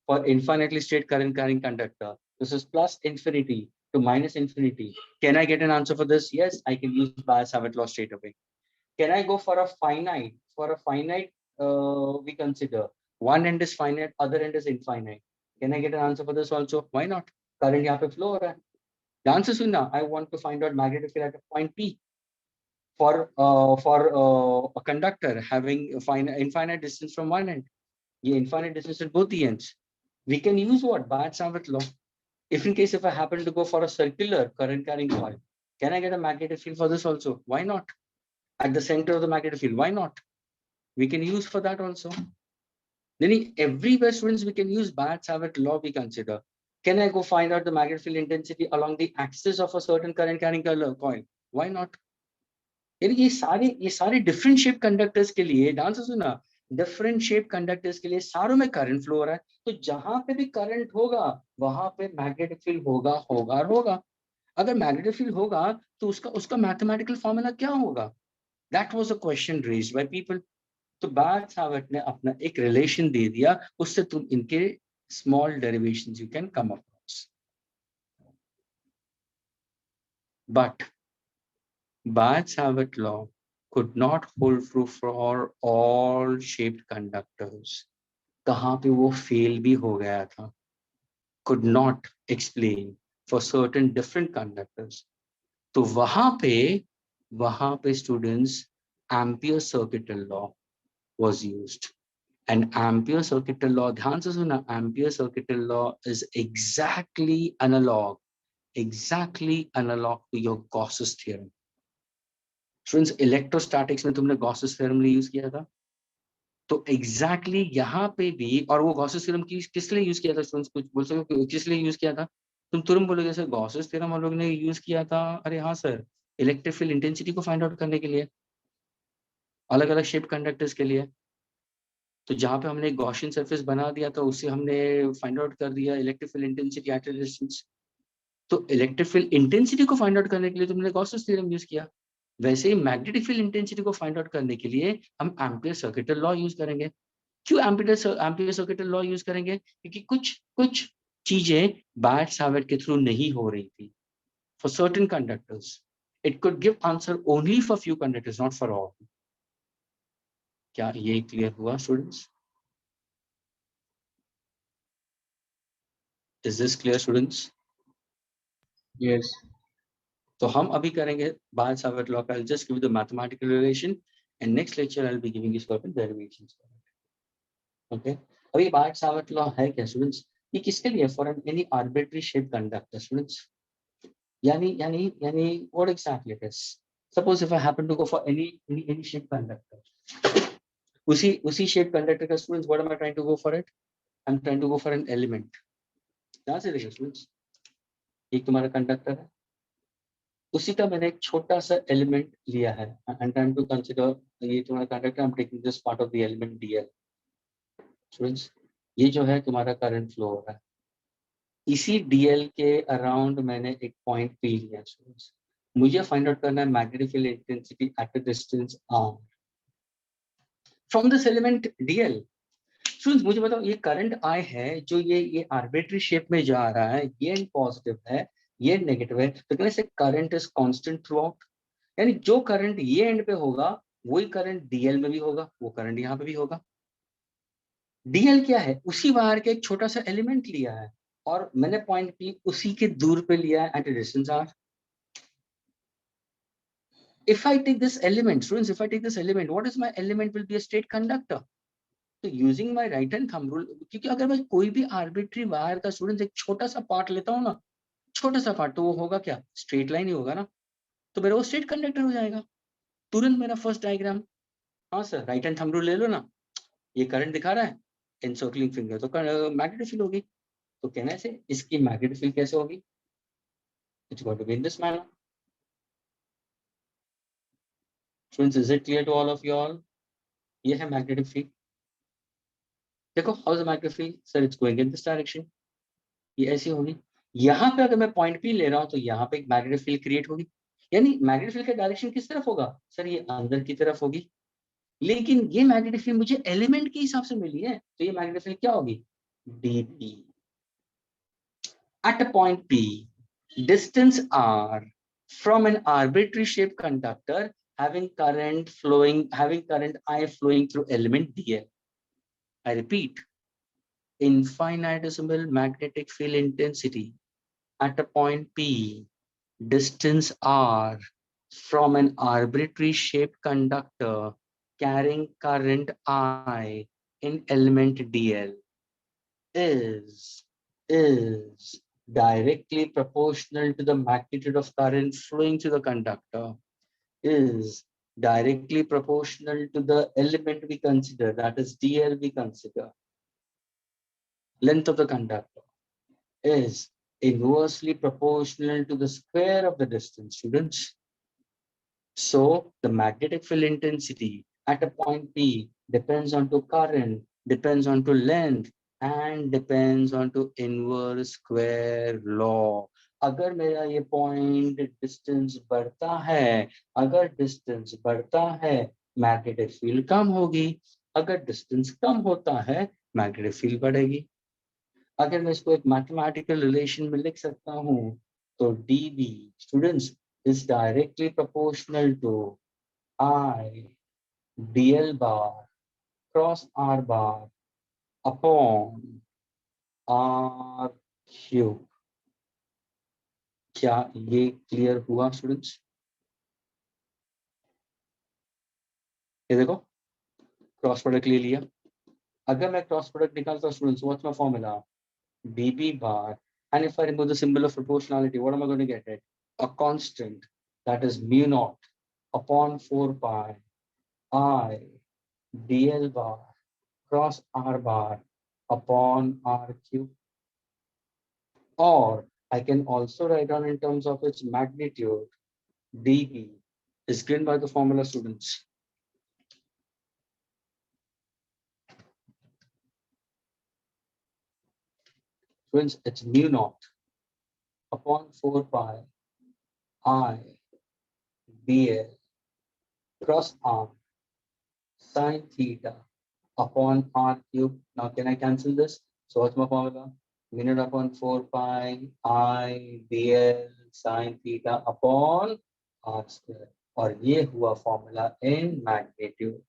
for infinitely straight current carrying conductor? This is plus infinity to minus infinity. Can I get an answer for this? Yes, I can use Barrett-Savart law straight away. Can I go for a finite? For a finite, we consider one end is finite, other end is infinite. Can I get an answer for this also? Why not? Current यहाँ पे flow हो रहा है. The answer is ना. I want to find out magnetic field at a point P for a conductor having infinite distance from one end. ये infinite distance at both the ends. We can use what? Barrett-Savart law. If I happen to go for a circular current carrying coil, can I get a magnetic field for this also? Why not? At the center of the magnetic field, why not? We can use for that also. Then everywhere, students, we can use Barrett-Savart law, we consider. Can I go find out the magnetic field intensity along the axis of a certain current carrying coil? Why not? ये सारे different shape conductors के लिए, डांस सुना, different shape conductors के लिए सारों में current flow हो रहा है, तो जहां पे भी current होगा वहां पे magnetic field होगा. अगर magnetic field होगा तो उसका mathematical formula क्या होगा? That was a question raised by people. तो Barrett-Savart ने अपना एक relation दे दिया, उससे तुम इनके small derivations you can come across. But Barrett-Savart law could not hold true for all shaped conductors. कहाँ पे वो fail भी हो गया था. Could not explain for certain different conductors. तो वहां पे students Ampere circuital law was used. And Ampere circuital law, ध्यान से सुना, Ampere circuital law is exactly analog to your Gauss's theorem. Students, electrostatics में तुमने Gauss's theorem यूज किया था, तो exactly यहाँ पे भी, और वो Gauss's theorem किस लिए यूज किया था स्टूडेंट्स? कुछ बोल सकते हो किस लिए यूज किया था? तुम तुरंत बोलोगे सर Gauss's theorem हम लोग ने यूज किया था. अरे हाँ सर, इलेक्ट्रिक फील्ड इंटेंसिटी को फाइंड आउट करने के लिए, अलग अलग शेप कंडक्टर्स के लिए. तो जहाँ पे हमने गॉसियन सरफेस बना दिया था, उससे हमने फाइंड आउट कर दिया electric field intensity at a distance. तो इलेक्ट्रिक फील्ड इंटेंसिटी को फाइंड आउट करने के लिए तुमने गॉसियन थ्योरम यूज किया. वैसे ही मैग्नेटिक फील्ड इंटेंसिटी को फाइंड आउट करने के लिए हम एम्पियर सर्किटल लॉ यूज करेंगे. क्यों एम्पियर सर्किटल लॉ यूज करेंगे? क्योंकि कुछ चीजें Barrett-Savart के थ्रू नहीं हो रही थी. For certain conductors, it could give answer only for few conductors, not for all. क्या ये क्लियर हुआ students? Is this clear students? Yes. तो हम अभी करेंगे Barrett-Savart law. I'll just give you the mathematical relation, and next lecture I'll be giving you certain derivations. Okay. अभी Barrett-Savart law है क्या students? ये किसके लिए? For any arbitrary shaped conductor students. यानी what exactly it is? Suppose if I happen to go for any shaped conductor, उसी shaped conductor का students, what am I trying to go for it? I'm trying to go for an element. ध्यान से देखिए students, एक तुम्हारा कंडक्टर है, उसी का मैंने एक छोटा सा एलिमेंट लिया है. I'm trying to consider ये तुम्हारा conductor, I'm taking this part of the element DL. Students, ये जो है तुम्हारा करंट फ्लो हो रहा है, इसी DL के अराउंड मैंने एक पॉइंट P लिया. स्टूडेंट्स, मुझे फाइंड आउट करना है magnetic field intensity at a distance R from this element DL. Students, मुझे बताओ, ये करंट I है जो ये आर्बिट्री शेप में जा रहा है, ये एंड पॉजिटिव है, ये नेगेटिव है, तो कहने से current is constant through out. यानी जो करंट ये एंड पे होगा वही करंट DL में भी होगा, वो करंट यहाँ पे भी होगा. DL क्या है? उसी वायर के एक छोटा सा एलिमेंट लिया है और मैंने पॉइंट P उसी के दूर पे लिया है at a distance R. If I take this element, students, if I take this element, what is my element? Will be a straight conductor. तो using my right hand thumb rule, क्योंकि अगर मैं कोई भी आर्बिट्री वायर का स्टूडेंट्स एक छोटा सा पार्ट लेता हूँ ना, छोटा सा पार्ट, तो वो होगा क्या? स्ट्रेट लाइन ही होगा ना, तो मेरा वो स्ट्रेट कंडक्टर हो जाएगा. तुरंत मेरा फर्स्ट डायग्राम. हाँ sir, right hand thumb rule ले लो ना, ये करंट दिखा रहा है, एनसर्कलिंग फिंगर, तो मैग्नेटिक फील्ड होगी. तो कहना से इसकी मैग्नेटिक फील्ड कैसे होगी? It's going to be in this manner. Students, is it clear to all of you all? ये है मैग्नेटिक फील्ड. देखो, how is the magnetic field? Sir it's going in this direction. ये ऐसी होगी. यहाँ पे अगर मैं पॉइंट पी ले रहा हूँ तो यहाँ पे एक मैग्नेटिक फील्ड क्रिएट होगी. यानी मैग्नेटिक फील्ड का डायरेक्शन किस तरफ होगा? सर ये अंदर की तरफ होगी. लेकिन ये मैग्नेटिक फील्ड मुझे एलिमेंट के हिसाब से मिली है, तो ये मैग्नेटिक फील्ड क्या होगी? dB. At a point P, distance r from an arbitrary shaped conductor having current I flowing through element dl. I repeat, infinitesimal magnetic field intensity at a point P, distance r from an arbitrary shaped conductor carrying current I in element dl is directly proportional to the magnitude of current flowing through the conductor, is directly proportional to the element we consider, that is dl we consider. Length of the conductor is inversely proportional to the square of the distance, students. So the magnetic field intensity at a point P depends on to current, depends on to length, and depends on to inverse square law. अगर मेरा ये पॉइंट डिस्टेंस बढ़ता है, अगर डिस्टेंस बढ़ता है मैग्नेटिक फील्ड कम होगी, अगर डिस्टेंस कम होता है मैग्नेटिक फील्ड बढ़ेगी. अगर मैं इसको एक मैथमेटिकल रिलेशन में लिख सकता हूँ तो dB, students, is directly proportional to I dl bar cross r bar upon r cube. क्या ये क्लियर हुआ स्टूडेंट्स? ये देखो, क्रॉस प्रोडक्ट ले लिया. अगर मैं क्रॉस प्रोडक्ट निकालता हूँ students, what's my formula? dB bar, and if I remove the symbol of proportionality, what am I going to get it? A constant, that is mu naught upon 4 pi I dl bar cross r bar upon r cube. Or I can also write down in terms of its magnitude, dB is given by the formula, students. Students, it's mu naught upon 4 pi I dl cross r sine theta upon r cube. Now can I cancel this? So what's my formula? Mu naught upon 4 pi I dl sine theta upon r square. और ये हुआ formula in magnitude.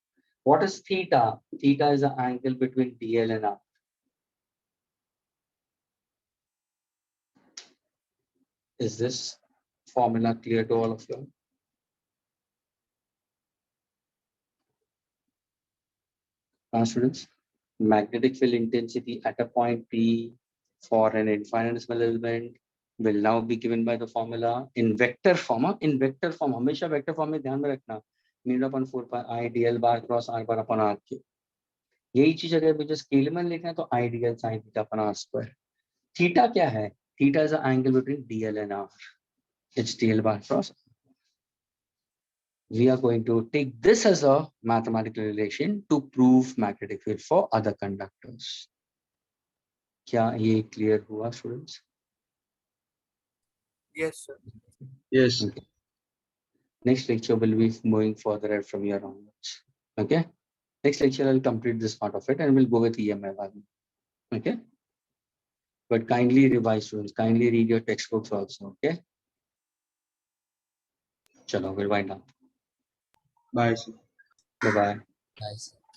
What is theta? Theta is the angle between dl and r. Is this formula clear to all of you? Now students, magnetic field intensity at a point P for an infinitesimal element will now be given by the formula in vector form. In vector form, हमेशा vector form में ध्यान में रखना. mu naught upon 4 pi I dl bar cross r bar upon r cube. यही चीज अगर मुझे स्केल में लिखना है तो I dl sin theta upon r square. Theta क्या है? Theta is the angle between dl and r. It's dl bar cross. We are going to take this as a mathematical relation to prove magnetic field for other conductors. क्या ये clear हुआ students? Yes, sir. Yes. Okay. Next lecture will be moving further from here onwards. Okay. Next lecture I'll complete this part of it and we'll go with EMI value. Okay. But kindly revise students. Kindly read your textbooks also. Okay. Chalo, we'll wind up. Bye, sir. Bye bye. Nice.